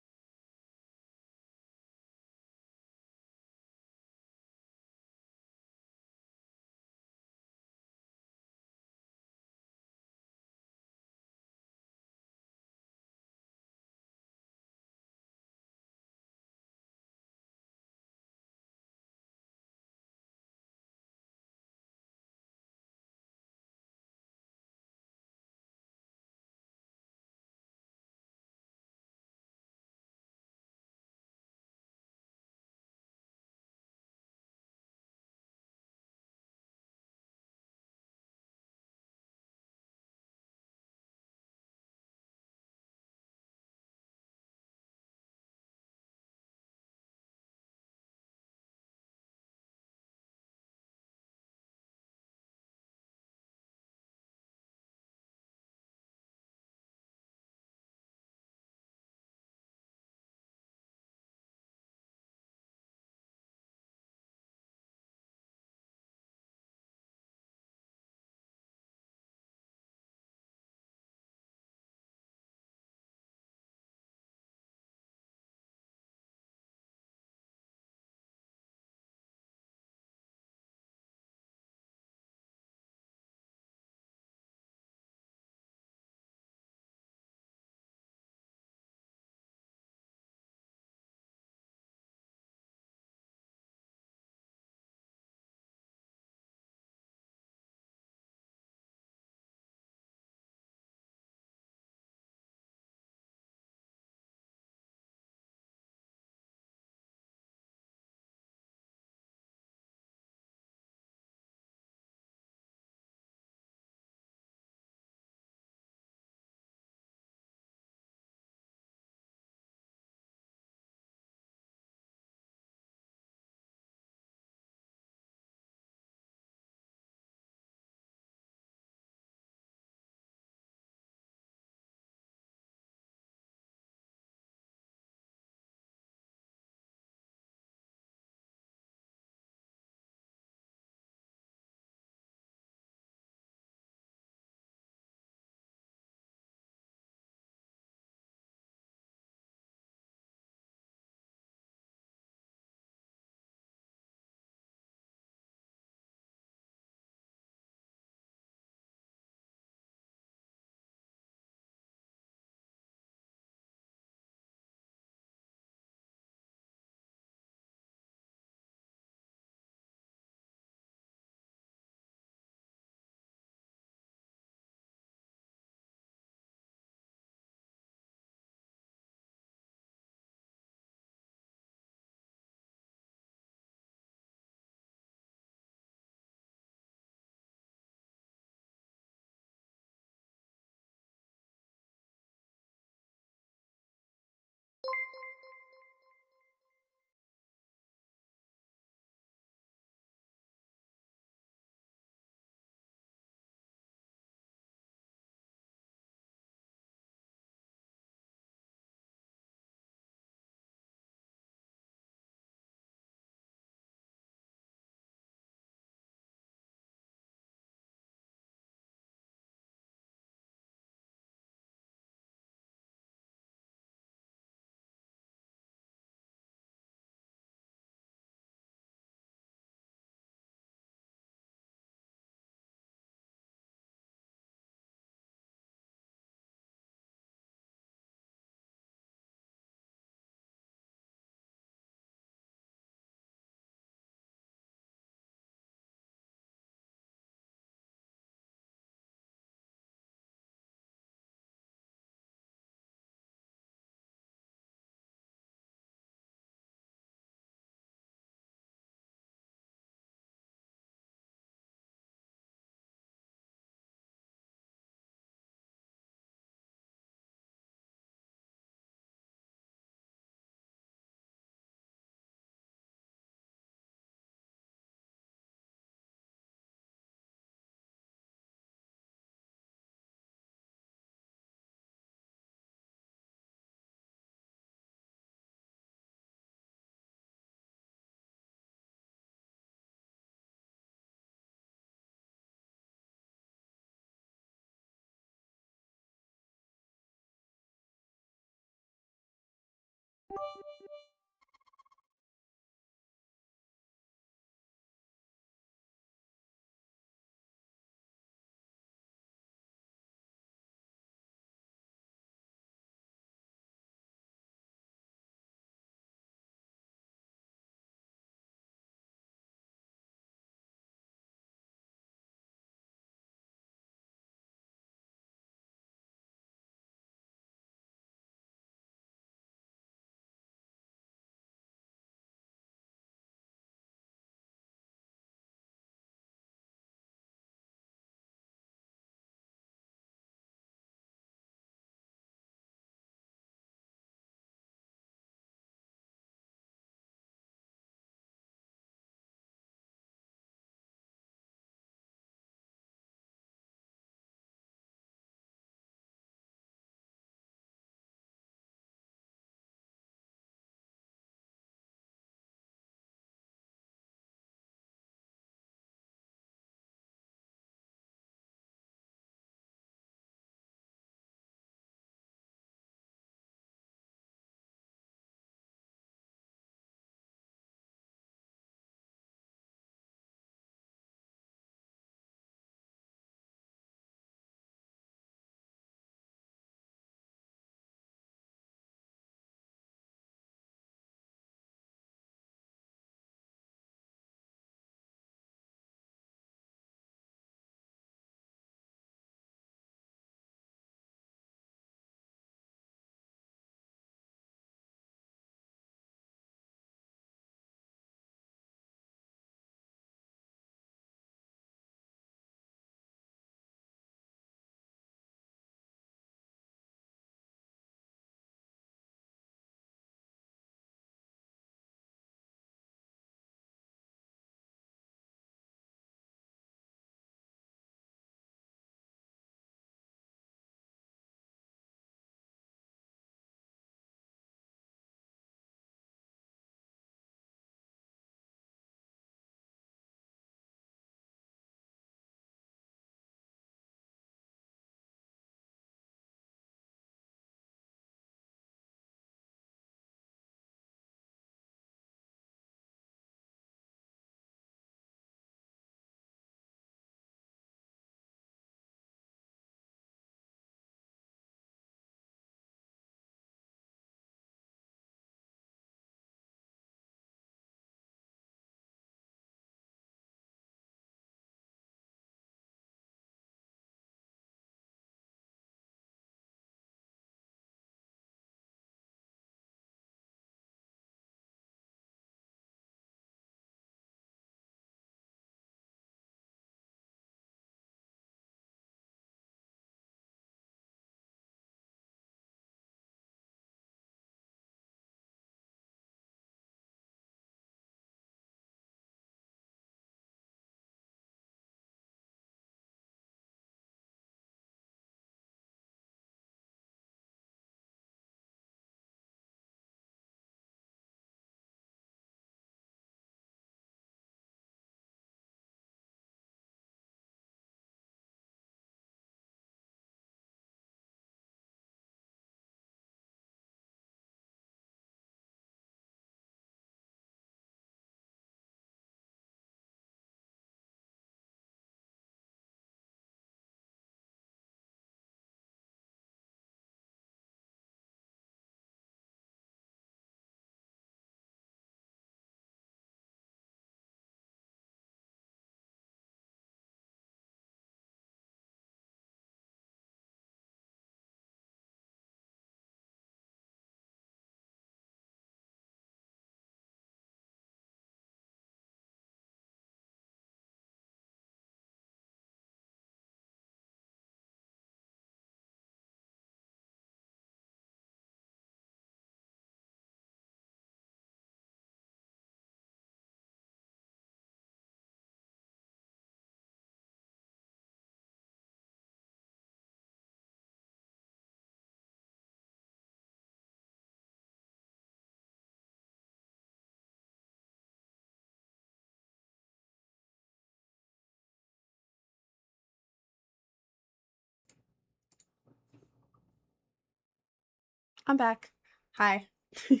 Speaker 1: I'm back. Hi. Let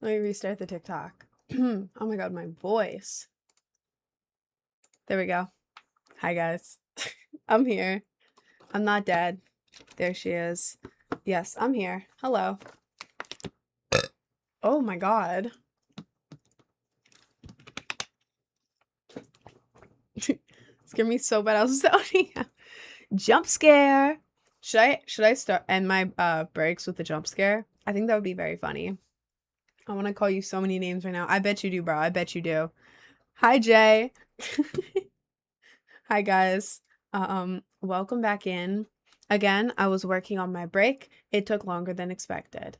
Speaker 1: me restart the TikTok. Oh my god, my voice. There we go. Hi, guys. I'm here. I'm not dead. There she is. Yes, I'm here. Hello. Oh my god. Scared me so bad. I was zoning out. Jump scare. Should I start end my breaks with the jump scare? I think that would be very funny. I want to call you so many names right now. I bet you do, bro. I bet you do. Hi, Jay. Hi, guys. Welcome back in. Again, I was working on my break. It took longer than expected.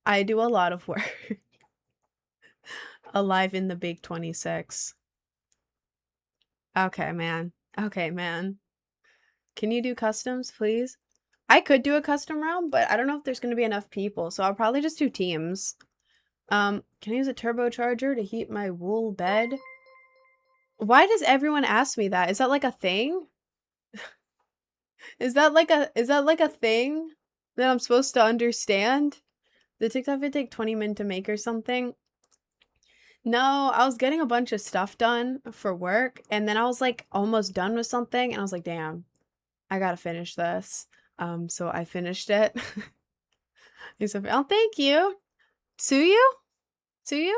Speaker 1: I do a lot of work. Alive in the big 26. Okay, man. Okay, man. Can you do customs, please? I could do a custom round, but I don't know if there's going to be enough people, so I'll probably just do teams. Can I use a turbocharger to heat my wool bed? Why does everyone ask me that? Is that like a thing? Is that like a thing that I'm supposed to understand? The TikTok would take 20 minutes to make or something. No, I was getting a bunch of stuff done for work, and then I was like almost done with something, and I was like, damn, I gotta finish this. So I finished it. Oh, thank you. Tsuyu? Tsuyu?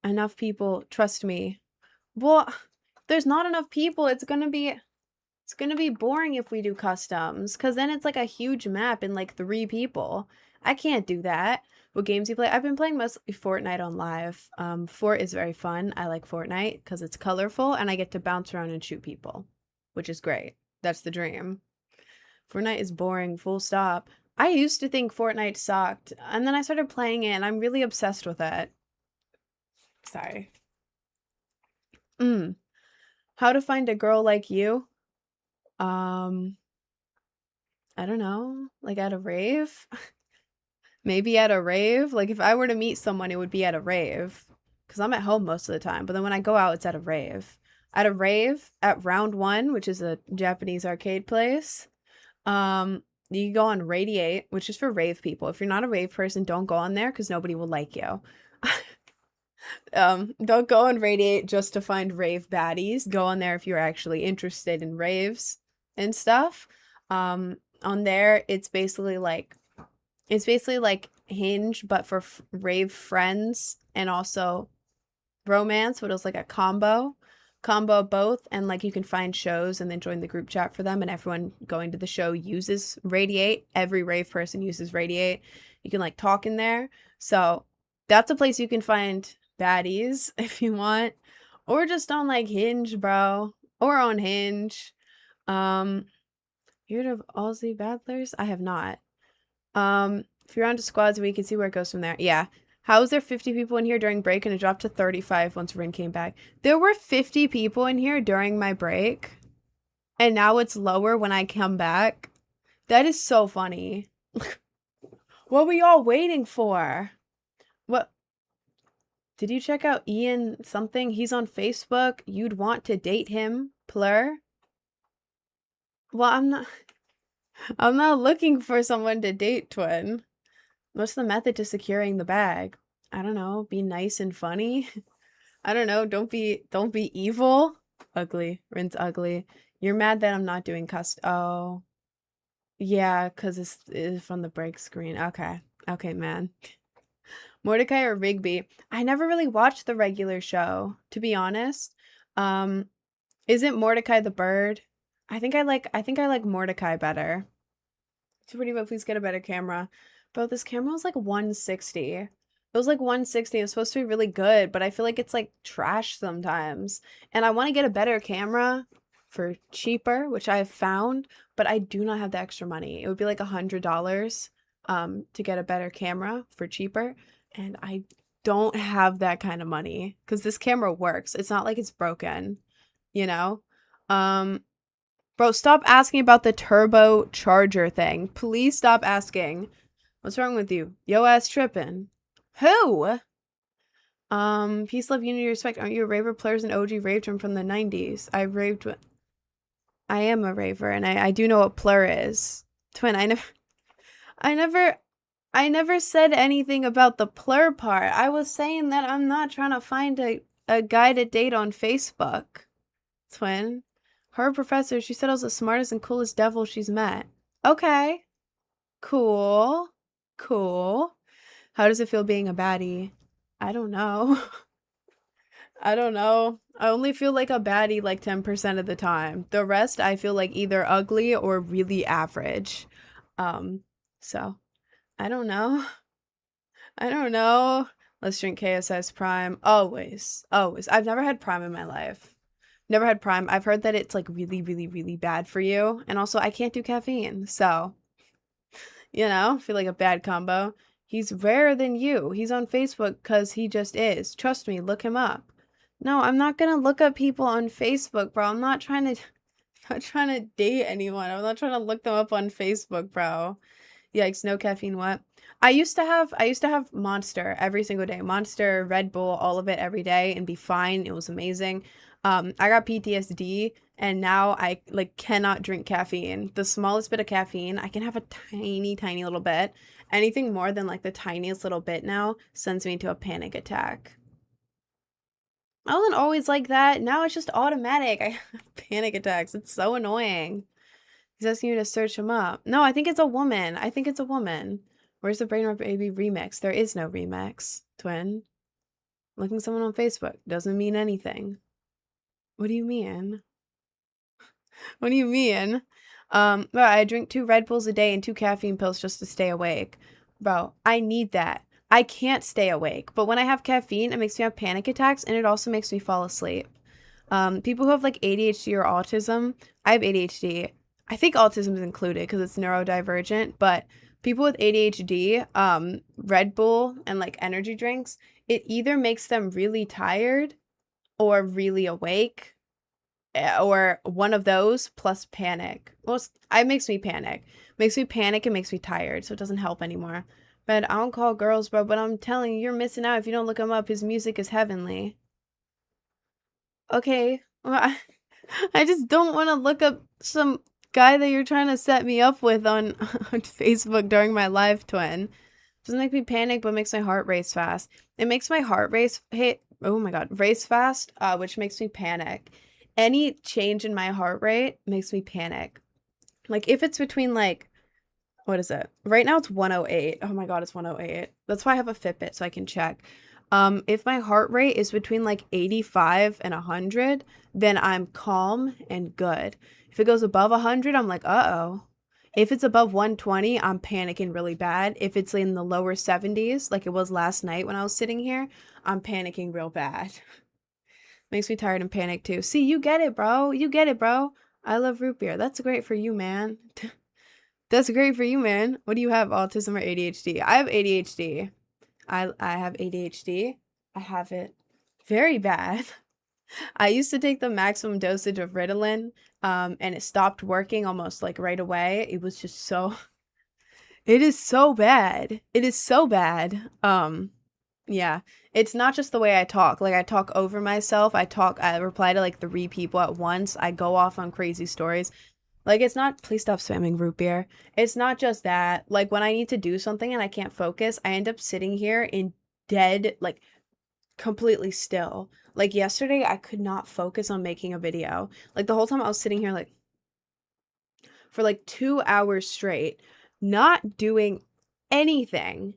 Speaker 1: Enough people, trust me. Well, there's not enough people. It's gonna be boring if we do customs, because then it's like a huge map and like 3 people. I can't do that. What games do you play? I've been playing mostly Fortnite on live. Fort is very fun. I like Fortnite because it's colorful and I get to bounce around and shoot people, which is great. That's the dream. Fortnite is boring, full stop. I used to think Fortnite sucked, and then I started playing it and I'm really obsessed with it. Sorry. How to find a girl like you? I don't know. Like at a rave? Maybe at a rave? Like if I were to meet someone, it would be at a rave. Because I'm at home most of the time. But then when I go out, it's at a rave. At a rave, at Round 1, which is a Japanese arcade place, you go on Radiate, which is for rave people. If you're not a rave person, don't go on there because nobody will like you. Don't go on Radiate just to find rave baddies. Go on there if you're actually interested in raves and stuff. On there, it's basically like Hinge, but for rave friends and also romance. What is like a combo of both, and like you can find shows and then join the group chat for them, and everyone going to the show uses Radiate. Every rave person uses Radiate. You can like talk in there, so that's a place you can find baddies if you want, or just on like Hinge, bro, or on Hinge. You heard of Aussie Battlers? I have not. If you're onto squads, we can see where it goes from there. Yeah. How was there 50 people in here during break and it dropped to 35 once Rin came back? There were 50 people in here during my break, and now it's lower when I come back. That is so funny. What were y'all waiting for? What? Did you check out Ian something? He's on Facebook. You'd want to date him, plur? Well, I'm not looking for someone to date, twin. What's the method to securing the bag? I don't know. Be nice and funny. I don't know. Don't be evil. Ugly. Rinse ugly. You're mad that I'm not doing Oh. Yeah, because it's from the break screen. Okay. Okay, man. Mordecai or Rigby? I never really watched the regular show, to be honest. Isn't Mordecai the bird? I think I like Mordecai better. Too pretty, but please get a better camera. Bro, this camera was like 160. It was like 160. It was supposed to be really good, but I feel like it's like trash sometimes. And I want to get a better camera for cheaper, which I have found, but I do not have the extra money. It would be like $100 to get a better camera for cheaper, and I don't have that kind of money because this camera works. It's not like it's broken, you know? Bro, stop asking about the turbo charger thing. Please stop asking. What's wrong with you? Yo ass tripping. Who? Peace, love, unity, respect. Aren't you a raver? Players and OG raved from the 90s. I am a raver, and I do know what plur is. Twin, I never I never said anything about the plur part. I was saying that I'm not trying to find a guy to date on Facebook. Twin. Her professor, she said I was the smartest and coolest devil she's met. Okay. Cool. Cool. How does it feel being a baddie? I don't know. I don't know. I only feel like a baddie like 10% of the time. The rest I feel like either ugly or really average. Um, so I don't know. I don't know. Let's drink KSS Prime. Always. Always. I've never had Prime in my life. Never had Prime. I've heard that it's like really, really, really bad for you. And also I can't do caffeine. So, I feel like a bad combo. He's rarer than you. He's on Facebook because he just is. Trust me, look him up. No, I'm not gonna look up people on Facebook, bro. I'm not trying to I'm not trying to date anyone. I'm not trying to look them up on Facebook, bro. Yikes, no caffeine, what? I used to have Monster every single day. Monster, Red Bull, all of it every day and be fine. It was amazing. I got PTSD and now I like cannot drink caffeine. The smallest bit of caffeine, I can have a tiny, tiny little bit. Anything more than like the tiniest little bit now sends me into a panic attack. I wasn't always like that. Now it's just automatic. I have panic attacks. It's so annoying. He's asking you to search him up. No, I think it's a woman. I think it's a woman. Where's the Brain Rot Baby remix? There is no remix, twin. Looking someone on Facebook doesn't mean anything. What do you mean? What do you mean? Bro, I drink 2 Red Bulls a day and 2 caffeine pills just to stay awake. Bro, I need that. I can't stay awake, but when I have caffeine, it makes me have panic attacks and it also makes me fall asleep. People who have like ADHD or autism, I have ADHD. I think autism is included because it's neurodivergent, but people with ADHD, Red Bull and like energy drinks, it either makes them really tired or really awake or one of those plus panic. Well, it makes me panic. Makes me panic and makes me tired, so it doesn't help anymore. But I don't call girls, bro, but I'm telling you, you're missing out if you don't look him up. His music is heavenly. Okay. Well, I just don't want to look up some guy that you're trying to set me up with on, on Facebook during my live, twin. Doesn't make me panic, but makes my heart race fast. It makes my heart race fast, which makes me panic. Any change in my heart rate makes me panic. Like if it's between like, what is it? Right now it's 108. Oh my God, it's 108. That's why I have a Fitbit so I can check. If my heart rate is between like 85 and 100, then I'm calm and good. If it goes above 100, I'm like, uh-oh. If it's above 120, I'm panicking really bad. If it's in the lower 70s, like it was last night when I was sitting here, I'm panicking real bad. Makes me tired and panic too. See, you get it, bro. You get it, bro. I love root beer. That's great for you, man. That's great for you, man. What do you have, autism or ADHD? I have ADHD. I have ADHD. I have it very bad. I used to take the maximum dosage of Ritalin, and it stopped working almost like right away. It was just so, it is so bad. It is so bad. Yeah, it's not just the way I talk. Like I talk over myself. I reply to like 3 people at once. I go off on crazy stories. Like it's not, please stop spamming root beer. It's not just that. Like when I need to do something and I can't focus, I end up sitting here in dead, like completely still. Like yesterday, I could not focus on making a video. Like the whole time I was sitting here like for like 2 hours straight, not doing anything,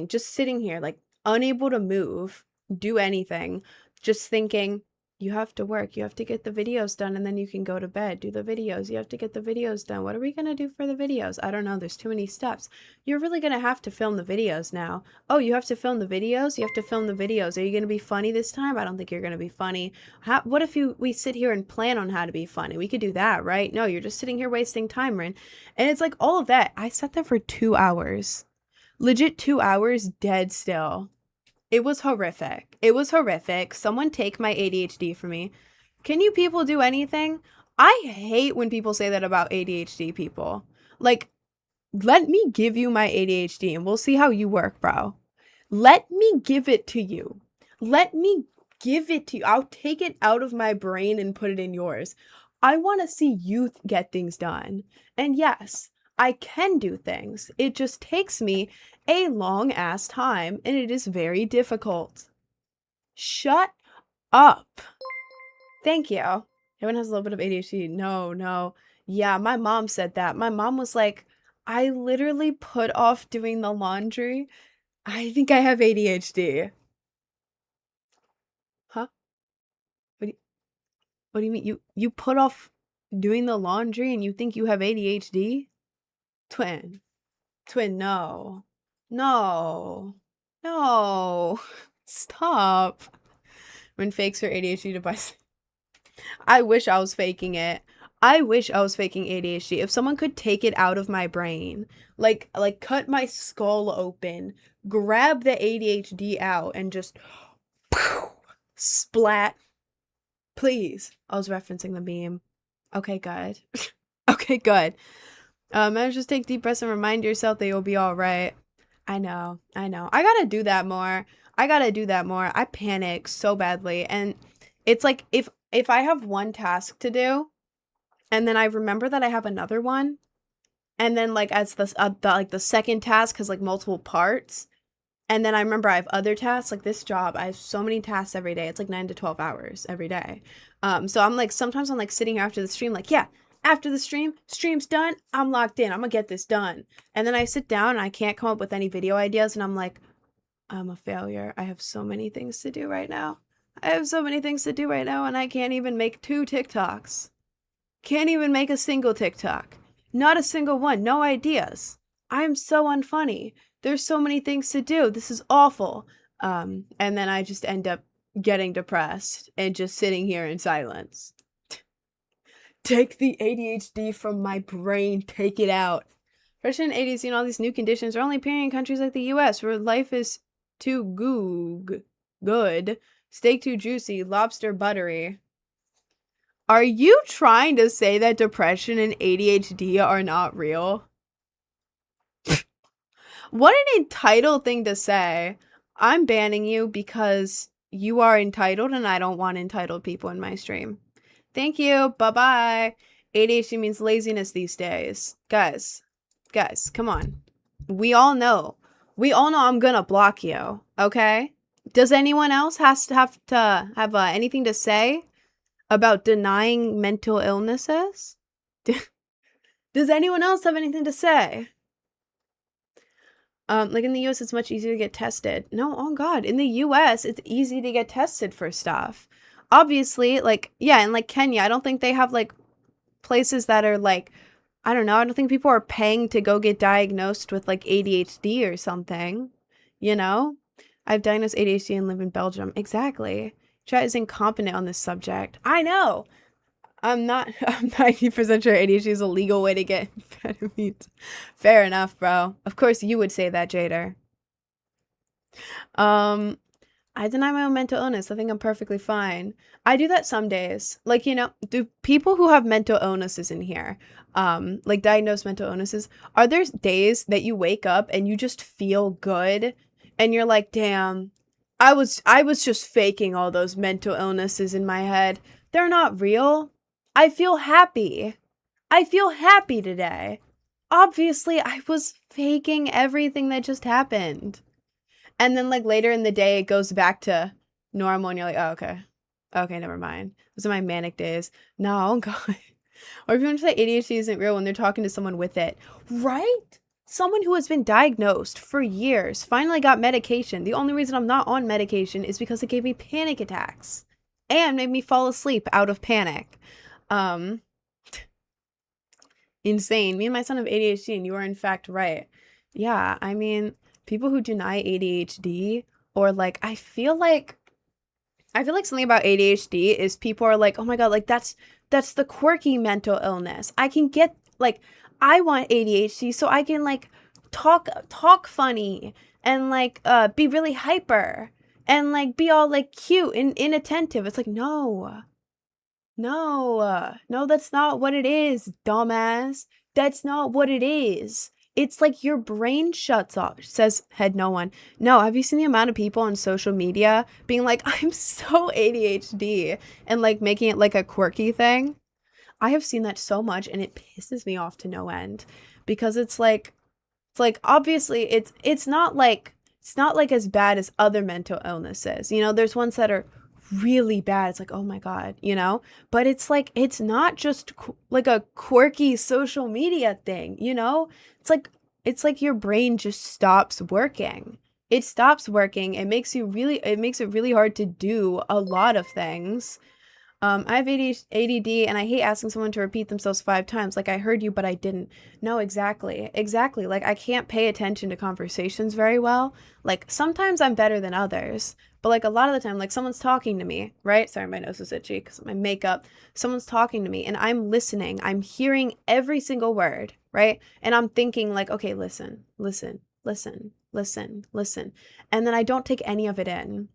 Speaker 1: just sitting here like unable to move, do anything, just thinking, you have to work, you have to get the videos done, and then you can go to bed, do the videos, you have to get the videos done. What are we gonna do for the videos? I don't know, there's too many steps. You're really gonna have to film the videos now. Oh, you have to film the videos? You have to film the videos. Are you gonna be funny this time? I don't think you're gonna be funny. What if we sit here and plan on how to be funny? We could do that, right? No, you're just sitting here wasting time, Rin. And it's like all of that. I sat there for 2 hours. Legit 2 hours dead still. It was horrific. It was horrific. Someone take my ADHD from me. Can you people do anything? I hate when people say that about ADHD people. Like, let me give you my ADHD and we'll see how you work, bro. Let me give it to you. Let me give it to you. I'll take it out of my brain and put it in yours. I want to see you get things done. And yes, I can do things. It just takes me a long ass time and it is very difficult. Shut up. Thank you. Everyone has a little bit of ADHD. No, no. Yeah, my mom said that. My mom was like, I literally put off doing the laundry. I think I have ADHD. Huh? What do you, what do you mean? You put off doing the laundry and you think you have ADHD? Twin. Twin, no. No. No. Stop. When fakes are ADHD device. I wish I was faking it. I wish I was faking ADHD. If someone could take it out of my brain, like cut my skull open, grab the ADHD out and just splat. Please. I was referencing the meme. Okay, good. Okay, good. Just take deep breaths and remind yourself that you'll be all right. I know. I gotta do that more. I panic so badly. And it's like, if I have one task to do, and then I remember that I have another one, and then like as the second task has like multiple parts, and then I remember I have other tasks, like this job, I have so many tasks every day. It's like 9 to 12 hours every day. So I'm like, sometimes I'm like sitting here after the stream, like, yeah, after the stream's done, I'm locked in. I'm gonna get this done. And then I sit down and I can't come up with any video ideas, and I'm like, I'm a failure. I have so many things to do right now. And I can't even make 2 TikToks. Can't even make a single TikTok. Not a single one. No ideas. I'm so unfunny. There's so many things to do. This is awful. And then I just end up getting depressed and just sitting here in silence. Take the ADHD from my brain. Take it out. Depression, ADHD, and all these new conditions are only appearing in countries like the US, where life is too good, steak too juicy, lobster buttery. Are you trying to say that depression and ADHD are not real? What an entitled thing to say. I'm banning you because you are entitled and I don't want entitled people in my stream. Thank you. Bye-bye. ADHD means laziness these days. Guys, come on. We all know I'm gonna block you, okay? Does anyone else have anything to say about denying mental illnesses? Does anyone else have anything to say? Like in the US, it's much easier to get tested. No, oh God, in the US, it's easy to get tested for stuff. Obviously, like, yeah, in like Kenya, I don't think they have like places that are like, I don't know, I don't think people are paying to go get diagnosed with like ADHD or something, you know? I've diagnosed ADHD and live in Belgium. Exactly. Chat is incompetent on this subject. I know. I'm 90% sure ADHD is a legal way to get amphetamines. Fair enough, bro. Of course you would say that, Jader. I deny my own mental illness. I think I'm perfectly fine. I do that some days. Like, you know, do people who have mental illnesses in here, like diagnosed mental illnesses, are there days that you wake up and you just feel good and you're like, damn, I was just faking all those mental illnesses in my head. They're not real. I feel happy. I feel happy today. Obviously, I was faking everything that just happened. And then, like, later in the day, it goes back to normal, and you're like, oh, okay. Okay, never mind. Those are my manic days. No, God. Or if you want to say ADHD isn't real when they're talking to someone with it. Right? Someone who has been diagnosed for years finally got medication. The only reason I'm not on medication is because it gave me panic attacks. And made me fall asleep out of panic. Insane. Me and my son have ADHD, and you are in fact right. Yeah, I mean, people who deny ADHD, or like, I feel like something about ADHD is people are like, oh my God, like that's the quirky mental illness. I can get, like, I want ADHD so I can like talk funny and like be really hyper and like be all like cute and inattentive. It's like, no, that's not what it is, dumbass. That's not what it is. It's like your brain shuts off, says head no one. No, have you seen the amount of people on social media being like, I'm so ADHD and like making it like a quirky thing? I have seen that so much, and it pisses me off to no end, because it's like obviously it's not like as bad as other mental illnesses. You know, there's ones that are really bad. It's like, oh my God, you know? But it's like it's not just like a quirky social media thing, you know? It's like your brain just stops working. It stops working. It makes it really hard to do a lot of things. I have ADD, and I hate asking someone to repeat themselves 5 times. Like, I heard you, but I didn't. No, exactly. Exactly. Like, I can't pay attention to conversations very well. Like, sometimes I'm better than others, but like a lot of the time, like someone's talking to me, right? Sorry, my nose is itchy because of my makeup. Someone's talking to me, and I'm listening. I'm hearing every single word, right? And I'm thinking, like, okay, listen, listen, listen, listen, listen. And then I don't take any of it in,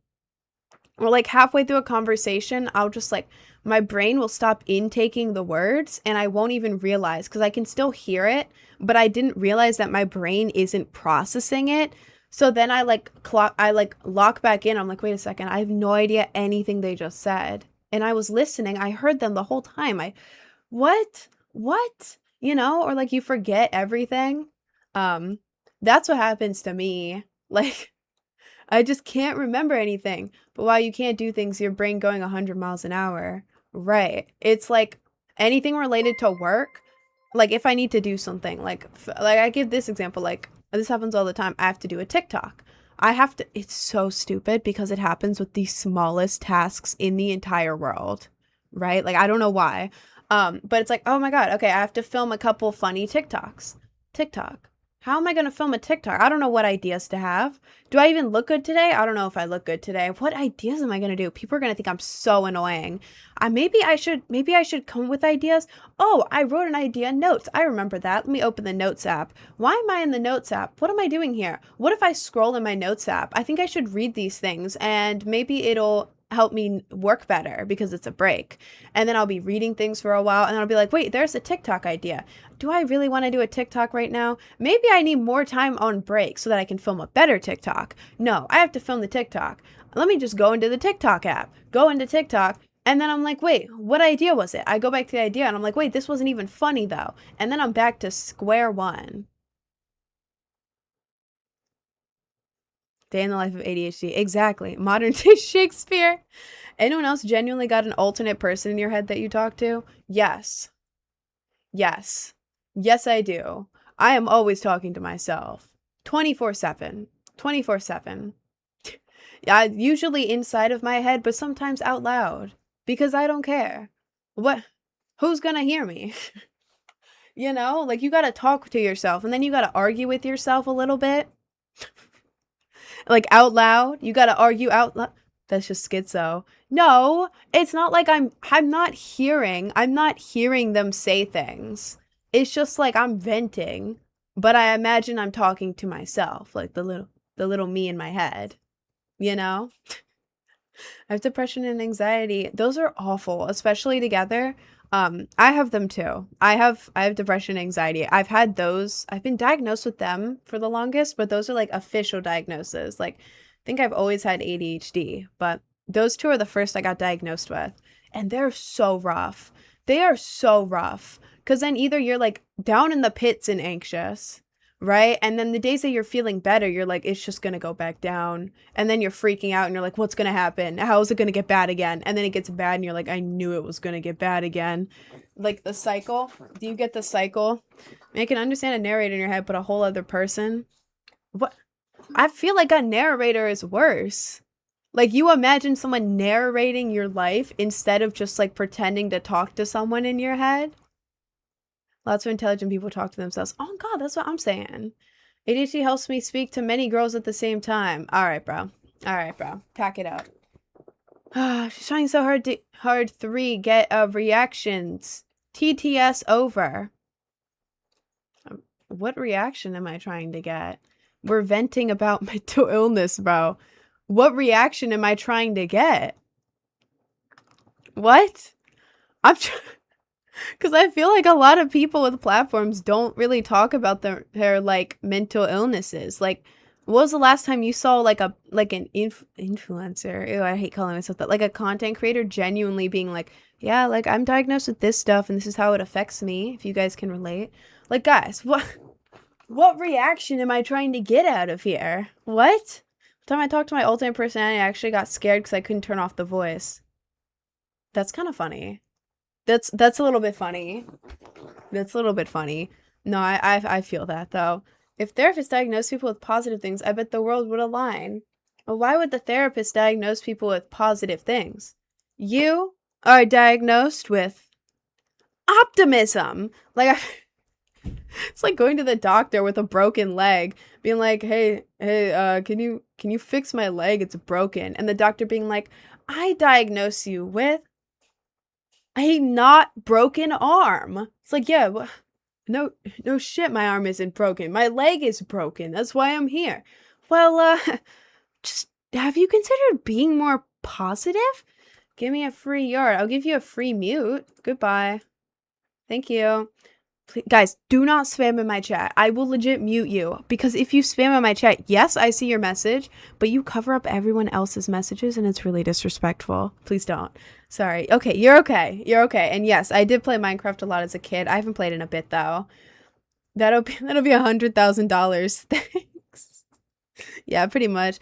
Speaker 1: or like halfway through a conversation, I'll just like, my brain will stop intaking the words, and I won't even realize, because I can still hear it, but I didn't realize that my brain isn't processing it. So then I lock back in. I'm like, wait a second, I have no idea anything they just said. And I was listening. I heard them the whole time. What? What? You know, or like you forget everything. Um, that's what happens to me. Like, I just can't remember anything. But while you can't do things, your brain going 100 miles an hour. Right. It's like anything related to work. Like if I need to do something, like I give this example, like this happens all the time. I have to do a TikTok. I have to, it's so stupid because it happens with the smallest tasks in the entire world. Right? Like I don't know why. But it's like, oh my God, okay, I have to film a couple funny TikToks. TikTok. How am I going to film a TikTok? I don't know what ideas to have. Do I even look good today? I don't know if I look good today. What ideas am I going to do? People are going to think I'm so annoying. Maybe I should come with ideas. Oh, I wrote an idea in notes. I remember that. Let me open the notes app. Why am I in the notes app? What am I doing here? What if I scroll in my notes app? I think I should read these things, and maybe it'll help me work better because it's a break. And then I'll be reading things for a while, and then I'll be like, wait, there's a TikTok idea. Do I really want to do a TikTok right now? Maybe I need more time on break so that I can film a better TikTok. No, I have to film the TikTok. Let me just go into the TikTok app, go into TikTok, and then I'm like, wait, what idea was it? I go back to the idea, and I'm like, wait, this wasn't even funny though. And then I'm back to square one. Day in the life of ADHD. Exactly. Modern day Shakespeare. Anyone else genuinely got an alternate person in your head that you talk to? Yes. Yes. Yes, I do. I am always talking to myself. 24/7. 24/7. Yeah, usually inside of my head, but sometimes out loud. Because I don't care. What? Who's gonna hear me? You know? Like, you gotta talk to yourself, and then you gotta argue with yourself a little bit. Like, out loud. You gotta argue out loud. That's just schizo. No, it's not like I'm not hearing them say things. It's just like I'm venting, but I imagine I'm talking to myself, like the little me in my head, you know? I have depression and anxiety. Those are awful, especially together. I have them too. I have depression and anxiety. I've had those. I've been diagnosed with them for the longest, but those are like official diagnoses. Like, I think I've always had ADHD, but those two are the first I got diagnosed with, and they're so rough. They are so rough because then either you're like down in the pits and anxious, right? And then the days that you're feeling better, you're like, it's just gonna go back down. And then you're freaking out and you're like, what's gonna happen? How is it gonna get bad again? And then it gets bad and you're like, I knew it was gonna get bad again. Like the cycle. Do you get the cycle? I mean, I can understand a narrator in your head, but a whole other person. What? I feel like a narrator is worse. Like, you imagine someone narrating your life instead of just like pretending to talk to someone in your head. Lots of intelligent people talk to themselves. Oh God, that's what I'm saying. ADHD helps me speak to many girls at the same time. All right, bro. All right, bro. Pack it up. She's trying so hard. 3 get reactions. TTS over. What reaction am I trying to get? We're venting about mental illness, bro. What reaction am I trying to get? What? I'm because I feel like a lot of people with platforms don't really talk about their like mental illnesses. Like, what was the last time you saw like an influencer? Ew, I hate calling myself that. Like a content creator genuinely being like Yeah, like I'm diagnosed with this stuff and this is how it affects me, if you guys can relate. Like, guys, what reaction am I trying to get out of here? What? The time I talked to my alternate personality, I actually got scared because I couldn't turn off the voice. That's kind of funny. That's a little bit funny. That's a little bit funny. No, I feel that though. If therapists diagnose people with positive things, I bet the world would align. Well, why would the therapist diagnose people with positive things? You are diagnosed with optimism. Like, it's like going to the doctor with a broken leg, being like, "Hey, can you fix my leg? It's broken." And the doctor being like, "I diagnose you with a not broken arm." It's like, yeah, no, no shit, my arm isn't broken. My leg is broken. That's why I'm here. Well, just have you considered being more positive? Give me a free yard. I'll give you a free mute. Goodbye. Thank you. Please, guys, do not spam in my chat. I will legit mute you because if you spam in my chat, yes, I see your message, but you cover up everyone else's messages and it's really disrespectful. Please don't. Sorry. Okay, you're okay. You're okay. And yes, I did play Minecraft a lot as a kid. I haven't played in a bit though. That'll be $100,000. Thanks. Yeah, pretty much.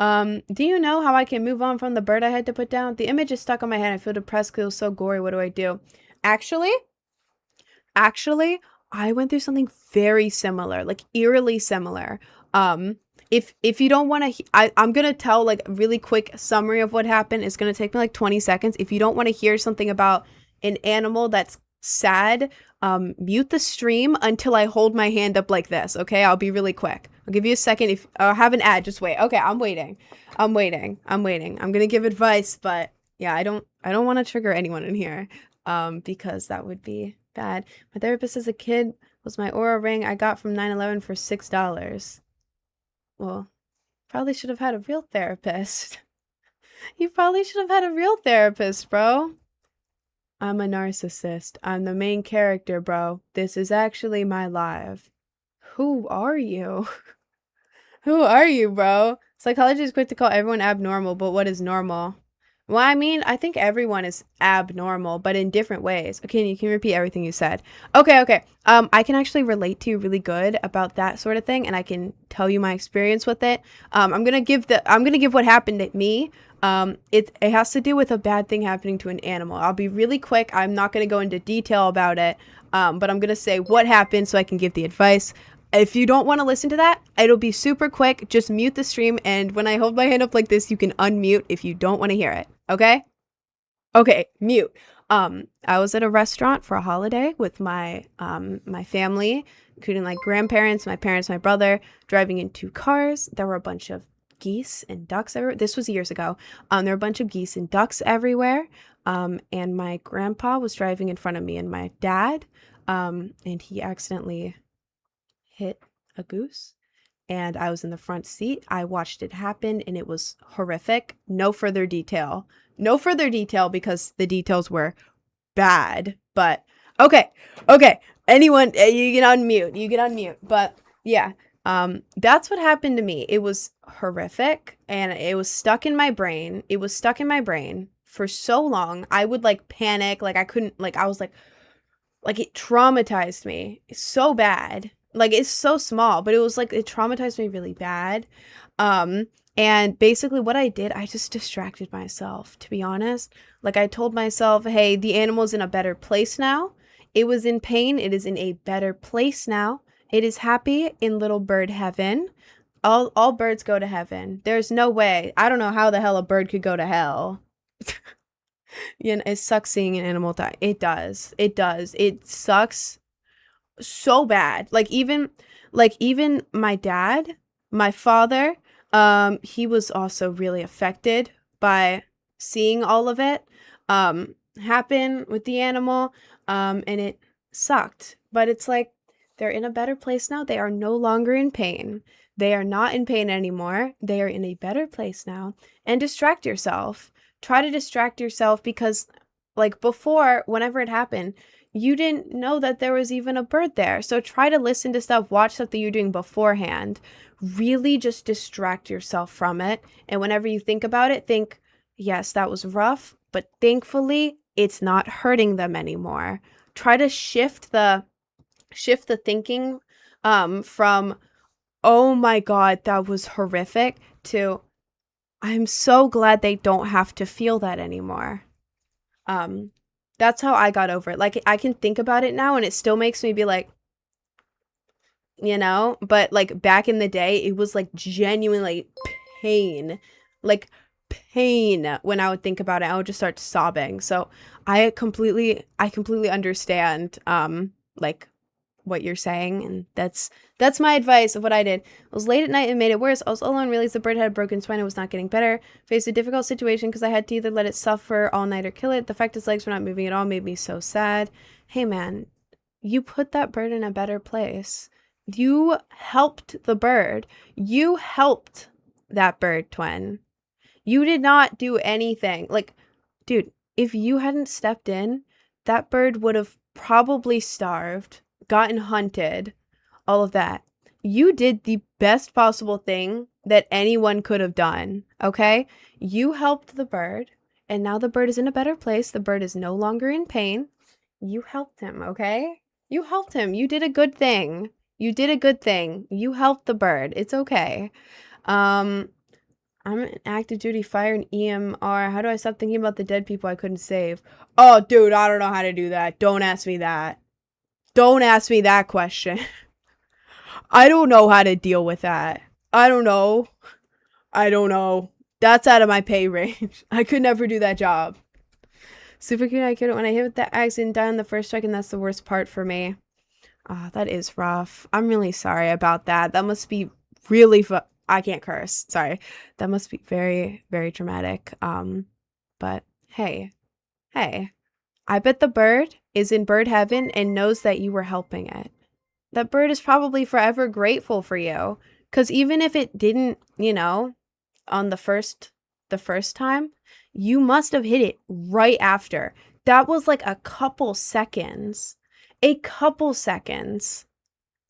Speaker 1: Do you know how I can move on from the bird I had to put down? The image is stuck on my head. I feel depressed because it was so gory. What do I do? Actually, I went through something very similar, like eerily similar. If you don't want to, I'm gonna tell like a really quick summary of what happened. It's gonna take me like 20 seconds. If you don't want to hear something about an animal that's sad, mute the stream until I hold my hand up like this. Okay, I'll be really quick. I'll give you a second. If I have an ad, just wait. Okay, I'm waiting. I'm gonna give advice, but yeah, I don't want to trigger anyone in here, because that would be bad. My therapist as a kid was my Aura ring I got from 9/11 for $6. Well, probably should have had a real therapist. You probably should have had a real therapist, bro. I'm a narcissist. I'm the main character, bro. This is actually my life. Who are you? Who are you, bro? Psychology is quick to call everyone abnormal, but what is normal? Well, I mean, I think everyone is abnormal, but in different ways. Okay, you can repeat everything you said. Okay. I can actually relate to you really good about that sort of thing, and I can tell you my experience with it. I'm gonna give what happened to me. It has to do with a bad thing happening to an animal. I'll be really quick. I'm not gonna go into detail about it, but I'm gonna say what happened so I can give the advice. If you don't want to listen to that, it'll be super quick. Just mute the stream, and when I hold my hand up like this, you can unmute if you don't want to hear it. Okay? Okay, mute. I was at a restaurant for a holiday with my my family, including like grandparents, my parents, my brother, driving in two cars. There were a bunch of geese and ducks everywhere. This was years ago. There were a bunch of geese and ducks everywhere. And my grandpa was driving in front of me and my dad, and he accidentally hit a goose, and I was in the front seat. I watched it happen and it was horrific. No further detail because the details were bad. But okay. Anyone, you get unmute. But yeah, that's what happened to me. It was horrific and it was stuck in my brain. For so long. I would like panic. Like I couldn't, like I was like it traumatized me so bad. Like, it's so small, but it was like, it traumatized me really bad. And basically what I did, I just distracted myself, to be honest. Like, I told myself, hey, the animal's in a better place now. It was in pain. It is in a better place now. It is happy in little bird heaven. All birds go to heaven. There's no way. I don't know how the hell a bird could go to hell. You know, it sucks seeing an animal die. It does. It sucks so bad. Like even my dad, my father, he was also really affected by seeing all of it happen with the animal, and it sucked. But it's like they're in a better place now. They are no longer in pain. They are not in pain anymore. They are in a better place now. And distract yourself. Try to distract yourself because like before, whenever it happened, you didn't know that there was even a bird there. So try to listen to stuff, watch stuff that you're doing beforehand. Really just distract yourself from it. And whenever you think about it, think, yes, that was rough, but thankfully it's not hurting them anymore. Try to shift the thinking from, oh my God, that was horrific, to I'm so glad they don't have to feel that anymore. That's how I got over it. Like, I can think about it now and it still makes me be like, you know, but like back in the day, it was like genuinely pain, like pain. When I would think about it, I would just start sobbing. So I completely understand, like what you're saying, and that's my advice of what I did. I was late at night and made it worse. I was alone, realized the bird had a broken spine and was not getting better. Faced a difficult situation because I had to either let it suffer all night or kill it. The fact its legs were not moving at all made me so sad. Hey man, you put that bird in a better place. You helped the bird. You helped that bird, twin. You did not do anything. Like, dude, if you hadn't stepped in, that bird would have probably starved, gotten hunted, all of that. You did the best possible thing that anyone could have done, okay? You helped the bird, and now the bird is in a better place. The bird is no longer in pain. You helped him, okay? You helped him. You did a good thing. You did a good thing. You helped the bird. It's okay. I'm an active duty fire and EMR. How do I stop thinking about the dead people I couldn't save? Oh, dude, I don't know how to do that. Don't ask me that. Don't ask me that question. I don't know how to deal with that. I don't know. That's out of my pay range. I could never do that job. Super cute. I couldn't when I hit that accident die on the first strike, and that's the worst part for me. Ah, that is rough. I'm really sorry about that. That must be really I can't curse. Sorry. That must be very, very traumatic. But hey, I bet the bird is in bird heaven and knows that you were helping it. That bird is probably forever grateful for you. Because even if it didn't, you know, on the first time, you must have hit it right after. That was like a couple seconds. A couple seconds,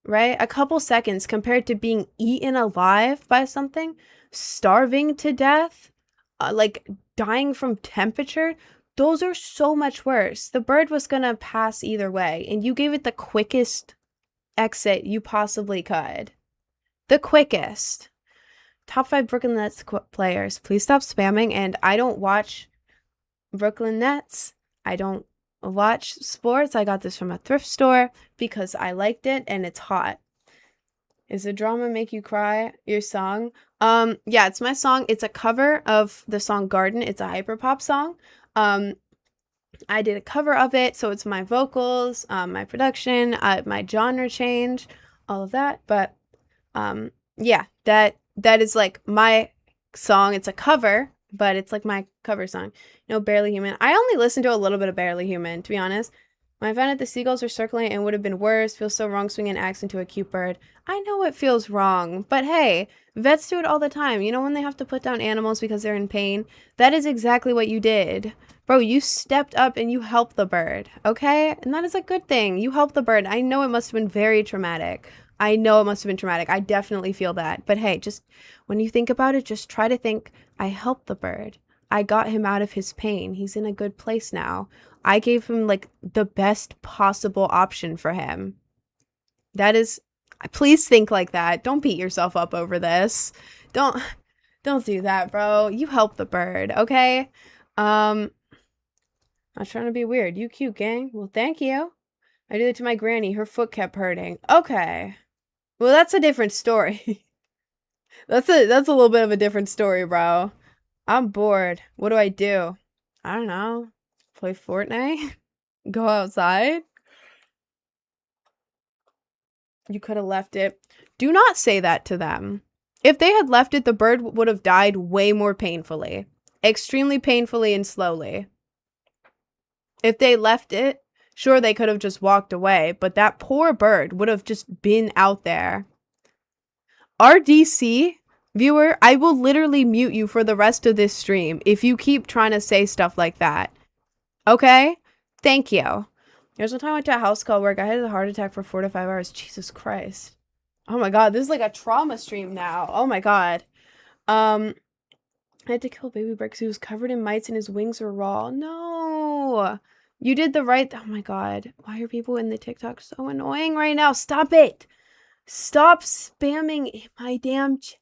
Speaker 1: right? A couple seconds compared to being eaten alive by something, starving to death, like dying from temperature. Those are so much worse. The bird was gonna pass either way, and you gave it the quickest exit you possibly could. The quickest. Top 5 Brooklyn Nets players. Please stop spamming. And I don't watch Brooklyn Nets. I don't watch sports. I got this from a thrift store because I liked it and it's hot. Is the drama make you cry? Your song? Yeah, it's my song. It's a cover of the song Garden. It's a hyperpop song. I did a cover of it, so it's my vocals, my production, my genre change, all of that. But yeah, that is like my song. It's a cover, but it's like my cover song. You know, Barely Human. I only listened to a little bit of Barely Human, to be honest. When I found out the seagulls were circling, it would have been worse. Feels so wrong swinging an axe into a cute bird. I know it feels wrong, but hey, vets do it all the time. You know, when they have to put down animals because they're in pain? That is exactly what you did. Bro, you stepped up and you helped the bird, okay? And that is a good thing. You helped the bird. I know it must have been very traumatic. I definitely feel that. But hey, just when you think about it, just try to think, I helped the bird. I got him out of his pain. He's in a good place now. I gave him like the best possible option for him. That is, please think like that. Don't beat yourself up over this. Don't do that, bro. You helped the bird, okay? Not trying to be weird. You cute, gang. Well, thank you. I did it to my granny. Her foot kept hurting. Okay. Well, that's a different story. That's a little bit of a different story, bro. I'm bored. What do? I don't know. Play Fortnite? Go outside? You could have left it. Do not say that to them. If they had left it, the bird would have died way more painfully. Extremely painfully and slowly. If they left it, sure, they could have just walked away, but that poor bird would have just been out there. RDC, viewer, I will literally mute you for the rest of this stream if you keep trying to say stuff like that. Okay? Thank you. There's one time I went to a house call work. I had a heart attack for 4 to 5 hours. Jesus Christ. Oh my god, this is like a trauma stream now. Oh my god. I had to kill baby bird because he was covered in mites and his wings were raw. No. No. You did the right. Oh my God. Why are people in the TikTok so annoying right now? Stop it. Stop spamming my damn chat.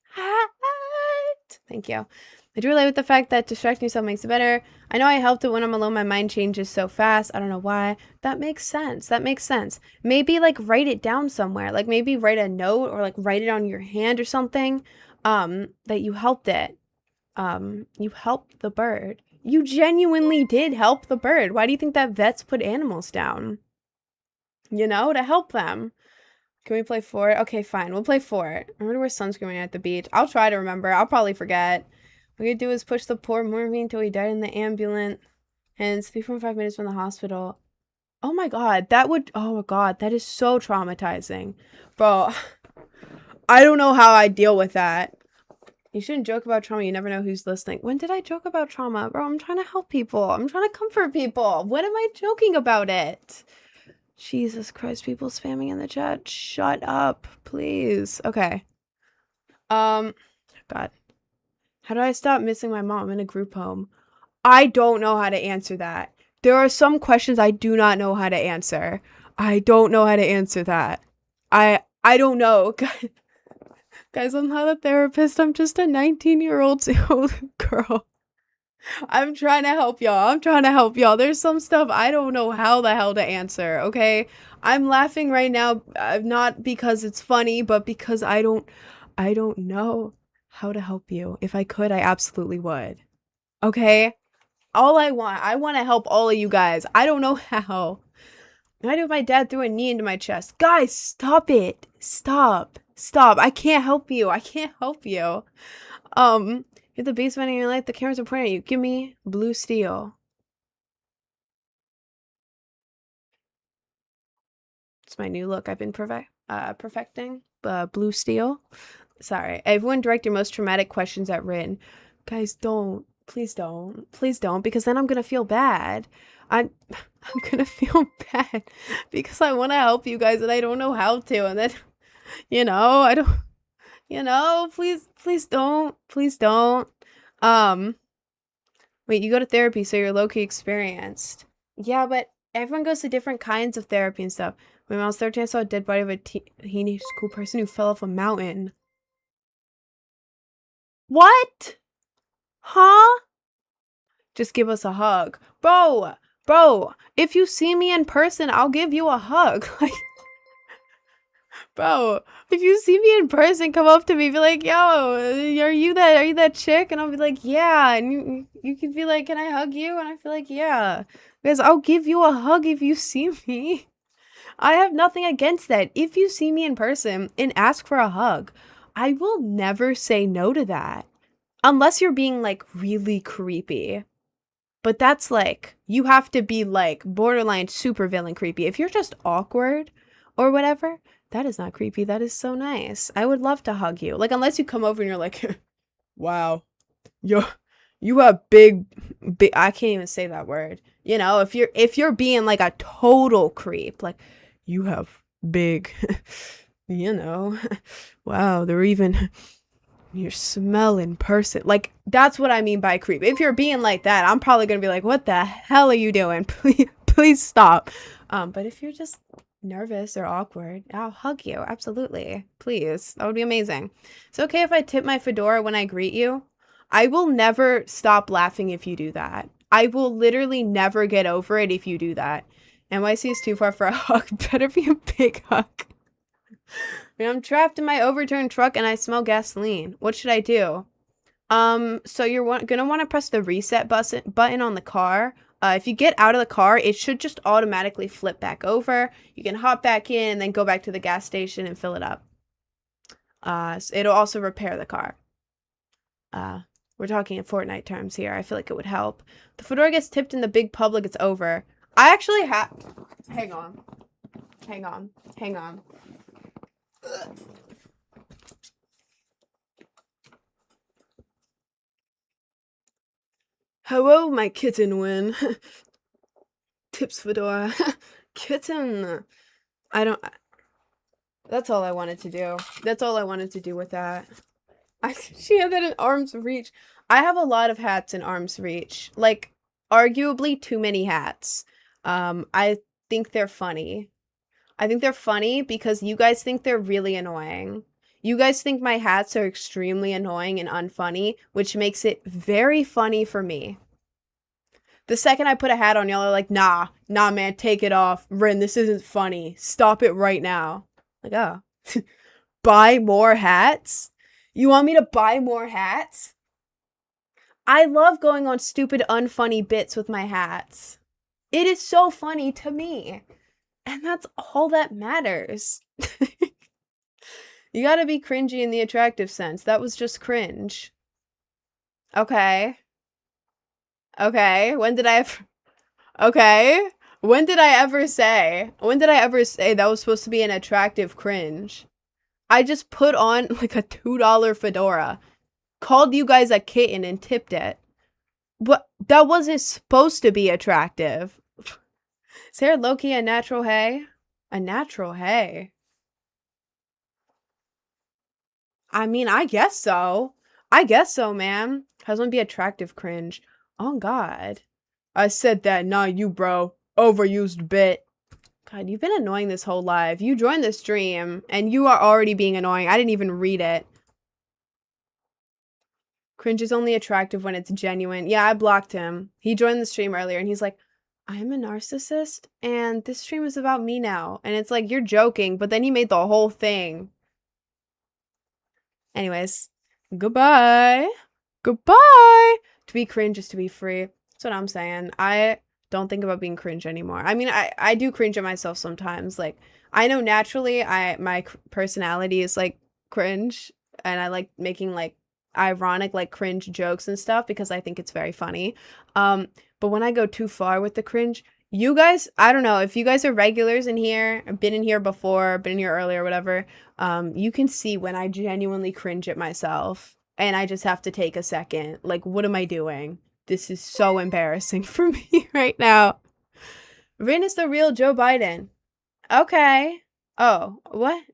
Speaker 1: Thank you. I do relate with the fact that distracting yourself makes it better. I know I helped it when I'm alone. My mind changes so fast. I don't know why. That makes sense. That makes sense. Maybe like write it down somewhere. Like maybe write a note or like write it on your hand or something. That you helped it. You helped the bird. You genuinely did help the bird. Why do you think that vets put animals down? You know, to help them. Can we play Fort? Okay, fine. We'll play Fort. Remember to wear sunscreen at the beach. I'll try to remember. I'll probably forget. What we could do is push the poor Morphine until he died in the ambulance. And it's 3.5 minutes from the hospital. Oh my God. That would... Oh my God. That is so traumatizing. Bro, I don't know how I deal with that. You shouldn't joke about trauma. You never know who's listening. When did I joke about trauma? Bro, I'm trying to help people. I'm trying to comfort people. When am I joking about it? Jesus Christ, people spamming in the chat. Shut up, please. Okay. God. How do I stop missing my mom in a group home? I don't know how to answer that. There are some questions I do not know how to answer. I don't know how to answer that. I don't know. Guys, I'm not a therapist. I'm just a 19-year-old girl. I'm trying to help y'all. There's some stuff I don't know how the hell to answer, okay? I'm laughing right now, not because it's funny, but because I don't know how to help you. If I could, I absolutely would. Okay? I want to help all of you guys. I don't know how. I do. My dad threw a knee into my chest. Guys, stop it. Stop. I can't help you. You're the basement in your life. The cameras are pointing at you. Give me blue steel. It's my new look I've been perfecting. Blue steel. Sorry. Everyone direct your most traumatic questions at Rin. Guys, don't. Please don't. Please don't, because then I'm gonna feel bad. I'm gonna feel bad because I want to help you guys and I don't know how to. And then, I don't, please don't. Wait, you go to therapy, so you're low-key experienced. Yeah, but everyone goes to different kinds of therapy and stuff. When I was 13, I saw a dead body of a teenage school person who fell off a mountain. What? Huh? Just give us a hug. Bro, if you see me in person, I'll give you a hug. Like, bro, if you see me in person, come up to me, be like, yo, are you that chick? And I'll be like, yeah. And you can be like, can I hug you? And I feel like, yeah. Because I'll give you a hug if you see me. I have nothing against that. If you see me in person and ask for a hug, I will never say no to that. Unless you're being, like, really creepy. But that's, like, you have to be, like, borderline super villain creepy. If you're just awkward or whatever, that is not creepy. That is so nice. I would love to hug you. Like, unless you come over and you're like, wow, you have big, I can't even say that word. If you're being, like, a total creep, like, you have big, wow, they're even... Your smell in person. Like, that's what I mean by creep. If you're being like that, I'm probably gonna be like, what the hell are you doing? Please stop. But if you're just nervous or awkward, I'll hug you. Absolutely. Please. That would be amazing. It's okay if I tip my fedora when I greet you. I will never stop laughing if you do that. I will literally never get over it if you do that. NYC is too far for a hug. Better be a big hug. I'm trapped in my overturned truck and I smell gasoline. What should I do? So you're gonna want to press the reset button on the car. If you get out of the car, it should just automatically flip back over. You can hop back in and then go back to the gas station and fill it up. So it'll also repair the car. We're talking in Fortnite terms here. I feel like it would help. The fedora gets tipped in the big public, it's over. I actually have... Hang on. Hello, my kitten win. Tips fedora. Kitten. That's all I wanted to do. That's all I wanted to do with that. She had that in arm's reach. I have a lot of hats in arm's reach. Like, arguably too many hats. I think they're funny. I think they're funny because you guys think they're really annoying. You guys think my hats are extremely annoying and unfunny, which makes it very funny for me. The second I put a hat on, y'all are like, nah, man, take it off. Rin, this isn't funny. Stop it right now. Like, oh. Buy more hats? You want me to buy more hats? I love going on stupid, unfunny bits with my hats. It is so funny to me. And that's all that matters. You gotta be cringy in the attractive sense. That was just cringe. Okay. Okay. When did I ever... Okay. When did I ever say that was supposed to be an attractive cringe? I just put on like a $2 fedora, called you guys a kitten and tipped it. But that wasn't supposed to be attractive. Is there low-key a natural hay? A natural hay? I mean, I guess so. I guess so, man. How's one be attractive cringe? Oh, God. I said that, not you, bro. Overused bit. God, you've been annoying this whole live. You joined the stream, and you are already being annoying. I didn't even read it. Cringe is only attractive when it's genuine. Yeah, I blocked him. He joined the stream earlier, and he's like, I'm a narcissist, and this stream is about me now. And it's like, you're joking, but then he made the whole thing. Anyways, goodbye. Goodbye. To be cringe is to be free. That's what I'm saying. I don't think about being cringe anymore. I mean, I do cringe at myself sometimes. Like, I know naturally my personality is like cringe, and I like making like ironic like cringe jokes and stuff because I think it's very funny. But when I go too far with the cringe, you guys, I don't know, if you guys are regulars in here, been in here before, been in here earlier, whatever, you can see when I genuinely cringe at myself and I just have to take a second. Like, what am I doing? This is so embarrassing for me right now. Rin is the real Joe Biden. Okay. Oh, what?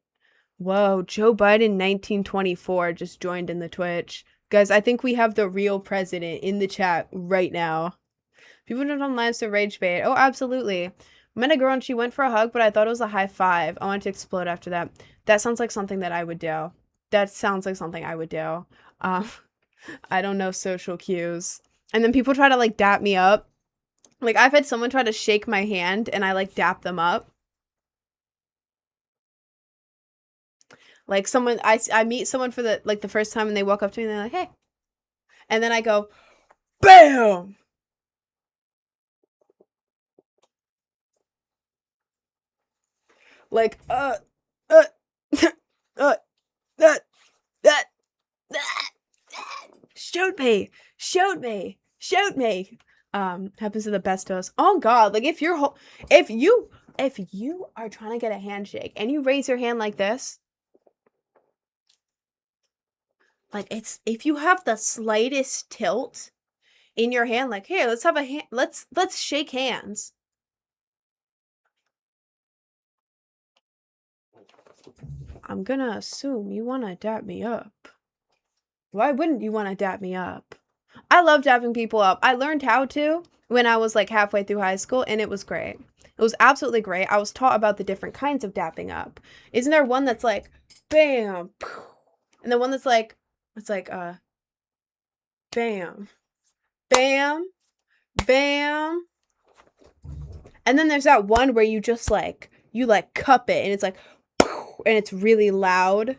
Speaker 1: Whoa, Joe Biden 1924 just joined in the Twitch. Guys, I think we have the real president in the chat right now. People don't on lives to rage bait. Oh, absolutely. I met a girl and she went for a hug, but I thought it was a high five. I wanted to explode after that. That sounds like something that I would do. That sounds like something I would do. I don't know social cues. And then people try to like dap me up. Like I've had someone try to shake my hand and I like dap them up. Like someone, I meet someone for the first time and they walk up to me and they're like, hey. And then I go, BAM! Like, shoot me. Happens to the best of us. Oh God, like if you are trying to get a handshake and you raise your hand like this, like if you have the slightest tilt in your hand, like, here, let's have a hand, let's shake hands. I'm gonna assume you wanna dap me up. Why wouldn't you wanna dap me up? I love dapping people up. I learned how to when I was like halfway through high school and it was great. It was absolutely great. I was taught about the different kinds of dapping up. Isn't there one that's like, bam, and the one that's like, it's like, bam, bam, bam. And then there's that one where you just like, you like cup it and it's like, and it's really loud.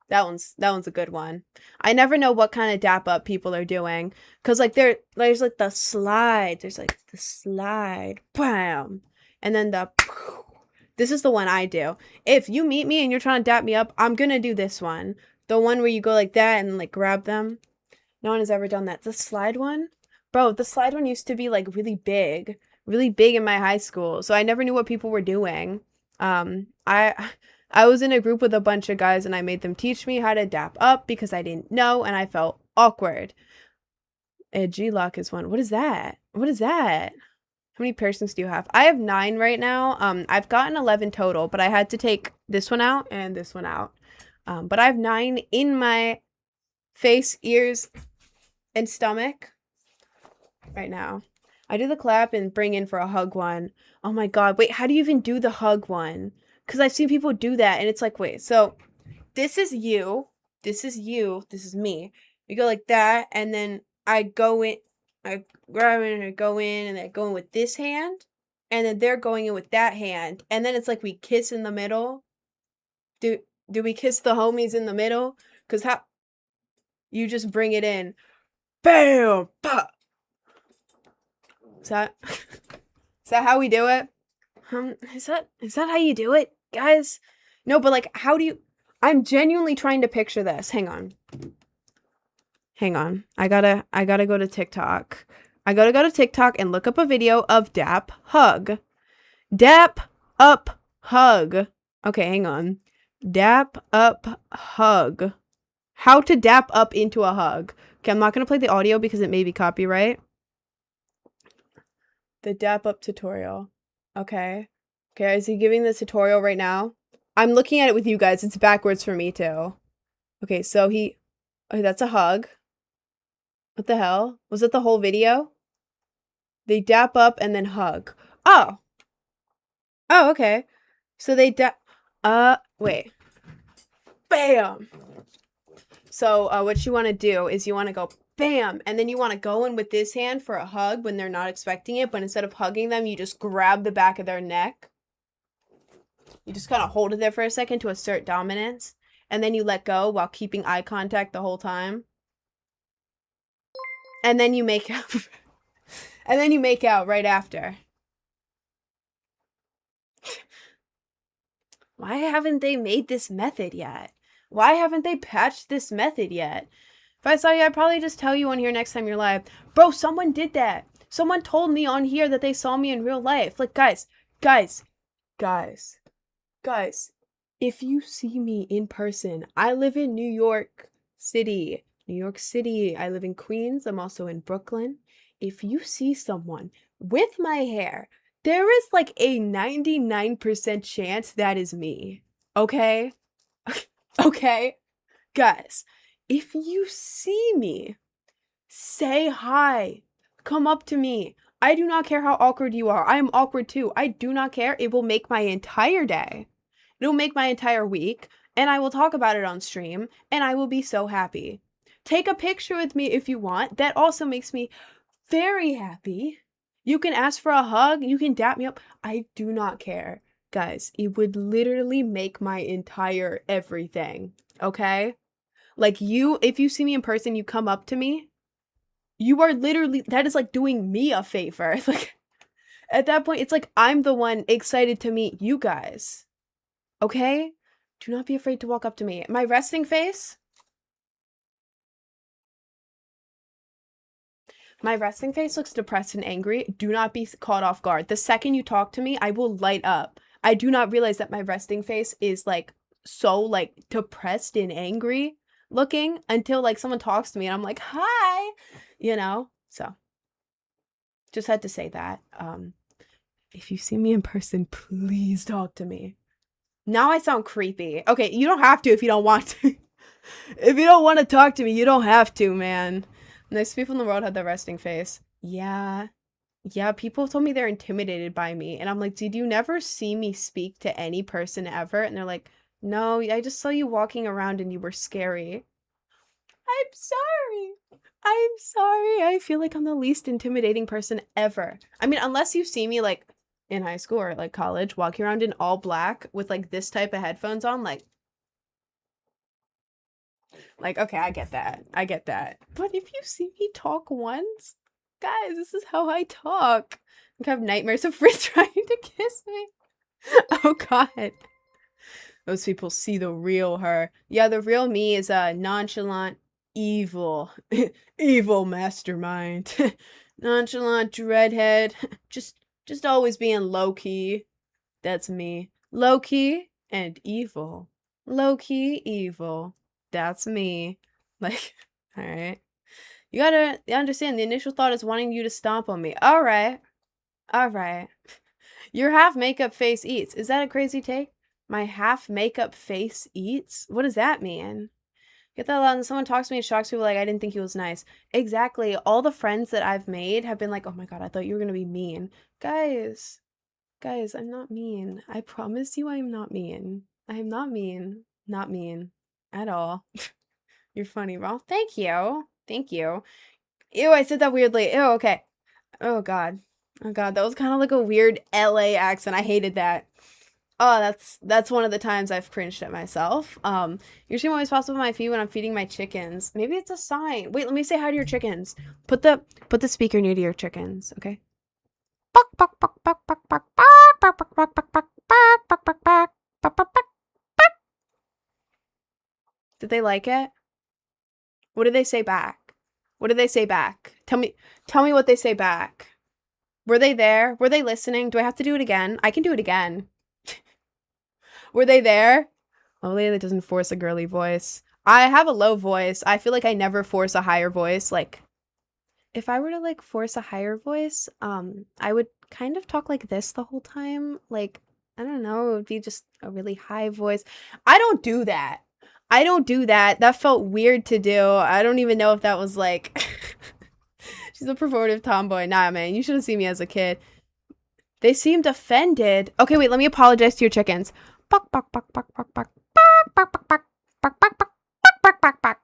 Speaker 1: That one's a good one. I never know what kind of dap up people are doing. Cause like there's like the slide. There's like the slide. Bam. And then this is the one I do. If you meet me and you're trying to dap me up, I'm gonna do this one. The one where you go like that and like grab them. No one has ever done that. The slide one? Bro, the slide one used to be like really big in my high school. So I never knew what people were doing. I was in a group with a bunch of guys and I made them teach me how to dap up because I didn't know and I felt awkward. A G-lock is one. What is that? What is that? How many piercings do you have? I have 9 right now. I've gotten 11 total, but I had to take this one out and this one out. But I have 9 in my face, ears, and stomach. right now. I do the clap and bring in for a hug one. Oh my god, wait, how do you even do the hug one? Because I've seen people do that, and it's like, wait, so this is you, this is you, this is me. You go like that, and then I go in, I grab it, and I go in, and I go in with this hand, and then they're going in with that hand, and then it's like we kiss in the middle. Do do we kiss the homies in the middle? Because how you just bring it in, bam, pop. Is that is that how we do it? Is that how you do it, guys? No, but like, how do you? I'm genuinely trying to picture this. Hang on. Hang on. I gotta go to TikTok. I gotta go to TikTok and look up a video of dap hug. Dap up hug. Okay, hang on. Dap up hug. How to dap up into a hug. Okay, I'm not gonna play the audio because it may be copyright. The dap up tutorial. Okay. Okay, is he giving the tutorial right now? I'm looking at it with you guys. It's backwards for me too. Okay, so he... Oh, that's a hug. What the hell? Was it the whole video? They dap up and then hug. Oh! Oh, okay. So they dap... wait. Bam! So, what you want to do is you want to go bam! And then you want to go in with this hand for a hug when they're not expecting it, but instead of hugging them, you just grab the back of their neck. You just kind of hold it there for a second to assert dominance, and then you let go while keeping eye contact the whole time. And then you make out. And then you make out right after. Why haven't they made this method yet? Why haven't they patched this method yet? If I saw you, I'd probably just tell you on here next time you're live. Bro, someone did that. Someone told me on here that they saw me in real life. Like, guys. If you see me in person, I live in New York City. I live in Queens. I'm also in Brooklyn. If you see someone with my hair, there is like a 99% chance that is me. Okay? Okay? Guys, if you see me, say hi. Come up to me. I do not care how awkward you are. I am awkward too. I do not care. It will make my entire day. It'll make my entire week, and I will talk about it on stream, and I will be so happy. Take a picture with me if you want. That also makes me very happy. You can ask for a hug. You can dap me up. I do not care. Guys, it would literally make my entire everything. Okay? Like, if you see me in person, you come up to me, you are literally, that is like doing me a favor. Like, at that point, it's like I'm the one excited to meet you guys. Okay? Do not be afraid to walk up to me. My resting face? My resting face looks depressed and angry. Do not be caught off guard. The second you talk to me, I will light up. I do not realize that my resting face is like so like depressed and angry looking until like someone talks to me and I'm like, hi, you know? So just had to say that. If you see me in person, please talk to me. Now I sound creepy. Okay, you don't have to if you don't want to. If you don't want to talk to me, you don't have to, man. Nice people in the world have the resting face. Yeah. Yeah, people told me they're intimidated by me. And I'm like, did you never see me speak to any person ever? And they're like, no, I just saw you walking around and you were scary. I'm sorry. I'm sorry. I feel like I'm the least intimidating person ever. I mean, unless you see me like in high school or like college walking around in all black with like this type of headphones on, like okay, I get that. But if you see me talk once, guys, this is how I talk. I have nightmares of Fritz trying to kiss me. Oh god. Those people see the real her. Yeah, the real me is a nonchalant, evil, evil mastermind. Nonchalant redhead. Just always being low-key. That's me. Low-key and evil. Low-key, evil. That's me. Like, alright. You gotta understand, the initial thought is wanting you to stomp on me. Alright. Alright. Your half makeup face eats. Is that a crazy take? My half makeup face eats? What does that mean? Get that a lot, and someone talks to me and shocks people like I didn't think he was nice. Exactly. All the friends that I've made have been like, oh my god, I thought you were gonna be mean. Guys, guys, I'm not mean. I promise you I'm not mean. I am not mean. Not mean. At all. You're funny, bro. Thank you. Thank you. Ew, I said that weirdly. Ew, okay. Oh god. Oh god, that was kind of like a weird LA accent. I hated that. Oh, that's one of the times I've cringed at myself. Usually I'm always possible my feet when I'm feeding my chickens. Maybe it's a sign. Wait, let me say hi to your chickens. Put the speaker near to your chickens, okay? Did they like it? What did they say back? What did they say back? Tell me what they say back. Were they there? Were they listening? Do I have to do it again? I can do it again. Were they there? A lady that doesn't force a girly voice. I have a low voice. I feel like I never force a higher voice. Like, if I were to, like, force a higher voice, I would kind of talk like this the whole time. Like, I don't know, it would be just a really high voice. I don't do that. I don't do that. That felt weird to do. I don't even know if that was, like... She's a performative tomboy. Nah, man, you should have seen me as a kid. They seemed offended. Okay, wait, let me apologize to your chickens. Buck, buck, buck, buck, buck, buck, buck, buck, buck, buck, buck, buck, buck, buck, buck, buck,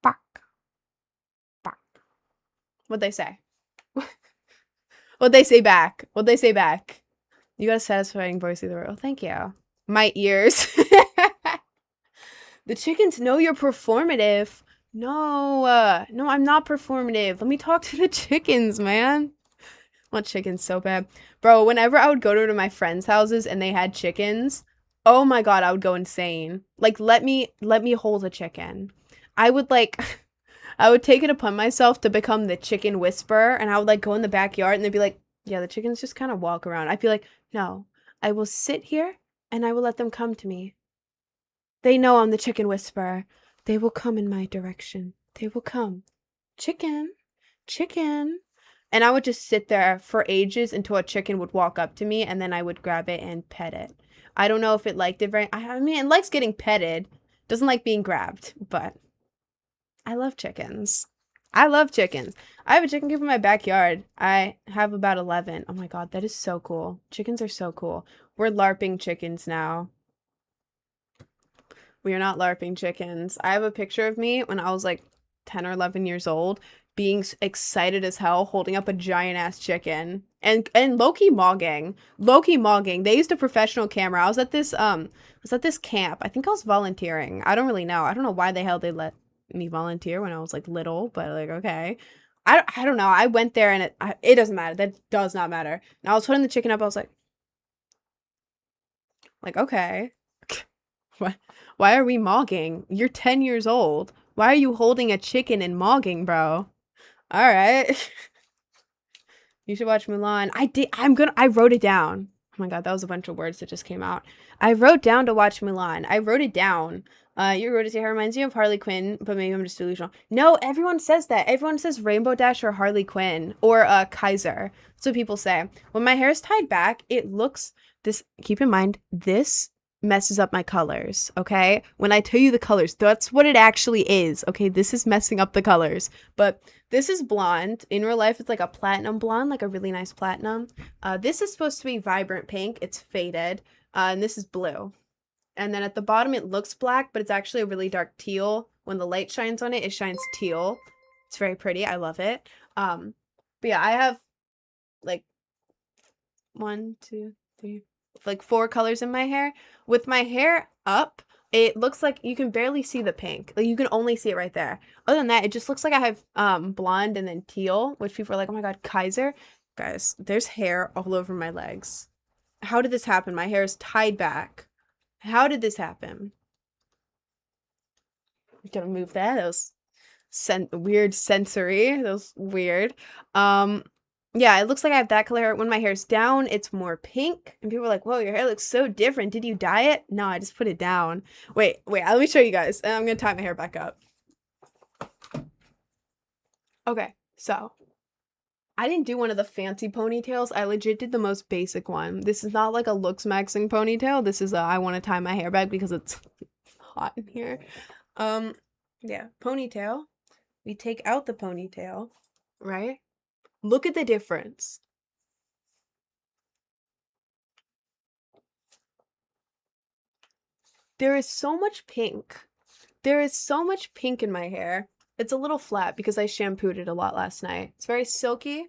Speaker 1: buck, buck. What'd they say? What'd they say back? What'd they say back? You got a satisfying voice either way. Oh, thank you. My ears. The chickens know you're performative. No, no, I'm not performative. Let me talk to the chickens, man. I want chickens so bad. Bro, whenever I would go to my friends' houses and they had chickens, oh my god, I would go insane. Like, let me hold a chicken. I would, like, I would take it upon myself to become the chicken whisperer, and I would, like, go in the backyard, and they'd be like, yeah, the chickens just kind of walk around. I'd be like, no, I will sit here, and I will let them come to me. They know I'm the chicken whisperer. They will come in my direction. They will come. Chicken. Chicken. And I would just sit there for ages until a chicken would walk up to me, and then I would grab it and pet it. I don't know if it liked it very... I mean, it likes getting petted. Doesn't like being grabbed, but... I love chickens. I love chickens. I have a chicken coop in my backyard. I have about 11. Oh my god, that is so cool. Chickens are so cool. We're LARPing chickens now. We are not LARPing chickens. I have a picture of me when I was like 10 or 11 years old, being excited as hell, holding up a giant ass chicken and low-key mogging. Low-key mogging. They used a professional camera. I was at this camp. I think I was volunteering. I don't really know. I don't know why the hell they let me volunteer when I was like little, but like, okay. I don't know. I went there and it doesn't matter. That does not matter. And I was putting the chicken up. I was like, okay. Why are we mogging? You're 10 years old. Why are you holding a chicken and mogging, bro? All right. You should watch Mulan. I wrote it down. Oh my god, that was a bunch of words that just came out. I wrote down to watch Mulan. I wrote it down. You wrote it to her. Reminds you of Harley Quinn, but maybe I'm just delusional. No, everyone says that. Everyone says Rainbow Dash or Harley Quinn or Kaiser. That's what people say. When my hair is tied back, it looks this. Keep in mind, this messes up my colors, okay? When I tell you the colors, that's what it actually is, okay? This is messing up the colors, but this is blonde. In real life, it's like a platinum blonde, like a really nice platinum. This is supposed to be vibrant pink. It's faded, and this is blue. And then at the bottom, it looks black, but it's actually a really dark teal. When the light shines on it, it shines teal. It's very pretty. I love it. But yeah, I have like 1, 2, 3, like 4 colors in my hair. With my hair up, it looks like you can barely see the pink. Like you can only see it right there. Other than that, it just looks like I have blonde and then teal, which people are like, oh my god, Kaiser. Guys, there's hair all over my legs. How did this happen? My hair is tied back. How did this happen? I'm gonna move that. That was weird sensory. That was weird. Yeah, it looks like I have that color hair. When my hair's down, it's more pink. And people are like, whoa, your hair looks so different. Did you dye it? No, I just put it down. Wait, let me show you guys. And I'm going to tie my hair back up. Okay, so I didn't do one of the fancy ponytails. I legit did the most basic one. This is not like a looksmaxxing ponytail. This is I want to tie my hair back because it's hot in here. Yeah, ponytail. We take out the ponytail, right? Look at the difference. There is so much pink. There is so much pink in my hair. It's a little flat because I shampooed it a lot last night. It's very silky.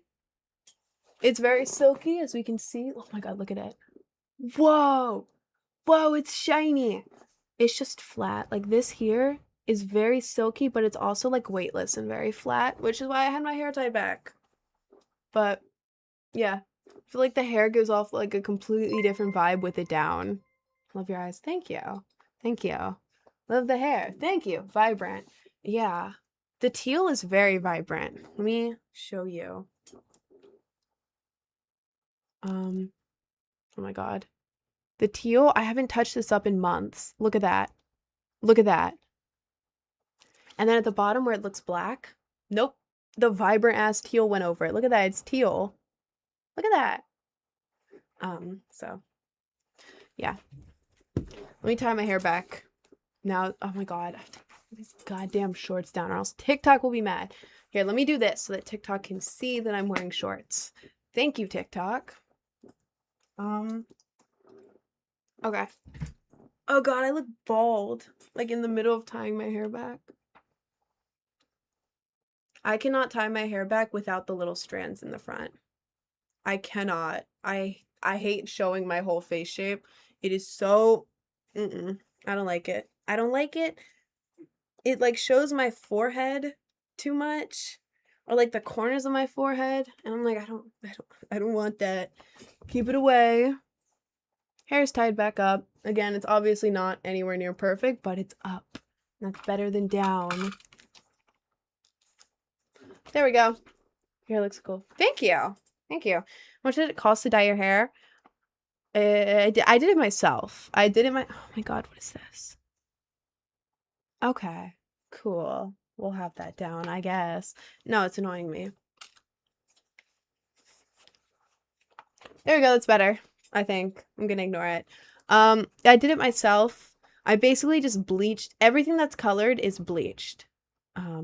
Speaker 1: It's very silky, as we can see. Oh my god, look at it. Whoa! Whoa, it's shiny! It's just flat. Like, this here is very silky, but it's also, like, weightless and very flat, which is why I had my hair tied back. But, yeah. I feel like the hair gives off, like, a completely different vibe with it down. Love your eyes. Thank you. Thank you. Love the hair. Thank you. Vibrant. Yeah. The teal is very vibrant. Let me show you. Oh my god. The teal, I haven't touched this up in months. Look at that. Look at that. And then at the bottom where it looks black, nope. The vibrant ass teal went over it. Look at that. It's teal. Look at that. So yeah. Let me tie my hair back. Now, oh my god. I have to put these goddamn shorts down or else TikTok will be mad. Here, let me do this so that TikTok can see that I'm wearing shorts. Thank you, TikTok. Okay. Oh god, I look bald. Like in the middle of tying my hair back. I cannot tie my hair back without the little strands in the front. I cannot. I hate showing my whole face shape. It is so I don't like it. I don't like it. It like shows my forehead too much or like the corners of my forehead and I'm like I don't want that. Keep it away. Hair's tied back up. Again, it's obviously not anywhere near perfect, but it's up. That's better than down. There we go. Hair looks cool. Thank you. Thank you. How much did it cost to dye your hair? I did it myself. I did it oh my god, what is this? Okay. Cool. We'll have that down, I guess. No, it's annoying me. There we go, that's better. I think. I'm gonna ignore it. I did it myself. I basically just bleached. Everything that's colored is bleached. Yeah,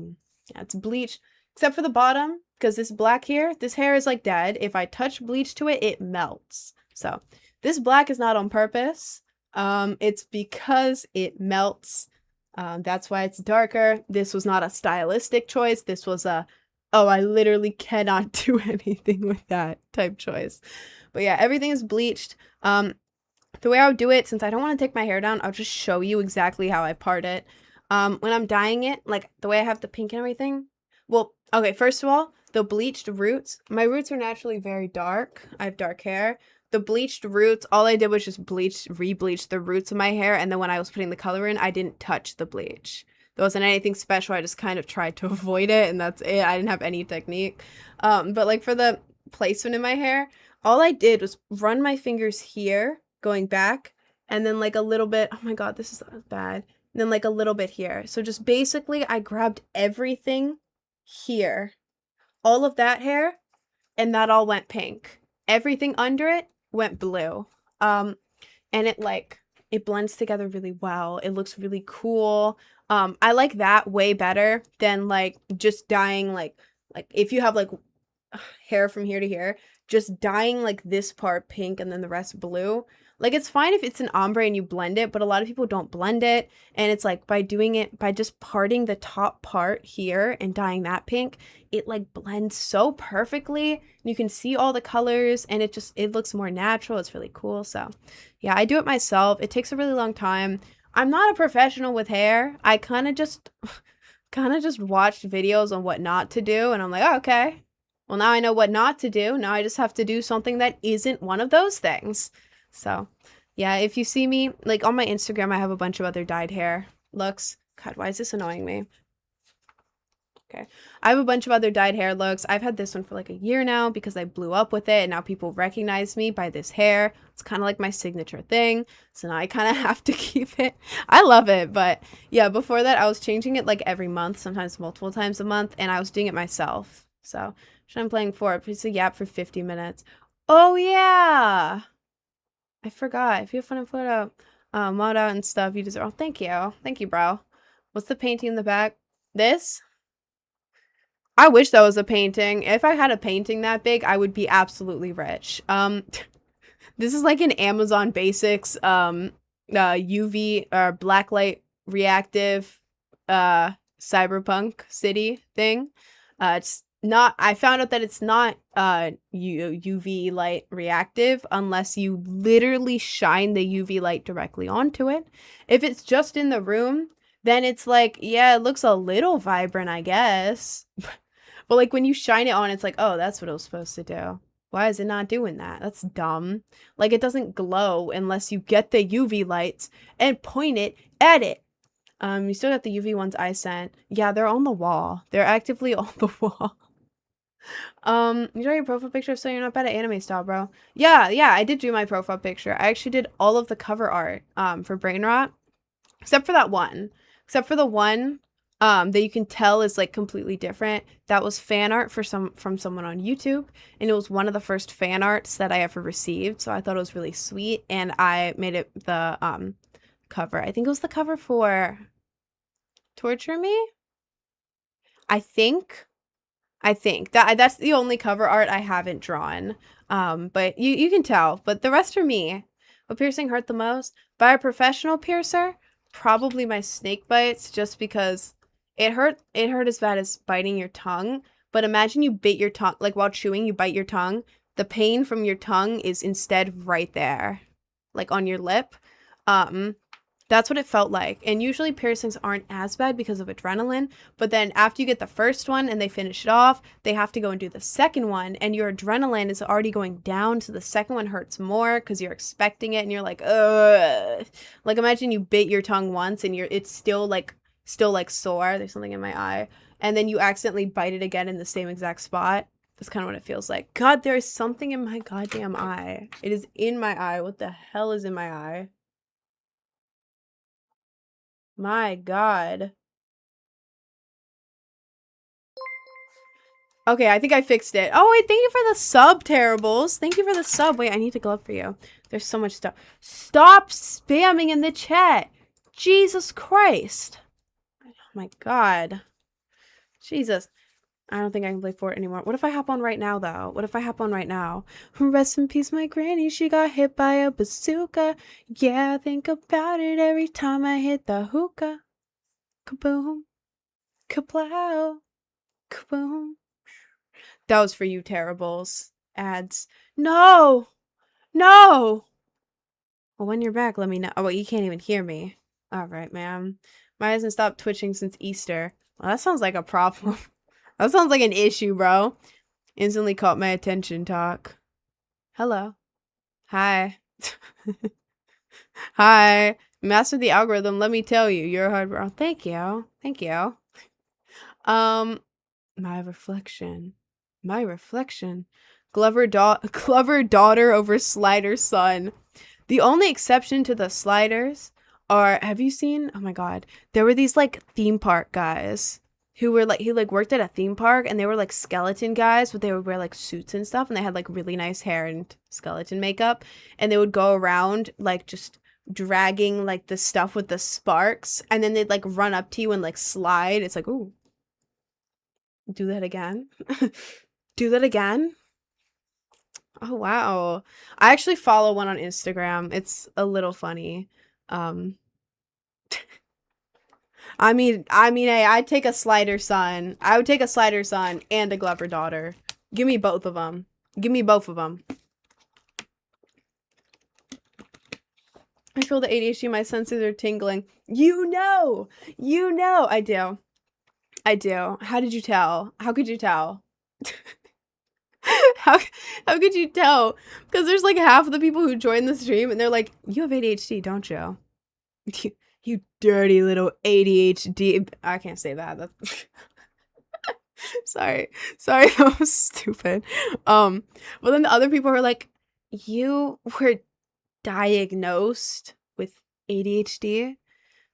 Speaker 1: it's bleached. Except for the bottom, because this black here, this hair is like dead. If I touch bleach to it, it melts. So, this black is not on purpose. It's because it melts. That's why it's darker. This was not a stylistic choice. This was a, oh, I literally cannot do anything with that type choice. But yeah, everything is bleached. The way I would do it, since I don't want to take my hair down, I'll just show you exactly how I part it. When I'm dyeing it, like the way I have the pink and everything. Well, okay, first of all, the bleached roots. My roots are naturally very dark. I have dark hair. The bleached roots, all I did was just re-bleach the roots of my hair. And then when I was putting the color in, I didn't touch the bleach. There wasn't anything special. I just kind of tried to avoid it. And that's it. I didn't have any technique. But like for the placement in my hair, all I did was run my fingers here, going back, and then like a little bit, oh my god, this is bad. And then like a little bit here. So just basically I grabbed everything here, all of that hair, and that all went pink. Everything under it went blue. And it blends together really well. It looks really cool. I like that way better than like just dyeing like if you have like hair from here to here, just dyeing like this part pink and then the rest blue. Like it's fine if it's an ombre and you blend it, but a lot of people don't blend it. And it's like by doing it, by just parting the top part here and dyeing that pink, it like blends so perfectly. You can see all the colors and it looks more natural. It's really cool. So yeah, I do it myself. It takes a really long time. I'm not a professional with hair. I kind of just watched videos on what not to do. And I'm like, oh, okay. Well, now I know what not to do. Now I just have to do something that isn't one of those things. So, yeah, if you see me, like on my Instagram, I have a bunch of other dyed hair looks. God, why is this annoying me? Okay. I have a bunch of other dyed hair looks. I've had this one for like a year now because I blew up with it and now people recognize me by this hair. It's kind of like my signature thing. So now I kind of have to keep it. I love it. But yeah, before that, I was changing it like every month, sometimes multiple times a month, and I was doing it myself. So, I'm playing for it. It's a yap for 50 minutes. Oh, yeah. I forgot. If you have fun and photo, mod out and stuff, you deserve. Oh, thank you. Thank you, bro. What's the painting in the back? This? I wish that was a painting. If I had a painting that big, I would be absolutely rich. This is like an Amazon Basics UV or blacklight reactive cyberpunk city thing. It's not, I found out that it's not UV light reactive unless you literally shine the UV light directly onto it. If it's just in the room, then it's like, yeah, it looks a little vibrant, I guess. But like when you shine it on, it's like, oh, that's what it was supposed to do. Why is it not doing that? That's dumb. Like it doesn't glow unless you get the UV lights and point it at it. You still got the UV ones I sent. Yeah, they're on the wall. They're actively on the wall. You draw your profile picture so you're not bad at anime style, bro. Yeah, I did do my profile picture. I actually did all of the cover art for Brain Rot. Except for that one. Except for the one that you can tell is like completely different. That was fan art from someone on YouTube, and it was one of the first fan arts that I ever received. So I thought it was really sweet, and I made it the cover. I think it was the cover for Torture Me. I think that's the only cover art I haven't drawn. But you can tell. But the rest are me. What piercing hurt the most? By a professional piercer? Probably my snake bites, just because it hurt as bad as biting your tongue. But imagine you bit your tongue, like while chewing, you bite your tongue. The pain from your tongue is instead right there, like on your lip. That's what it felt like. And usually piercings aren't as bad because of adrenaline, but then after you get the first one and they finish it off, they have to go and do the second one, and your adrenaline is already going down, so the second one hurts more because you're expecting it and you're like, ugh. Like imagine you bit your tongue once and it's still like sore. There's something in my eye. And then you accidentally bite it again in the same exact spot. That's kind of what it feels like. God, there is something in my goddamn eye. It is in my eye. What the hell is in my eye? My God. Okay, I think I fixed it. Oh, wait, thank you for the sub, Terribles. Thank you for the sub. Wait, I need to glove for you. There's so much stuff. Stop spamming in the chat. Jesus Christ. Oh my God. Jesus. I don't think I can play Fort anymore. What if I hop on right now, though? What if I hop on right now? Rest in peace, my granny. She got hit by a bazooka. Yeah, I think about it every time I hit the hookah. Kaboom. Kaplow. Kaboom. That was for you, Terribles. Ads. No! No! Well, when you're back, let me know. Oh, wait, you can't even hear me. Alright, ma'am. My hasn't stopped twitching since Easter. Well, that sounds like a problem. That sounds like an issue, bro. Instantly caught my attention, talk. Hello. Hi. Hi. Master the algorithm, let me tell you, you're a hard bro. Thank you. Thank you. My reflection. My reflection. Glover daughter over Slider son. The only exception to the Sliders are, have you seen, oh my God, there were these like theme park guys who were like, he like worked at a theme park, and they were like skeleton guys, but they would wear like suits and stuff, and they had like really nice hair and skeleton makeup, and they would go around like just dragging like the stuff with the sparks, and then they'd like run up to you and like slide. It's like, ooh, do that again. Do that again. Oh wow, I actually follow one on Instagram. It's a little funny. I mean, hey, I'd take a Slider son. I would take a Slider son and a Glover daughter. Give me both of them. Give me both of them. I feel the ADHD. My senses are tingling. You know, I do. I do. How did you tell? How could you tell? How could you tell? Because there's like half of the people who join the stream and they're like, you have ADHD, don't you? You dirty little ADHD. I can't say that. That's sorry, that was stupid. But then the other people are like, you were diagnosed with ADHD?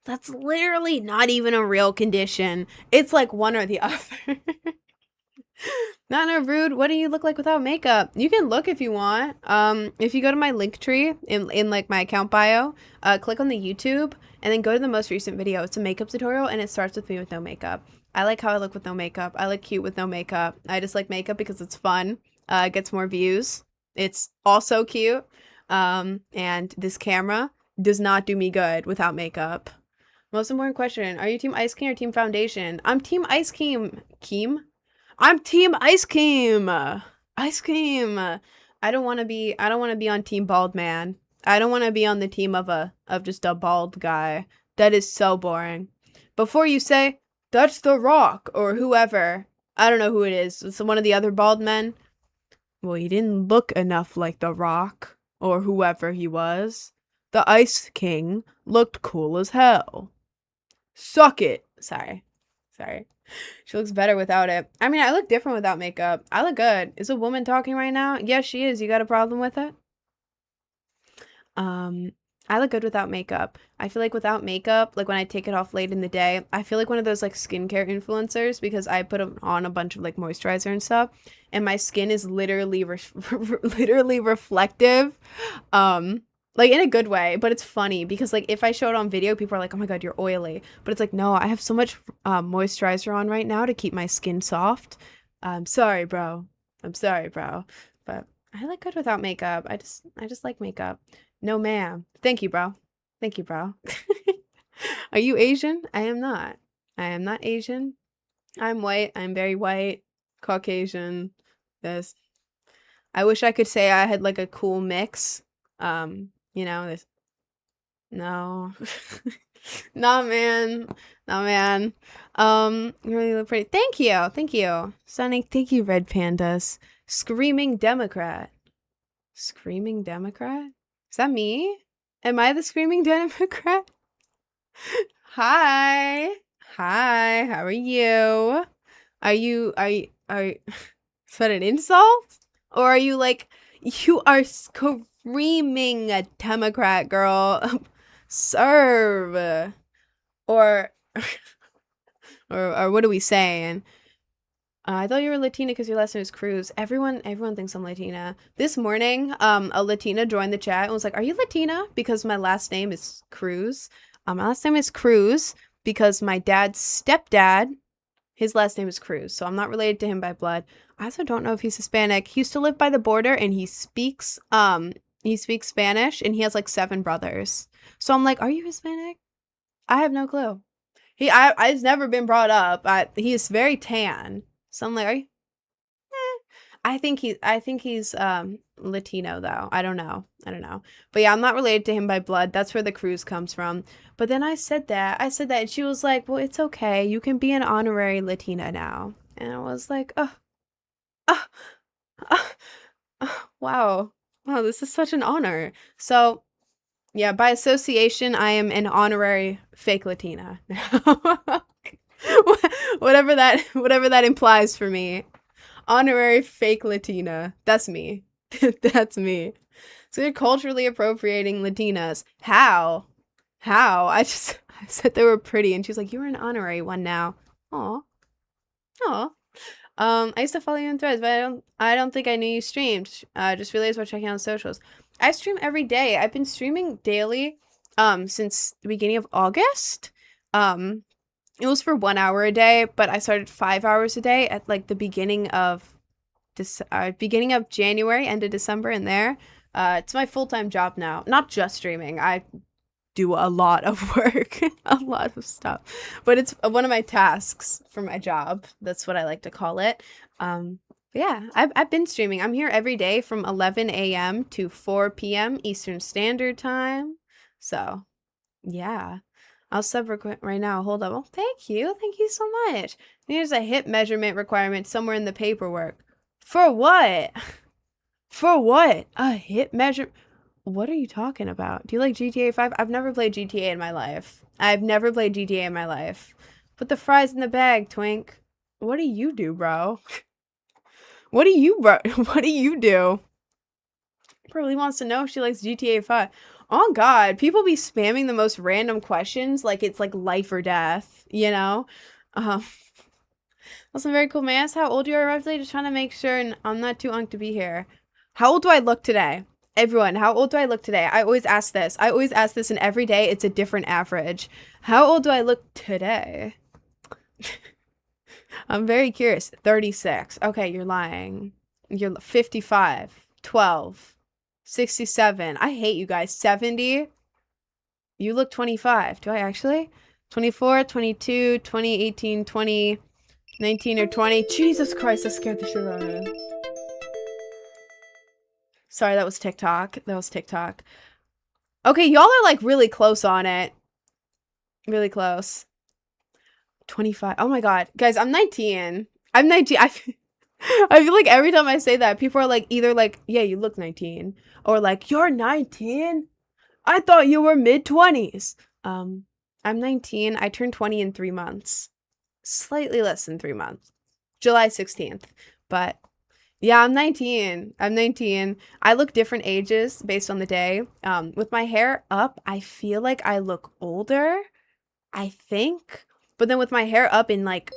Speaker 1: That's literally not even a real condition. It's like one or the other. Not in a rude, what do you look like without makeup? You can look if you want. If you go to my link tree in like my account bio, click on the YouTube and then go to the most recent video. It's a makeup tutorial and it starts with me with no makeup. I like how I look with no makeup. I look cute with no makeup. I just like makeup because it's fun. It gets more views. It's also cute. And this camera does not do me good without makeup. Most important question, are you team Ice Cream or team Foundation? I'm team Ice Cream. I'm team Ice Cream. Ice Cream. I don't want to be on team Bald Man. I don't want to be on the team of just a bald guy. That is so boring. Before you say, that's The Rock or whoever. I don't know who it is. It's one of the other bald men. Well, he didn't look enough like The Rock or whoever he was. The Ice King looked cool as hell. Suck it. Sorry. She looks better without it. I mean, I look different without makeup. I look good. Is a woman talking right now? Yes, she is. You got a problem with it? I look good without makeup. I feel like without makeup, like when I take it off late in the day, I feel like one of those like skincare influencers because I put on a bunch of like moisturizer and stuff, and my skin is literally literally reflective. Like in a good way, but it's funny because like if I show it on video, people are like, "Oh my god, you're oily," but it's like, no, I have so much moisturizer on right now to keep my skin soft. I'm sorry, bro. But I look good without makeup. I just like makeup. No, ma'am. Thank you, bro. Thank you, bro. Are you Asian? I am not. I am not Asian. I'm white. I'm very white. Caucasian. This. I wish I could say I had like a cool mix. You know, this. No. Nah, man. Nah, man. You really look pretty. Thank you. Thank you. Sonic, thank you, Red Pandas. Screaming Democrat. Screaming Democrat? Is that me? Am I the Screaming Democrat? Hi. Hi. How are you? Is that an insult? Or are you like, you are screaming a Democrat, girl? Serve. Or what are we saying? I thought you were Latina because your last name is Cruz. Everyone thinks I'm Latina. This morning, a Latina joined the chat and was like, "Are you Latina?" Because my last name is Cruz. My last name is Cruz because my dad's stepdad, his last name is Cruz, so I'm not related to him by blood. I also don't know if he's Hispanic. He used to live by the border and he speaks Spanish and he has like 7 brothers. So I'm like, "Are you Hispanic?" I have no clue. I've never been brought up. He is very tan. So I'm like, are you? I think he's Latino though. I don't know. But yeah, I'm not related to him by blood. That's where the Cruz comes from. But then I said that, and she was like, "Well, it's okay. You can be an honorary Latina now." And I was like, "Oh, oh, oh, wow, this is such an honor." So yeah, by association, I am an honorary fake Latina. whatever that implies for me. Honorary fake Latina. That's me. That's me. So you're culturally appropriating Latinas. How? I said they were pretty and she's like, "You're an honorary one now." Aw. I used to follow you in Threads, but I don't think I knew you streamed. Just realized while checking out socials. I stream every day. I've been streaming daily since the beginning of August. It was for 1 hour a day, but I started 5 hours a day at like the beginning of January, end of December in there. It's my full-time job now. Not just streaming. I do a lot of work, a lot of stuff, but it's one of my tasks for my job. That's what I like to call it. Yeah, I've been streaming. I'm here every day from 11 a.m. to 4 p.m. Eastern Standard Time. So, yeah. I'll sub right now. Hold up. Oh, thank you so much. There's a hip measurement requirement somewhere in the paperwork. For what? For what? A hip measure? What are you talking about? Do you like GTA 5? I've never played GTA in my life. Put the fries in the bag, Twink. What do you do, bro? What do you do? Probably wants to know if she likes GTA 5. Oh god, people be spamming the most random questions like it's like life or death, you know? Also very cool. May I ask how old you are roughly? Just trying to make sure and I'm not too young to be here. How old do I look today? Everyone, how old do I look today? I always ask this. I always ask this, and every day it's a different average. How old do I look today? I'm very curious. 36. Okay, you're lying. You're 55. 12. 67. I hate you guys. 70. You look 25. Do I actually? 24, 22, 20, 18, 20, 19 or 20. Jesus Christ, that scared the shit out of me. Sorry, that was TikTok. That was TikTok. Okay, y'all are like really close on it. Really close. 25. Oh my god. Guys, I'm 19. I'm 19. I feel like every time I say that, people are like either like, yeah, you look 19. Or like, you're 19? I thought you were mid-20s. I'm 19. I turned 20 in 3 months. Slightly less than 3 months. July 16th. But yeah, I'm 19. I'm 19. I look different ages based on the day. With my hair up, I feel like I look older. I think. But then with my hair up in like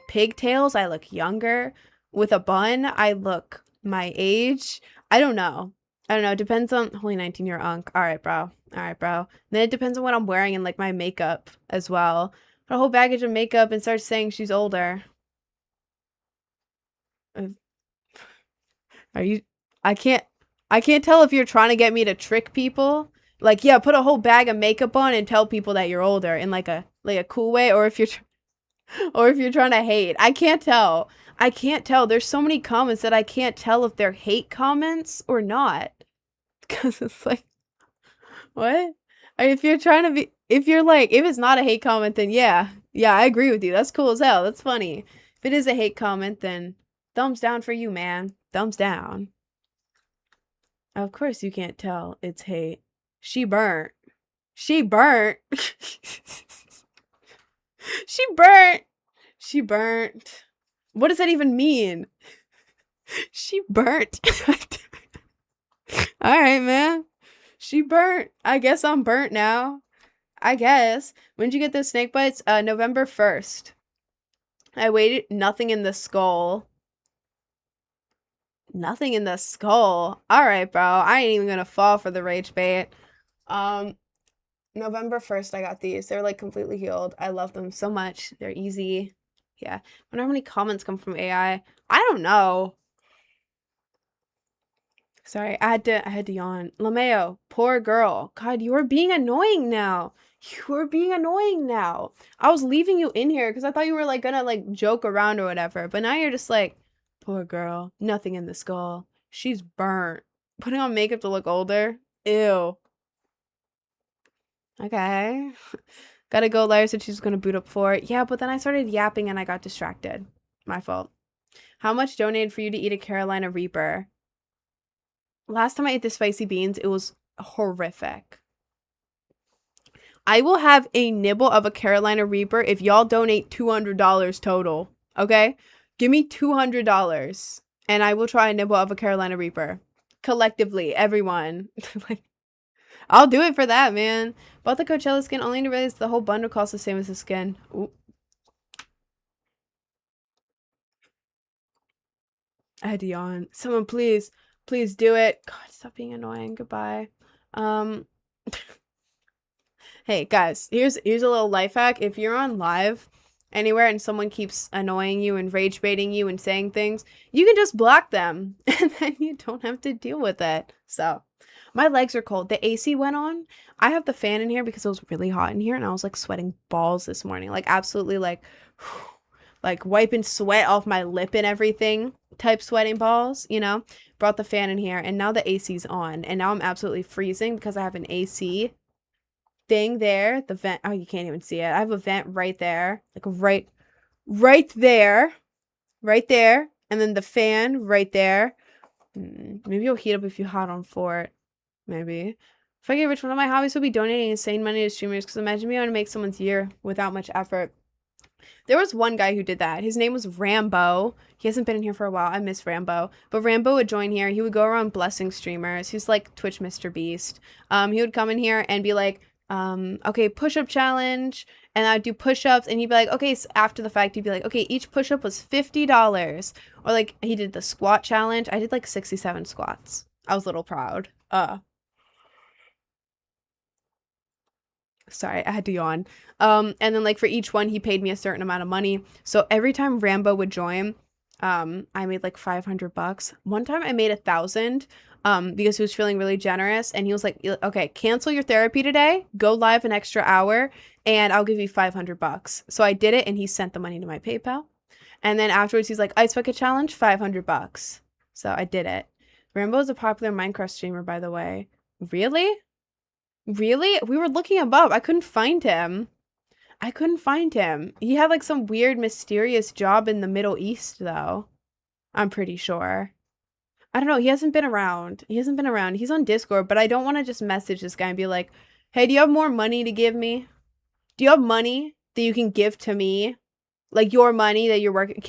Speaker 1: pigtails, I look younger. With a bun, I look my age. I don't know. I don't know. It depends on holy 19-year unk. All right, bro. All right, bro. Then it depends on what I'm wearing and like my makeup as well. A whole baggage of makeup and starts saying she's older. Are you I can't tell if you're trying to get me to trick people. Like, yeah, put a whole bag of makeup on and tell people that you're older in like a cool way, or if you're trying to hate. I can't tell. I can't tell. There's so many comments that I can't tell if they're hate comments or not. Cuz it's like what? If you're trying to be if you're like if it's not a hate comment then yeah. Yeah, I agree with you. That's cool as hell. That's funny. If it is a hate comment then thumbs down for you, man. Thumbs down. Of course you can't tell it's hate. She burnt. She burnt. She burnt. She burnt. What does that even mean? She burnt. All right, man. She burnt. I guess I'm burnt now. I guess. When did you get those snake bites? November 1st. I waited. Nothing in the skull. Nothing in the skull. All right, bro. I ain't even gonna fall for the rage bait. November 1st, I got these. They're like completely healed. I love them so much. They're easy. Yeah. I wonder how many comments come from AI. I don't know. Sorry, I had to yawn. Lameo, poor girl. God, you are being annoying now. You are being annoying now. I was leaving you in here because I thought you were like gonna like joke around or whatever. But now you're just like, poor girl. Nothing in the skull. She's burnt. Putting on makeup to look older. Ew. Okay. Gotta go. Lyra said she's gonna boot up for it. Yeah, but then I started yapping and I got distracted. My fault. How much donated for you to eat a Carolina Reaper? Last time I ate the spicy beans, it was horrific. I will have a nibble of a Carolina Reaper if y'all donate $200 total. Okay? Give me $200 and I will try a nibble of a Carolina Reaper. Collectively, everyone. Like, I'll do it for that, man. Bought the Coachella skin only to realize the whole bundle costs the same as the skin. Ooh. I had to yawn. Someone please do it. God, stop being annoying. Goodbye. Hey guys, here's a little life hack. If you're on live anywhere and someone keeps annoying you and rage baiting you and saying things, you can just block them and then you don't have to deal with it. So my legs are cold. The AC went on. I have the fan in here because it was really hot in here and I was like sweating balls this morning. Like absolutely like wiping sweat off my lip and everything type sweating balls, you know. Brought the fan in here and now the AC's on and now I'm absolutely freezing because I have an AC thing there. The vent. Oh, you can't even see it. I have a vent right there. Like right there. Right there. And then the fan right there. Maybe you'll heat up if you hot on for it. Maybe. If I get rich, one of my hobbies would be donating insane money to streamers because imagine me wanting to make someone's year without much effort. There was one guy who did that. His name was Rambo. He hasn't been in here for a while. I miss Rambo. But Rambo would join here. He would go around blessing streamers. He's like Twitch Mr. Beast. He would come in here and be like, okay, push-up challenge. and I'd do push-ups, and he'd be like, okay, so after the fact, he'd be like, okay, each push-up was $50. Or like he did the squat challenge. I did like 67 squats. I was a little proud. Sorry, I had to yawn. And then like for each one, he paid me a certain amount of money. So every time Rambo would join, I made like $500. One time I made 1,000, because he was feeling really generous, and he was like, okay, cancel your therapy today, go live an extra hour, and I'll give you $500. So I did it, and he sent the money to my PayPal. And then afterwards, he's like, Ice Bucket Challenge, $500. So I did it. Rambo is a popular Minecraft streamer, by the way. Really? Really? We were looking him up. I couldn't find him. I couldn't find him. He had like some weird mysterious job in the Middle East though. I'm pretty sure. I don't know. He hasn't been around. He's on Discord, but I don't want to just message this guy and be like, hey, do you have more money to give me? Do you have money that you can give to me? Like your money that you're working.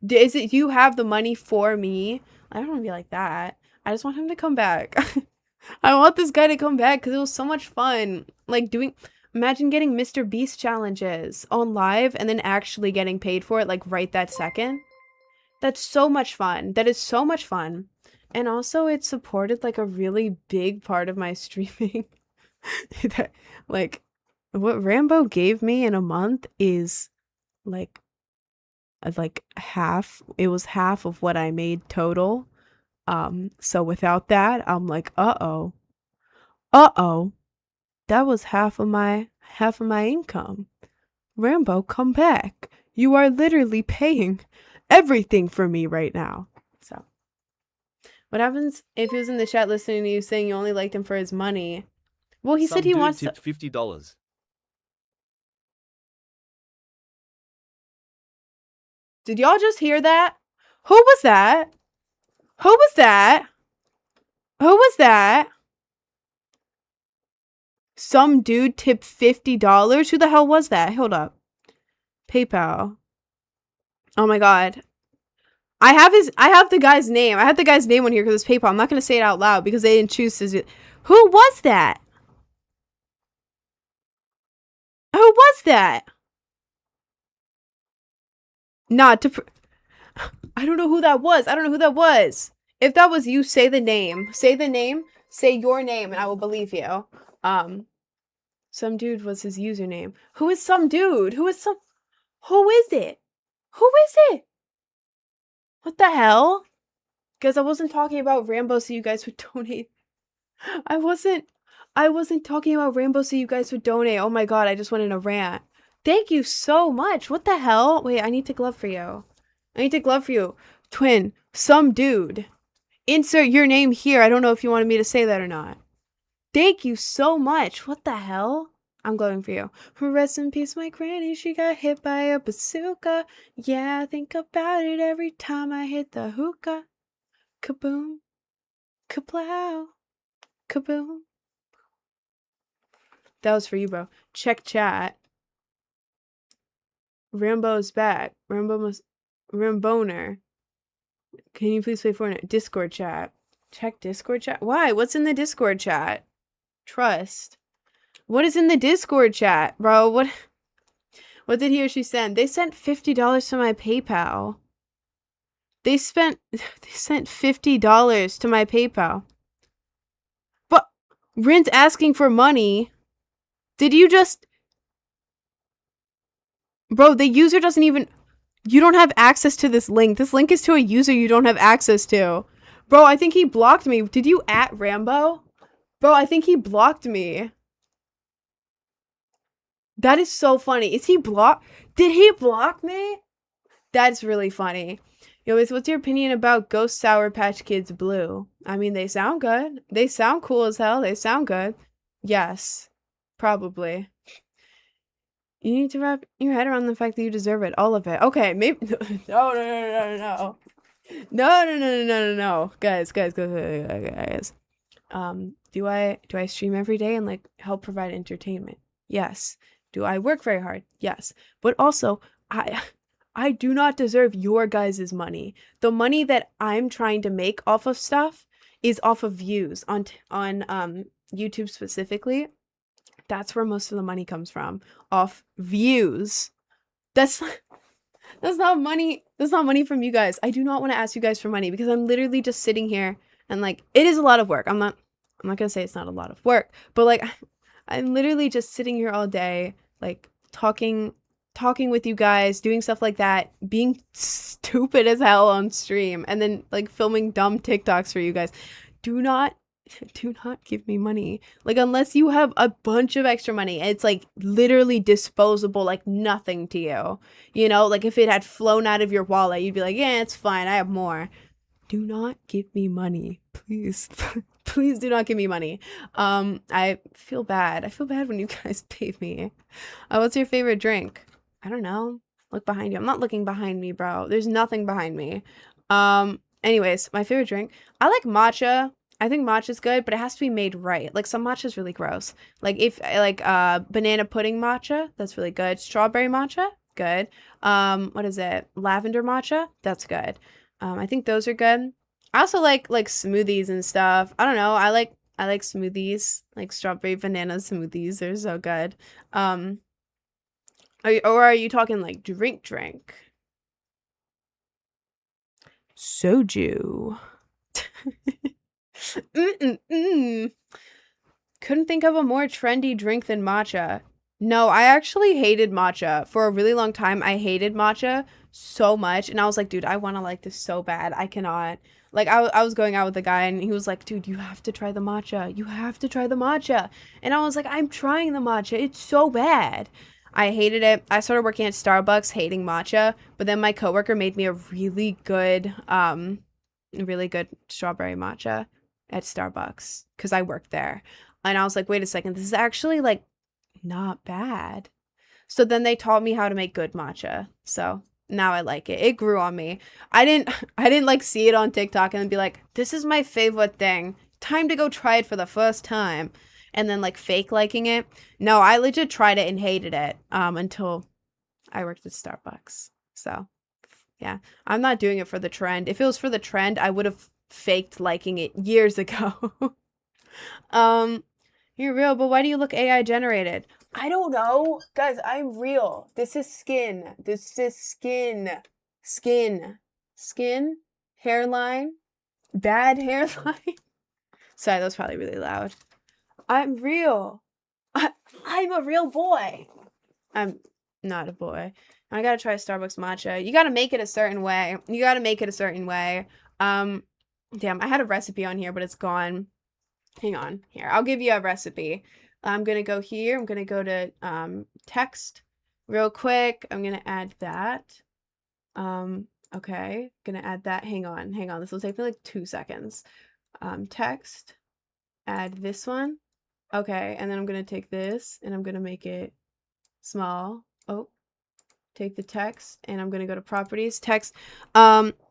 Speaker 1: Is it you have the money for me? I don't want to be like that. I just want him to come back. I want this guy to come back because it was so much fun. Like imagine getting Mr. Beast challenges on live and then actually getting paid for it like right that second. That's so much fun. That is so much fun. And also it supported like a really big part of my streaming. That, like what Rambo gave me in a month is like half. It was half of what I made total. So without that, I'm like, uh-oh, that was half of my income. Rambo, come back. You are literally paying everything for me right now. So what happens if he was in the chat listening to you saying you only liked him for his money? Well, he said he wants to
Speaker 2: $50.
Speaker 1: Did y'all just hear that? Who was that? Who was that? Who was that? Some dude tipped $50? Who the hell was that? Hold up. PayPal. Oh my god. I have the guy's name. I have the guy's name on here because it's PayPal. I'm not going to say it out loud because they didn't choose to do it. Who was that? Who was that? Not to... I don't know who that was. I don't know who that was. If that was you, say the name. Say the name. Say your name, and I will believe you. Some dude was his username. Who is some dude? Who is it? Who is it? What the hell? Because I wasn't talking about Rambo so you guys would donate. I wasn't talking about Rambo so you guys would donate. Oh my god, I just went in a rant. Thank you so much. What the hell? Wait, I need to glove for you. Twin, some dude. Insert your name here. I don't know if you wanted me to say that or not. Thank you so much. What the hell? I'm glowing for you. Rest in peace, my granny. She got hit by a bazooka. Yeah, I think about it every time I hit the hookah. Kaboom. Kaplow. Kaboom. That was for you, bro. Check chat. Rambo's back. Ramboner. Can you please play Fortnite? Discord chat. Check Discord chat. Why? What's in the Discord chat? Trust. What is in the Discord chat, bro? What did he or she send? They sent $50 to my PayPal. They sent $50 to my PayPal. But Rin's asking for money. Did you just... Bro, the user doesn't even... You don't have access to this link. This link is to a user you don't have access to. Bro, I think he blocked me. Did you at Rambo? Bro, I think he blocked me. That is so funny. Is he blocked? Did he block me? That's really funny. Yo, what's your opinion about Ghost Sour Patch Kids Blue? I mean, they sound good. They sound cool as hell. They sound good. Yes. Probably. You need to wrap your head around the fact that you deserve it. All of it. Okay, maybe... No. No. Guys. Do I stream every day and, like, help provide entertainment? Yes. Do I work very hard? Yes. But also, I do not deserve your guys' money. The money that I'm trying to make off of stuff is off of views on YouTube specifically. That's where most of the money comes from, off views. That's that's not money. That's not money from you guys. I do not want to ask you guys for money because I'm literally just sitting here and like it is a lot of work. I'm not gonna say it's not a lot of work, but like I'm literally just sitting here all day, like talking with you guys, doing stuff like that, being stupid as hell on stream, and then like filming dumb TikToks for you guys. Do not give me money. Like, unless you have a bunch of extra money, it's like literally disposable, like nothing to you. You know, like if it had flown out of your wallet, you'd be like, yeah, it's fine, I have more. Do not give me money, please. Please do not give me money. I feel bad. I feel bad when you guys pay me. What's your favorite drink? I don't know. Look behind you. I'm not looking behind me, bro. There's nothing behind me. Anyways, my favorite drink. I like matcha. I think matcha's good, but it has to be made right. Like, some matcha's really gross. Like, if, like, banana pudding matcha, that's really good. Strawberry matcha, good. What is it? Lavender matcha, that's good. I think those are good. I also like smoothies and stuff. I don't know. I like smoothies, like strawberry banana smoothies. They're so good. Are you talking like drink? Soju. Couldn't think of a more trendy drink than matcha. No, I actually hated matcha. For a really long time, I hated matcha so much. And I was like, dude, I want to like this so bad. I cannot. Like, I was going out with a guy and he was like, dude, you have to try the matcha. You have to try the matcha. And I was like, I'm trying the matcha. It's so bad. I hated it. I started working at Starbucks hating matcha. But then my coworker made me a really good strawberry matcha at Starbucks because I worked there. And I was like, wait a second, this is actually like not bad. So then they taught me how to make good matcha. So now I like it. It grew on me. I didn't like see it on TikTok and be like, this is my favorite thing. Time to go try it for the first time. And then like fake liking it. No, I legit tried it and hated it until I worked at Starbucks. So yeah, I'm not doing it for the trend. If it was for the trend, I would have faked liking it years ago. You're real, but why do you look AI generated? I don't know. Guys, I'm real. This is skin. This is skin. Skin. Hairline. Bad hairline. Sorry, that was probably really loud. I'm real. I'm a real boy. I'm not a boy. I gotta try Starbucks matcha. You gotta make it a certain way. Damn, I had a recipe on here, but it's gone. Hang on. Here, I'll give you a recipe. I'm gonna go here. I'm gonna go to text real quick. I'm gonna add that. Okay. Gonna add that. Hang on. This will take me like 2 seconds. Text. Add this one. Okay, and then I'm gonna take this and I'm gonna make it small. Oh. Take the text and I'm gonna go to properties, text.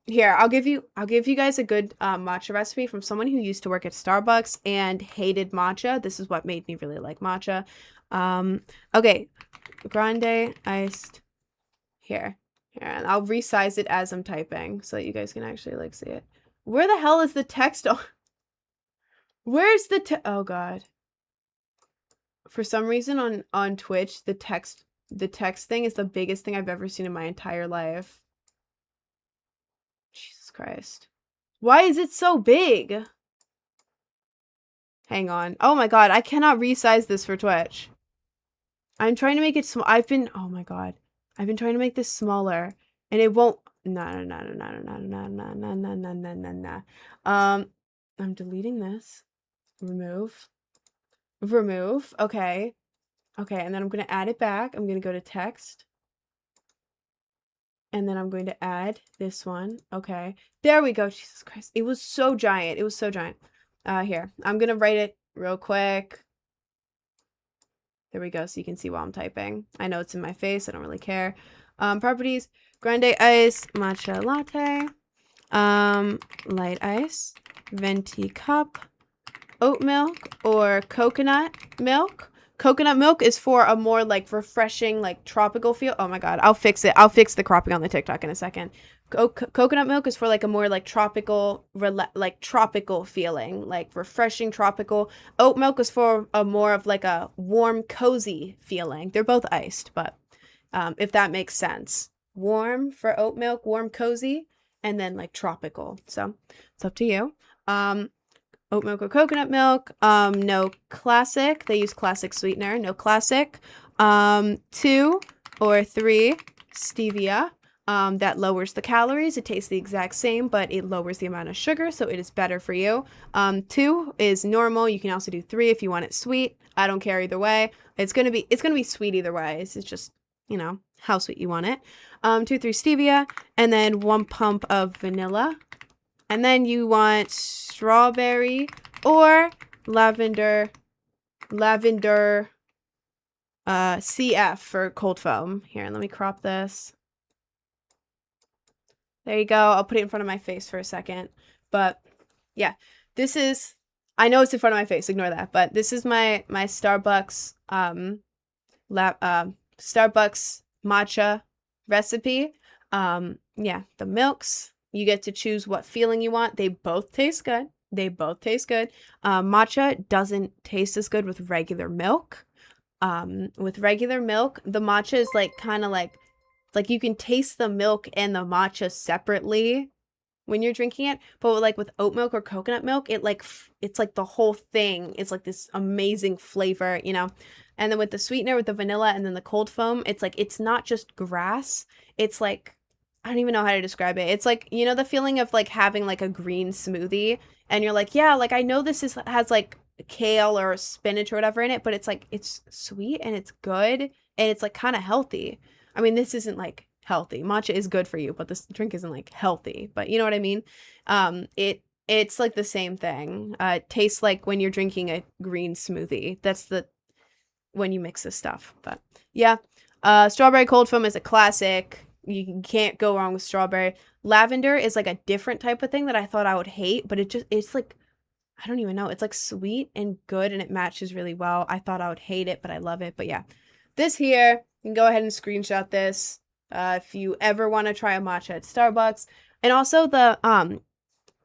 Speaker 1: Here, I'll give you guys a good matcha recipe from someone who used to work at Starbucks and hated matcha. This is what made me really like matcha. Okay, grande iced. Here, and I'll resize it as I'm typing so that you guys can actually like see it. Where the hell is the text? Where's the oh god. For some reason on Twitch, the text thing is the biggest thing I've ever seen in my entire life. Jesus Christ. Why is it so big? Hang on. Oh my god, I cannot resize this for Twitch. I'm trying to make it small. Oh my god. I've been trying to make this smaller and it won't. No. I'm deleting this. Remove. Okay. Okay, and then I'm going to add it back. I'm going to go to text. And then I'm going to add this one. Okay. There we go. Jesus Christ. It was so giant. Here. I'm going to write it real quick. There we go. So you can see while I'm typing. I know it's in my face. I don't really care. Properties. Grande ice. Matcha latte. Light ice. Venti cup. Oat milk or coconut milk. Coconut milk is for a more like refreshing, like tropical feel. Oh my god, I'll fix it. I'll fix the cropping on the TikTok in a second. Coconut milk is for like a more like tropical, like tropical feeling, like refreshing tropical. Oat milk is for a more of like a warm, cozy feeling. They're both iced, but if that makes sense. Warm for oat milk, warm, cozy, and then like tropical. So it's up to you. Oat milk or coconut milk. No classic. They use classic sweetener. No classic. 2 or 3 stevia. That lowers the calories. It tastes the exact same, but it lowers the amount of sugar, so it is better for you. 2 is normal. You can also do 3 if you want it sweet. I don't care either way. It's gonna be sweet either way. It's just, you know, how sweet you want it. 2, 3 stevia, and then 1 pump of vanilla. And then you want strawberry or lavender CF for cold foam. Here, let me crop this. There you go. I'll put it in front of my face for a second. But yeah, this is, I know it's in front of my face, ignore that. But this is my Starbucks Starbucks matcha recipe. Yeah, the milks. You get to choose what feeling you want. They both taste good. Matcha doesn't taste as good with regular milk. With regular milk, the matcha is like kind of like you can taste the milk and the matcha separately when you're drinking it. But like with oat milk or coconut milk, it's like the whole thing. It's like this amazing flavor, you know. And then with the sweetener, with the vanilla, and then the cold foam, it's like it's not just grass. It's like, I don't even know how to describe it. It's like, you know, the feeling of like having like a green smoothie and you're like, yeah, like I know has like kale or spinach or whatever in it, but it's like, it's sweet and it's good and it's like kind of healthy. I mean, this isn't like healthy. Matcha is good for you, but this drink isn't like healthy, but you know what I mean? It's like the same thing. It tastes like when you're drinking a green smoothie. That's when you mix this stuff. But yeah, strawberry cold foam is a classic. You can't go wrong with strawberry. Lavender is like a different type of thing that I thought I would hate, but it's like, I don't even know. It's like sweet and good and it matches really well. I thought I would hate it, but I love it. But yeah, this here, you can go ahead and screenshot this if you ever want to try a matcha at Starbucks. And also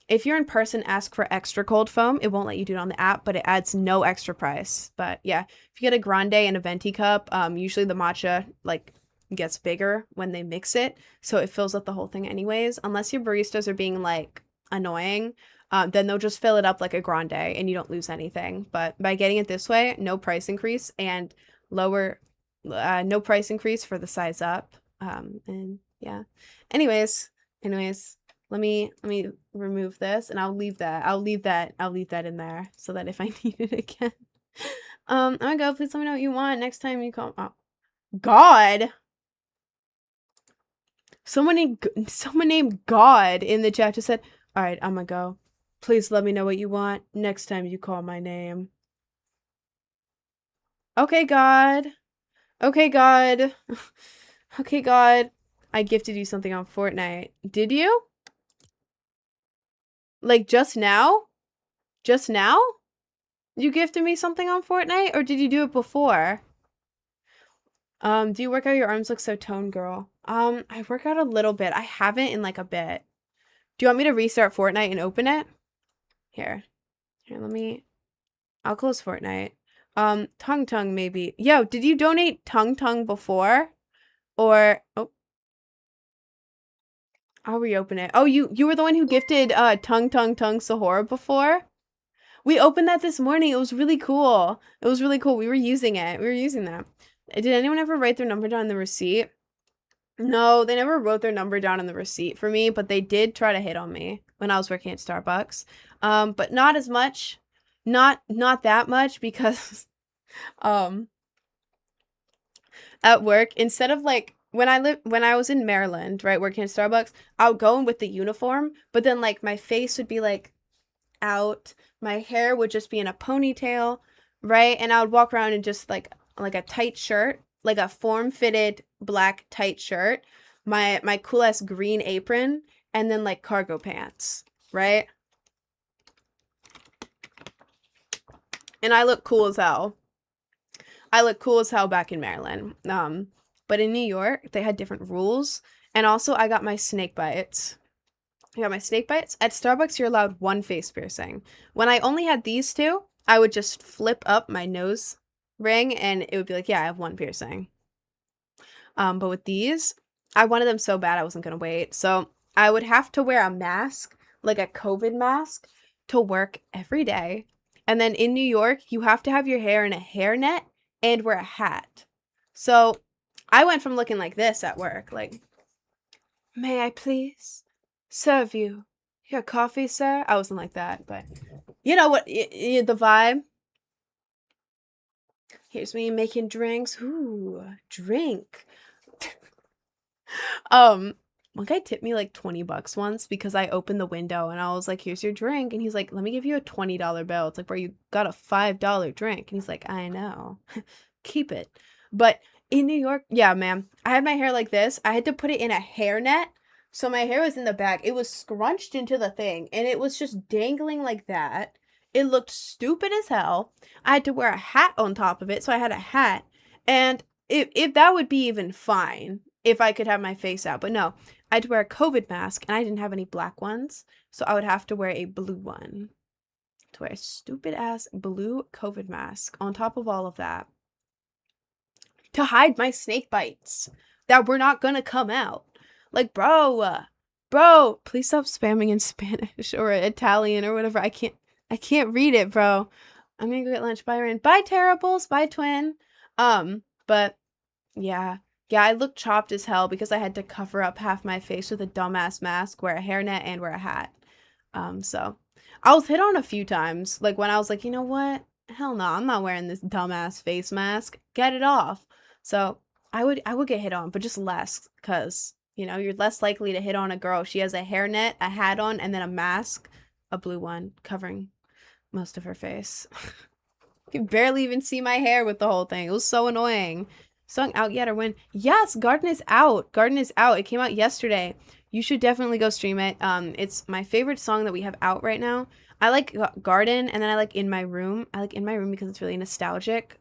Speaker 1: if you're in person, ask for extra cold foam. It won't let you do it on the app, but it adds no extra price. But yeah, if you get a grande and a venti cup, usually the matcha like gets bigger when they mix it, so it fills up the whole thing anyways. Unless your baristas are being like annoying, then they'll just fill it up like a grande and you don't lose anything. But by getting it this way, no price increase and no price increase for the size up. And yeah, anyways, let me remove this and I'll leave that in there so that if I need it again. I'm gonna go. Please let me know what you want next time you call. Oh God, someone named God in the chat just said, all right, I'm gonna go. Please let me know what you want next time you call my name. Okay, God. Okay, God. Okay, God. I gifted you something on Fortnite. Did you? Like just now? Just now? You gifted me something on Fortnite, or did you do it before? Do you work out? Your arms look so toned, girl. I work out a little bit. I haven't in like a bit. Do you want me to restart Fortnite and open it? Here, I'll close Fortnite. Tongue maybe. Yo, did you donate Tongue before? Or, oh. I'll reopen it. Oh, you were the one who gifted, Tongue Sahora before? We opened that this morning. It was really cool. We were using it. We were using that. Did anyone ever write their number down in the receipt? No, they never wrote their number down in the receipt for me, but they did try to hit on me when I was working at Starbucks. But not as much. Not that much because at work, instead of like when I was in Maryland, right, working at Starbucks, I would go in with the uniform, but then like my face would be like out, my hair would just be in a ponytail, right? And I would walk around in just like a tight shirt, like a form-fitted black tight shirt, my cool ass green apron, and then like cargo pants, right? And I look cool as hell. I look cool as hell back in Maryland. But in New York, they had different rules. And also, I got my snake bites. I got my snake bites. At Starbucks, you're allowed one face piercing. When I only had these two, I would just flip up my nose ring and it would be like, yeah, I have one piercing. But with these, I wanted them so bad I wasn't gonna wait. So I would have to wear a mask, like a COVID mask, to work every day. And then in New York, you have to have your hair in a hairnet and wear a hat. So I went from looking like this at work, like, may I please serve you your coffee, sir? I wasn't like that, but you know what, the vibe. Here's me making drinks. Ooh, drink. One guy tipped me like 20 bucks once because I opened the window and I was like, here's your drink. And he's like, let me give you a $20 bill. It's like, bro, you got a $5 drink. And he's like, I know. Keep it. But in New York, yeah, man, I had my hair like this. I had to put it in a hairnet. So my hair was in the back. It was scrunched into the thing and it was just dangling like that. It looked stupid as hell. I had to wear a hat on top of it. So I had a hat. And if that would be even fine if I could have my face out. But no, I had to wear a COVID mask and I didn't have any black ones. So I would have to wear a blue one. To wear a stupid ass blue COVID mask on top of all of that. To hide my snake bites that were not gonna come out. Like, bro, please stop spamming in Spanish or Italian or whatever. I can't read it, bro. I'm gonna go get lunch. Bye, Rin. Bye, Terribles. Bye, Twin. But yeah, I look chopped as hell because I had to cover up half my face with a dumbass mask, wear a hairnet, and wear a hat. So I was hit on a few times, like when I was like, you know what? Hell no, I'm not wearing this dumbass face mask. Get it off. So I would get hit on, but just less, cause you know you're less likely to hit on a girl. She has a hairnet, a hat on, and then a mask, a blue one, covering most of her face. You can barely even see my hair with the whole thing. It was so annoying. Song out yet or when? Yes, Garden is out. Garden is out. It came out yesterday. You should definitely go stream it. It's my favorite song that we have out right now. I like Garden, and then I like In My Room. I like In My Room because it's really nostalgic.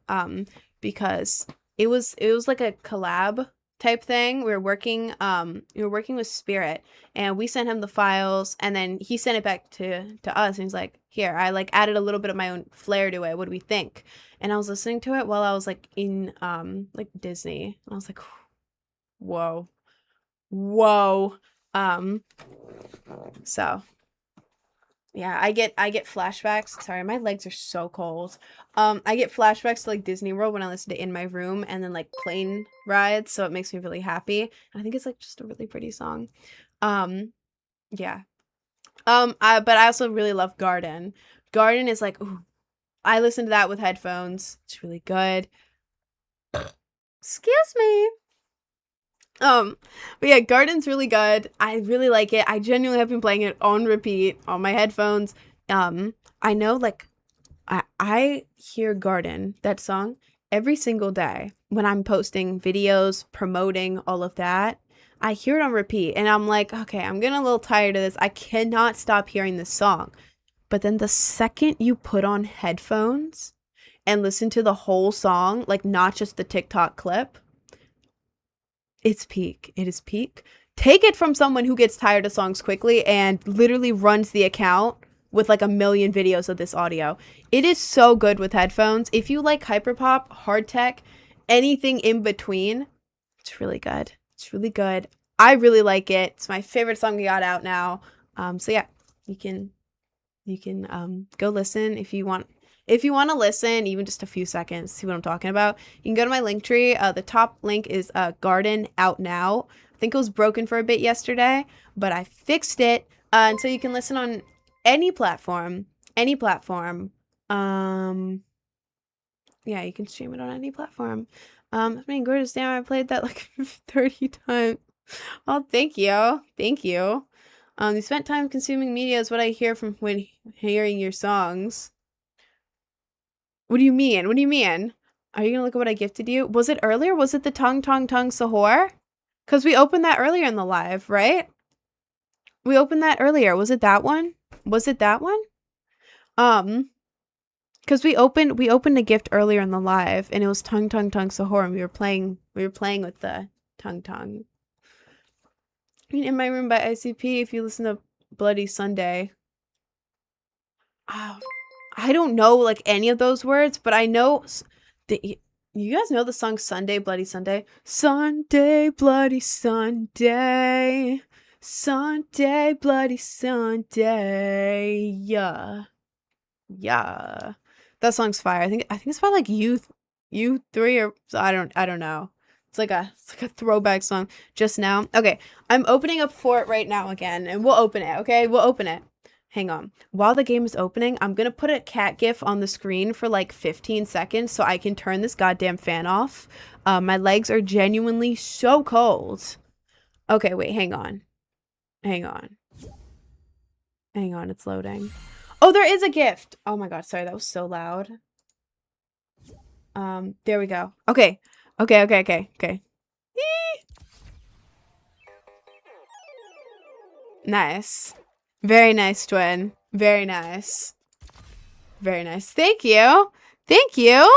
Speaker 1: Because it was like a collab type thing. We were working with Spirit, and we sent him the files, and then he sent it back to us, and he's like, here, I like added a little bit of my own flair to it. What do we think? And I was listening to it while I was like in like Disney. And I was like, whoa. So yeah, I get flashbacks. Sorry, my legs are so cold. I get flashbacks to like Disney World when I listen to In My Room and then like plane rides, so it makes me really happy. And I think it's like just a really pretty song. Yeah. But I also really love Garden. Garden is like, ooh, I listen to that with headphones. It's really good. Excuse me. But yeah, Garden's really good. I really like it. I genuinely have been playing it on repeat on my headphones. I know, like, I hear Garden, that song, every single day when I'm posting videos, promoting all of that. I hear it on repeat, and I'm like, okay, I'm getting a little tired of this. I cannot stop hearing this song. But then the second you put on headphones and listen to the whole song, like not just the TikTok clip, it's peak. It is peak. Take it from someone who gets tired of songs quickly and literally runs the account with like a million videos of this audio. It is so good with headphones. If you like hyperpop, hard tech, anything in between, it's really good. It's really good. I really like it. It's my favorite song we got out now. So yeah, you can go listen if you want. If you want to listen, even just a few seconds, see what I'm talking about, you can go to my link tree. The top link is Garden out now. I think it was broken for a bit yesterday, but I fixed it. And so you can listen on any platform. Any platform. Yeah, you can stream it on any platform. I mean, gorgeous. Damn, I played that like 30 times. Oh, thank you. Thank you. You spent time consuming media is what I hear from when hearing your songs. What do you mean? What do you mean? Are you gonna look at what I gifted you? Was it earlier? Was it the tongue sahur? Because we opened that earlier in the live, right? We opened that earlier. Was it that one? Was it that one? Because we opened a gift earlier in the live, and it was tongue tongue tongue sahur, and we were playing with the tongue tongue. I mean, In My Room by ICP. If you listen to Bloody Sunday, oh, I don't know like any of those words, but I know you guys know the song Sunday Bloody Sunday. Sunday Bloody Sunday. Sunday Bloody Sunday. Yeah. Yeah. That song's fire. I think it's by like you three or I don't know. It's like a throwback song just now. Okay, I'm opening up Fort right now again, and we'll open it, okay? We'll open it. Hang on. While the game is opening, I'm gonna put a cat gif on the screen for like 15 seconds so I can turn this goddamn fan off. My legs are genuinely so cold. Okay, wait, hang on. Hang on. Hang on, it's loading. Oh, there is a gift. Oh my god, sorry, that was so loud. There we go. Okay. Okay. Nice. Very nice, twin. Very nice. Very nice. Thank you. Thank you.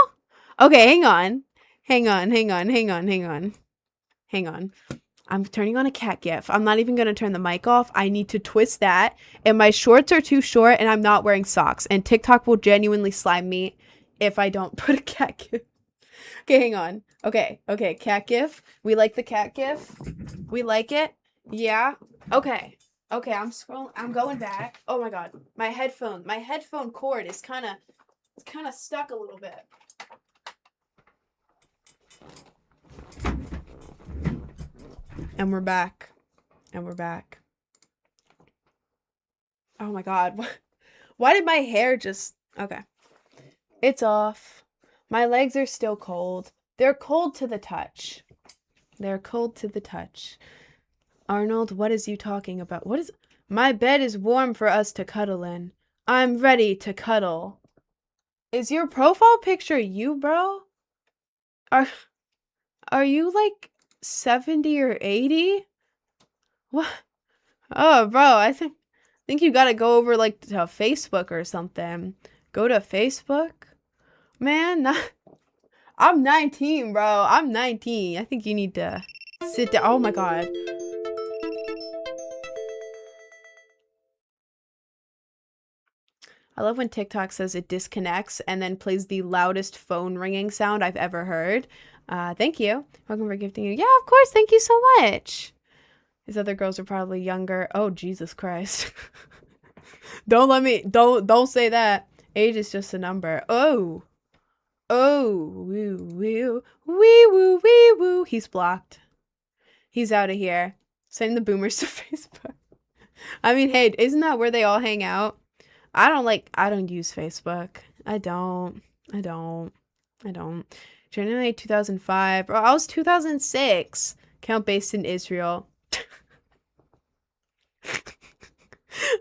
Speaker 1: Okay, hang on. Hang on. I'm turning on a cat gif. I'm not even going to turn the mic off. I need to twist that. And my shorts are too short and I'm not wearing socks. And TikTok will genuinely slime me if I don't put a cat gif. Okay, hang on. Okay, cat gif. We like the cat gif. We like it. Yeah. Okay, I'm scrolling. I'm going back. Oh my god. My headphone cord is kind of stuck a little bit. And we're back. Oh my god. Why did my hair just... Okay. It's off. My legs are still cold. They're cold to the touch. Arnold, what is you talking about? What is... My bed is warm for us to cuddle in. I'm ready to cuddle. Is your profile picture you, bro? Are you like 70 or 80? What? Oh, bro, I think you gotta go over like to Facebook or something. Go to Facebook? Man, I'm 19, bro. I'm 19. I think you need to sit down. Oh my god. I love when TikTok says it disconnects and then plays the loudest phone ringing sound I've ever heard. Thank you. Welcome for gifting you. Yeah, of course. Thank you so much. These other girls are probably younger. Oh, Jesus Christ. Don't say that. Age is just a number. Oh, woo, woo. He's blocked. He's out of here. Send the boomers to Facebook. I mean, hey, isn't that where they all hang out? I don't use Facebook. I don't. January 2005. Bro, I was 2006. Account based in Israel.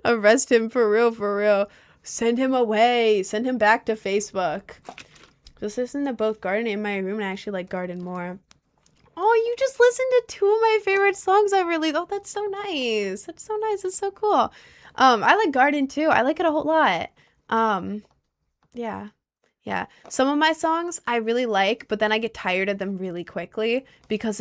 Speaker 1: Arrest him for real. Send him away. Send him back to Facebook. Just listen to both Garden and My Room, and I actually like Garden more. Oh, you just listened to two of my favorite songs I really... Oh, that's so nice. That's so cool. I like Garden too. I like it a whole lot. Yeah. Some of my songs I really like, but then I get tired of them really quickly because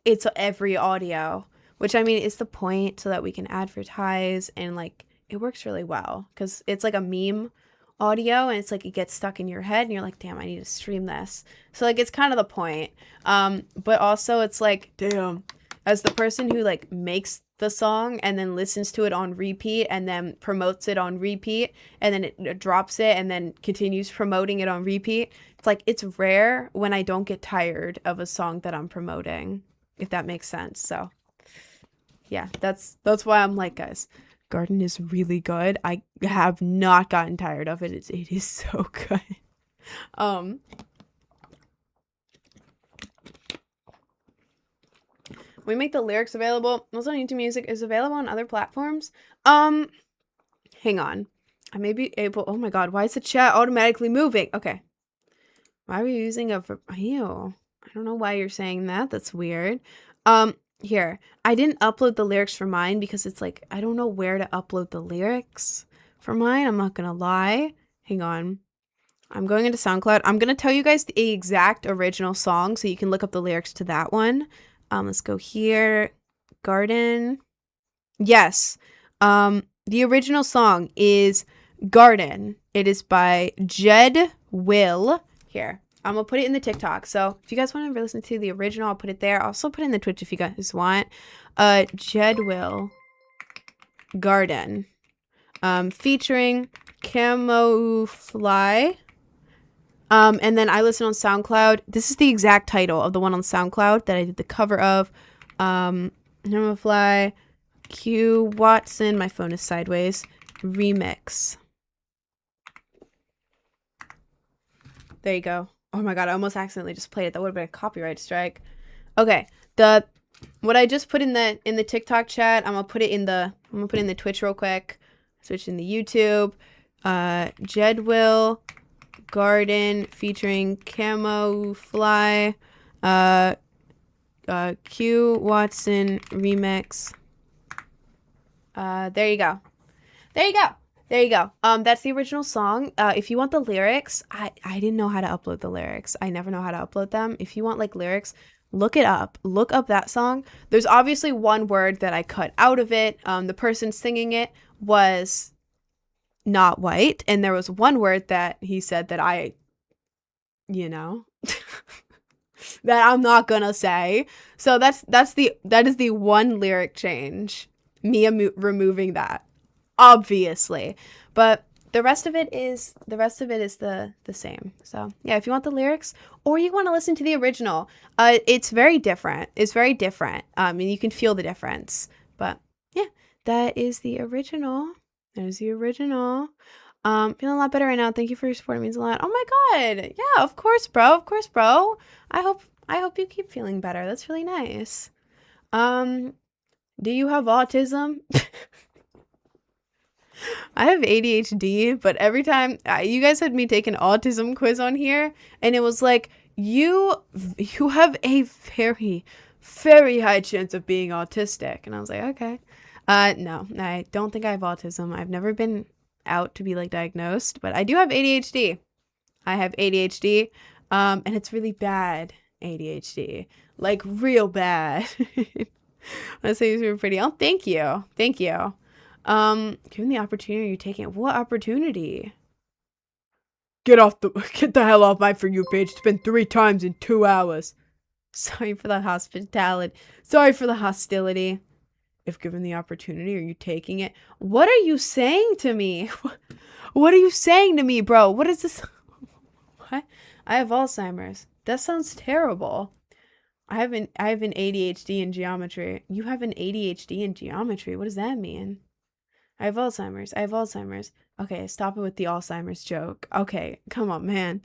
Speaker 1: it's every audio, which I mean is the point so that we can advertise, and like it works really well because it's like a meme audio and it's like it gets stuck in your head and you're like, damn, I need to stream this. So like it's kind of the point. But also it's like, damn, as the person who like makes the song and then listens to it on repeat and then promotes it on repeat and then it drops it and then continues promoting it on repeat, it's like it's rare when I don't get tired of a song that I'm promoting, if that makes sense. So yeah, that's why I'm like, guys, Garden is really good. I have not gotten tired of it. It is so good. We make the lyrics available. Also, YouTube Music is available on other platforms. Hang on. I may be able... Oh my god, why is the chat automatically moving? Okay. Why are we using Ew. I don't know why you're saying that. That's weird. Here. I didn't upload the lyrics for mine because it's like, I don't know where to upload the lyrics for mine. I'm not gonna lie. Hang on. I'm going into SoundCloud. I'm going to tell you guys the exact original song so you can look up the lyrics to that one. Let's go here. Garden. Yes. The original song is Garden. It is by Jed Will. Here, I'm going to put it in the TikTok. So if you guys want to listen to the original, I'll put it there. I'll also put it in the Twitch if you guys want. Jed Will. Garden. Featuring Camoufly. And then I listen on SoundCloud. This is the exact title of the one on SoundCloud that I did the cover of. Camoufly, Q Watson, my phone is sideways, remix. There you go. Oh my god, I almost accidentally just played it. That would have been a copyright strike. Okay, what I just put in the TikTok chat, I'm gonna put it in the Twitch real quick. Switch in the YouTube. Jedwill Garden featuring Camoufly. Q Watson remix. There you go. There you go. There you go. That's the original song. If you want the lyrics, I didn't know how to upload the lyrics. I never know how to upload them. If you want like lyrics, look it up. Look up that song. There's obviously one word that I cut out of it. The person singing it was not white, and there was one word that he said that I, that I'm not gonna say. So that is the one lyric change. Me removing that, obviously, but the rest of it is the same. So yeah, if you want the lyrics or you want to listen to the original, it's very different. It's very different. And you can feel the difference. But yeah, that is the original. That is the original. Feeling a lot better right now. Thank you for your support. It means a lot. Oh my god. Yeah, of course, bro. Of course, bro. I hope you keep feeling better. That's really nice. Do you have autism? I have ADHD, but every time you guys had me take an autism quiz on here, and it was like, you have a very, very high chance of being autistic. And I was like, okay. No, I don't think I have autism. I've never been out to be like diagnosed, but I do have ADHD. I have ADHD, and it's really bad ADHD, like real bad. I say you're pretty. Oh, thank you. Thank you. Given the opportunity you're taking, what opportunity? Get the hell off my For You page. It's been 3 times in 2 hours. Sorry for the hospitality. Sorry for the hostility. If given the opportunity, are you taking it? What are you saying to me? What are you saying to me, bro? What is this? What? I have Alzheimer's. That sounds terrible. I have an ADHD in geometry. You have an ADHD in geometry. What does that mean? I have Alzheimer's. I have Alzheimer's. Okay, stop it with the Alzheimer's joke. Okay, come on, man.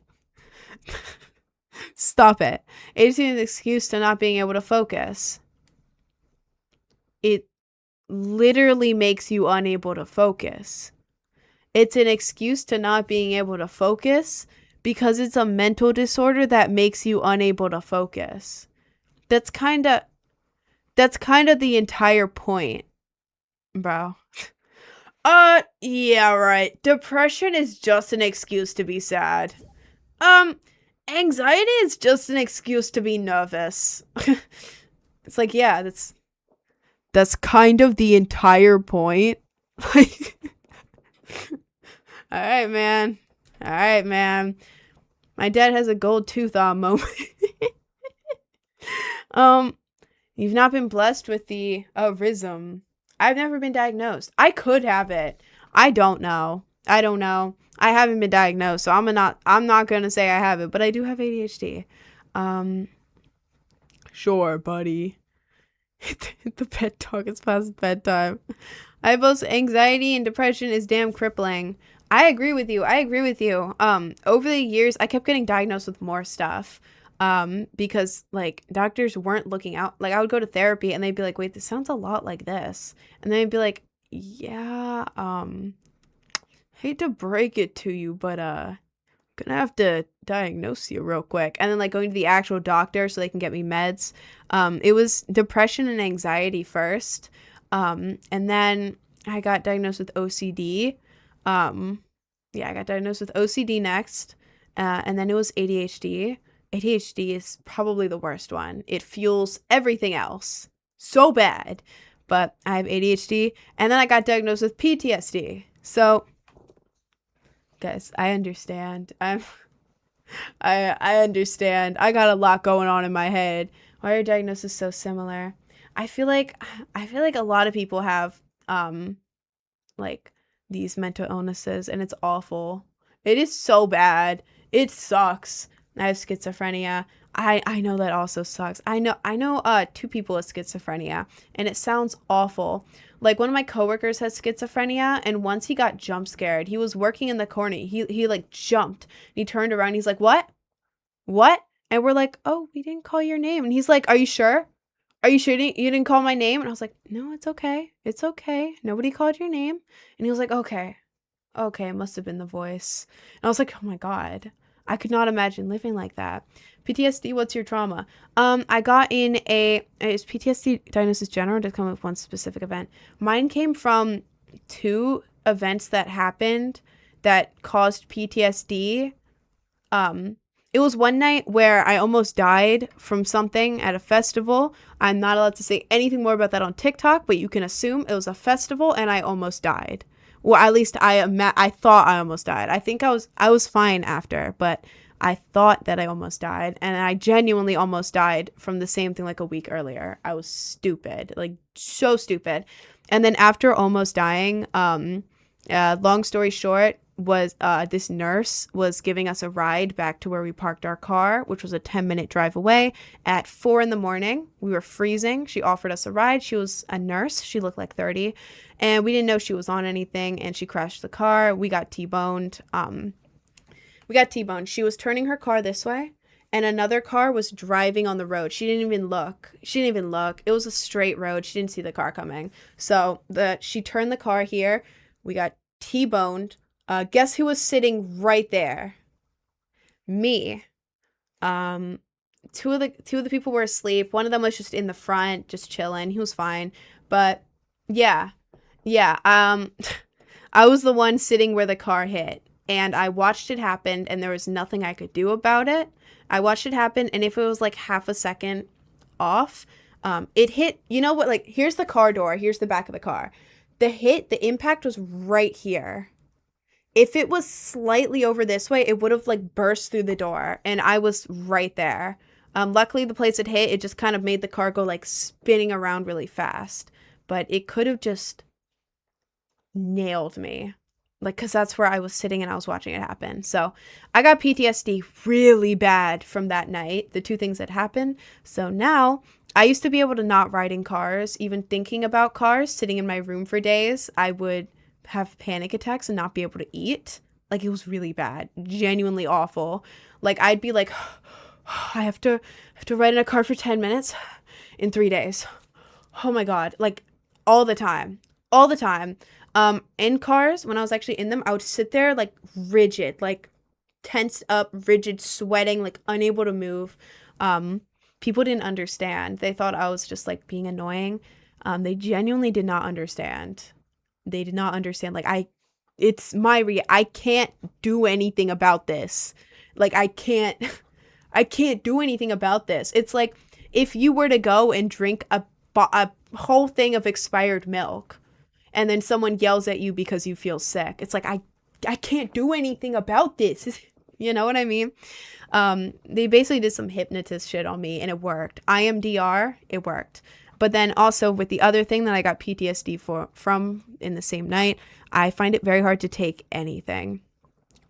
Speaker 1: Stop it. It's an excuse to not being able to focus. It literally makes you unable to focus. It's an excuse to not being able to focus because it's a mental disorder that makes you unable to focus. That's kind of the entire point, bro. Yeah, right. Depression is just an excuse to be sad. Anxiety is just an excuse to be nervous. It's like, yeah, that's kind of the entire point. Like, all right, man. All right, man. My dad has a gold tooth on moment. You've not been blessed with the rhythm. I've never been diagnosed. I could have it. I don't know. I haven't been diagnosed, so I'm not gonna say I have it, but I do have ADHD. Sure, buddy. The pet dog is past bedtime. I have both anxiety and depression is damn crippling. I agree with you. Over the years, I kept getting diagnosed with more stuff. Because like doctors weren't looking out. Like I would go to therapy and they'd be like, wait, this sounds a lot like this. And then I'd be like, yeah, hate to break it to you, but gonna have to diagnose you real quick. And then like going to the actual doctor so they can get me meds. It was depression and anxiety first. And then I got diagnosed with OCD. I got diagnosed with OCD next. and then it was ADHD. ADHD is probably the worst one. It fuels everything else so bad. But I have ADHD, and then I got diagnosed with PTSD. So, guys, I understand. I understand. I got a lot going on in my head. Why are your diagnoses so similar? I feel like a lot of people have like these mental illnesses, and it's awful. It is so bad. It sucks. I have schizophrenia. I know that also sucks. I know two people with schizophrenia, and it sounds awful. Like, one of my coworkers has schizophrenia, and once he got jump scared. He was working in the corner. He like jumped. And he turned around. He's like, "What? What?" And we're like, "Oh, we didn't call your name." And he's like, "Are you sure? Are you sure you didn't call my name?" And I was like, "No, it's okay. It's okay. Nobody called your name." And he was like, "Okay. Okay, it must have been the voice." And I was like, "Oh my God. I could not imagine living like that." PTSD, what's your trauma? I got in is PTSD diagnosis general, or did it come with one specific event? Mine came from two events that happened that caused PTSD. It was one night where I almost died from something at a festival. I'm not allowed to say anything more about that on TikTok, but you can assume it was a festival and I almost died. Well, at least I thought I almost died. I think I was fine after, but I thought that I almost died, and I genuinely almost died from the same thing like a week earlier. I was stupid, like so stupid. And then after almost dying, long story short, was this nurse was giving us a ride back to where we parked our car, which was a 10-minute drive away, at 4 a.m. We were freezing. She offered us a ride. She was a nurse. She looked like 30, and we didn't know she was on anything, and she crashed the car. We got T-boned. She was turning her car this way, and another car was driving on the road. She didn't even look. It was a straight road. She didn't see the car coming. So she turned the car here. We got T-boned. Guess who was sitting right there? Me. Two of the people were asleep. One of them was just in the front, just chilling. He was fine. But yeah. I was the one sitting where the car hit, and I watched it happen, and there was nothing I could do about it. I watched it happen, and if it was like half a second off, it hit, you know what, like, here's the car door, here's the back of the car. The impact was right here. If it was slightly over this way, it would have like burst through the door, and I was right there. Luckily, the place it hit, it just kind of made the car go like spinning around really fast, but it could have just nailed me, like, because that's where I was sitting and I was watching it happen. So I got PTSD really bad from that night, the two things that happened. So now I used to be able to not ride in cars. Even thinking about cars, sitting in my room for days, I would have panic attacks and not be able to eat. Like, it was really bad, genuinely awful. Like, I'd be like, I have to ride in a car for 10 minutes in 3 days. Oh my God. Like, all the time. In cars, when I was actually in them, I would sit there like rigid, like tensed up, rigid, sweating, like unable to move. People didn't understand. They thought I was just like being annoying. They genuinely did not understand. Like, I can't do anything about this. Like, I can't do anything about this. It's like if you were to go and drink a whole thing of expired milk, and then someone yells at you because you feel sick. It's like, I can't do anything about this. You know what I mean? They basically did some hypnotist shit on me, and it worked. IMDR, it worked. But then also with the other thing that I got PTSD from in the same night, I find it very hard to take anything.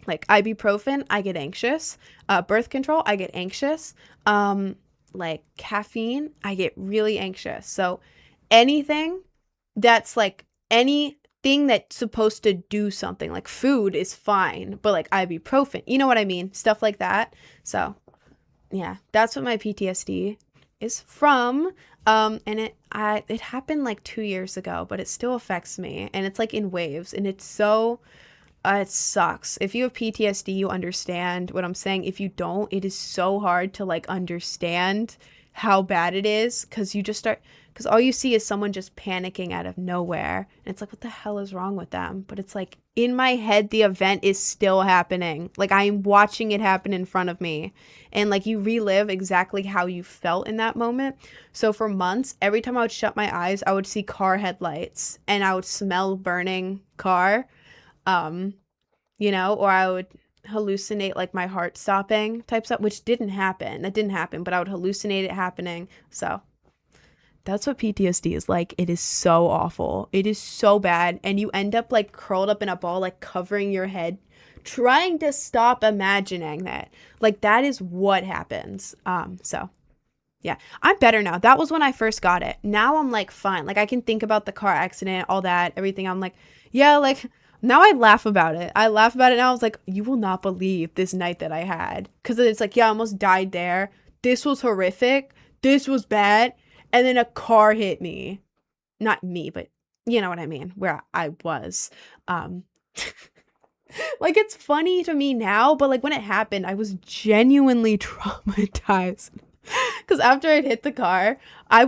Speaker 1: Like ibuprofen, I get anxious. Birth control, I get anxious. Like caffeine, I get really anxious. So anything that's supposed to do something, like food is fine, but like ibuprofen, you know what I mean? Stuff like that. So yeah, that's what my PTSD is from. And it happened like 2 years ago, but it still affects me, and it's like in waves, and it's so, it sucks. If you have PTSD, you understand what I'm saying. If you don't, it is so hard to like understand how bad it is, because you just start, because all you see is someone just panicking out of nowhere, and it's like, what the hell is wrong with them? But it's like, in my head, the event is still happening. Like, I'm watching it happen in front of me, and like, you relive exactly how you felt in that moment. So for months, every time I would shut my eyes, I would see car headlights, and I would smell burning car. um or I would hallucinate like my heart stopping type stuff, which didn't happen. That didn't happen, but I would hallucinate it happening. So that's what PTSD is like. It is so awful. It is so bad. And you end up like curled up in a ball, like covering your head, trying to stop imagining that. Like that is what happens. So yeah, I'm better now. That was when I first got it. Now I'm like fine. Like I can think about the car accident, all that, everything. I'm like, yeah, like now I laugh about it. I laugh about it now. I was like, you will not believe this night that I had. Because it's like, yeah, I almost died there. This was horrific. This was bad. And then a car hit me. Not me, but you know what I mean, where I was. Um, like it's funny to me now, but like when it happened, I was genuinely traumatized. Because after I'd hit the car, I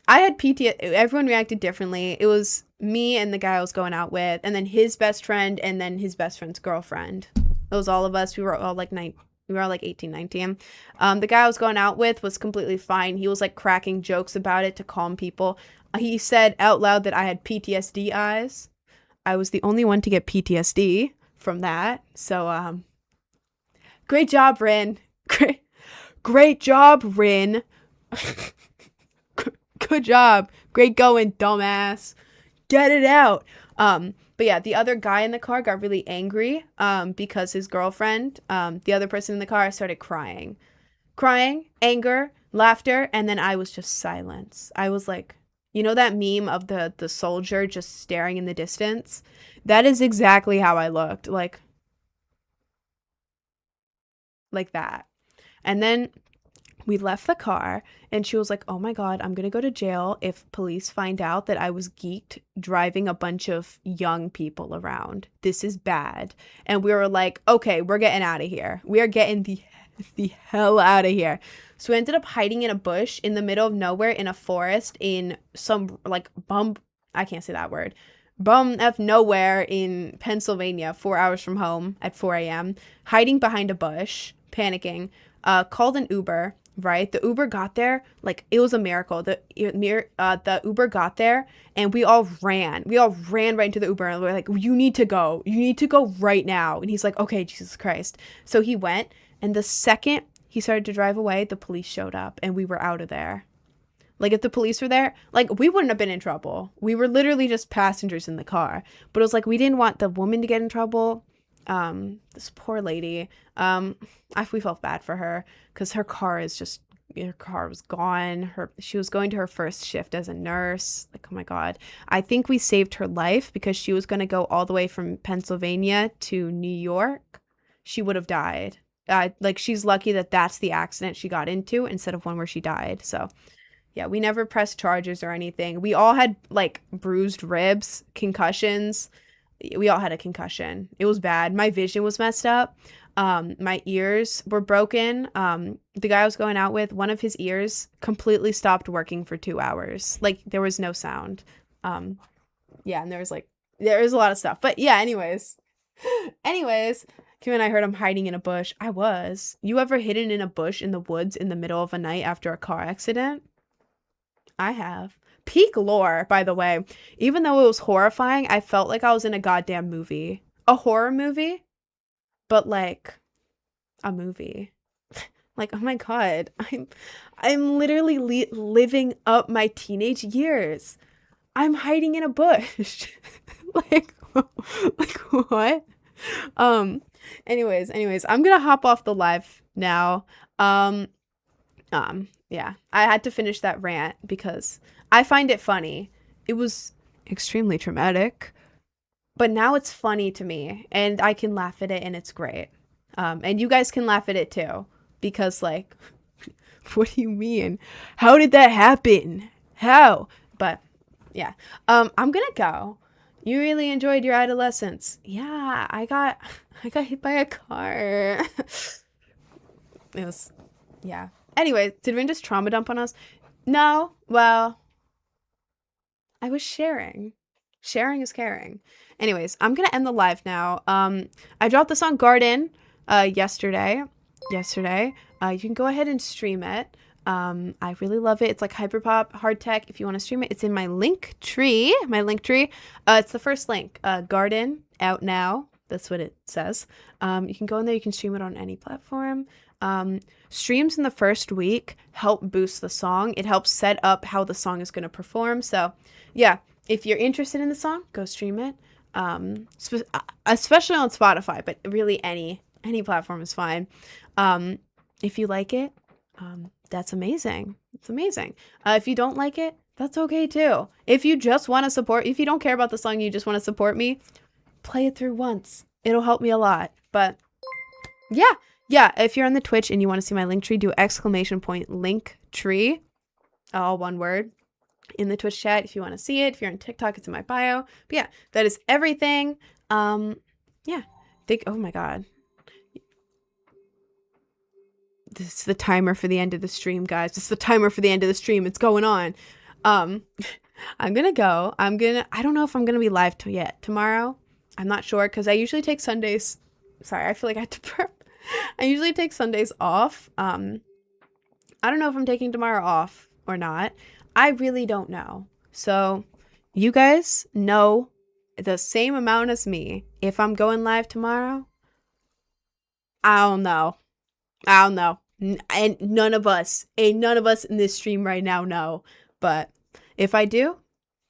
Speaker 1: had PTSD. Everyone reacted differently. It was me and the guy I was going out with, and then his best friend, and then his best friend's girlfriend. It was all of us. We were all like we were all like 18, 19. The guy I was going out with was completely fine. He was like cracking jokes about it to calm people. He said out loud that I had PTSD eyes. I was the only one to get PTSD from that. So, great job, Rin. Great job, Rin. Good job. Great going, dumbass. Get it out. But yeah, the other guy in the car got really angry because his girlfriend, the other person in the car, started crying. Crying, anger, laughter, and then I was just silence. I was like, you know that meme of the soldier just staring in the distance? That is exactly how I looked. Like that. And then we left the car, and she was like, oh my God, I'm going to go to jail if police find out that I was geeked driving a bunch of young people around. This is bad. And we were like, okay, we're getting out of here. We are getting the hell out of here. So we ended up hiding in a bush in the middle of nowhere in a forest in some like I can't say that word. Bum F nowhere in Pennsylvania, 4 hours from home at 4 a.m., hiding behind a bush, panicking, called an Uber. Right, the Uber got there like it was a miracle. The Uber got there, and we all ran right into the Uber, and we're like, you need to go right now. And he's like, okay, Jesus Christ. So he went, and the second he started to drive away, the police showed up, and we were out of there. Like if the police were there, like we wouldn't have been in trouble. We were literally just passengers in the car, but it was like we didn't want the woman to get in trouble. This poor lady, we felt bad for her because her car was gone. She was going to her first shift as a nurse. Like, oh my God, I think we saved her life because she was going to go all the way from Pennsylvania to New York. She would have died. Like she's lucky that that's the accident she got into instead of one where she died. So yeah, we never pressed charges or anything. We all had like bruised ribs, concussions. We all had a concussion. It was bad. My vision was messed up. My ears were broken. The guy I was going out with, one of his ears completely stopped working for 2 hours. Like there was no sound. Yeah, and there was a lot of stuff. But yeah, anyways, Kim and I heard him hiding in a bush. I was. You ever hidden in a bush in the woods in the middle of a night after a car accident? I have. Peak lore, by the way. Even though it was horrifying, I felt like I was in a goddamn movie. A horror movie, but like a movie. Like, oh my God, I'm literally living up my teenage years. I'm hiding in a bush. like what? Anyways, I'm gonna hop off the live now. Yeah, I had to finish that rant because I find it funny. It was extremely traumatic, but now it's funny to me, and I can laugh at it, and it's great. And you guys can laugh at it too, because like, what do you mean? How did that happen? How? But yeah, I'm gonna go. You really enjoyed your adolescence. Yeah, I got hit by a car. Yeah. Anyway, did Vin just trauma dump on us? No. Well, I was sharing. Sharing is caring. Anyways, I'm gonna end the live now. I dropped the song Garden yesterday. You can go ahead and stream it. I really love it. It's like hyperpop, hard tech. If you want to stream it, it's in my link tree. It's the first link. Garden, out now. That's what it says. You can go in there. You can stream it on any platform. Streams in the first week help boost the song. It helps set up how the song is going to perform. So yeah, if you're interested in the song, go stream it. Especially on Spotify, but really any platform is fine. If you like it, that's amazing. It's amazing. If you don't like it, that's okay too. If you just want to support, if you don't care about the song, you just want to support me, play it through once. It'll help me a lot. But yeah, if you're on the Twitch and you want to see my link tree, do ! link tree, all one word, in the Twitch chat if you want to see it. If you're on TikTok, it's in my bio. But yeah, that is everything. Yeah. Oh my God. This is the timer for the end of the stream, guys. This is the timer for the end of the stream. It's going on. I'm gonna go. I don't know if I'm gonna be live yet tomorrow. I'm not sure because I usually take Sundays. Sorry, I feel like I had to burp. I usually take Sundays off. I don't know if I'm taking tomorrow off or not. I really don't know. So you guys know the same amount as me. If I'm going live tomorrow, I don't know. And none of us in this stream right now know. But if I do,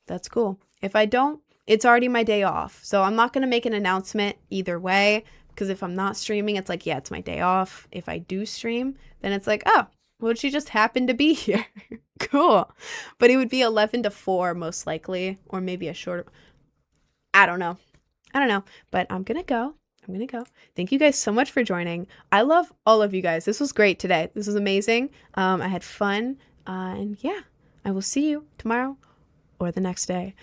Speaker 1: that's cool. If I don't, it's already my day off. So I'm not going to make an announcement either way. Because if I'm not streaming, it's like, yeah, it's my day off. If I do stream, then it's like, oh, well, she just happened to be here. Cool. But it would be 11 to 4 most likely. Or maybe a shorter. I don't know. But I'm going to go. Thank you guys so much for joining. I love all of you guys. This was great today. This was amazing. I had fun. And yeah, I will see you tomorrow or the next day.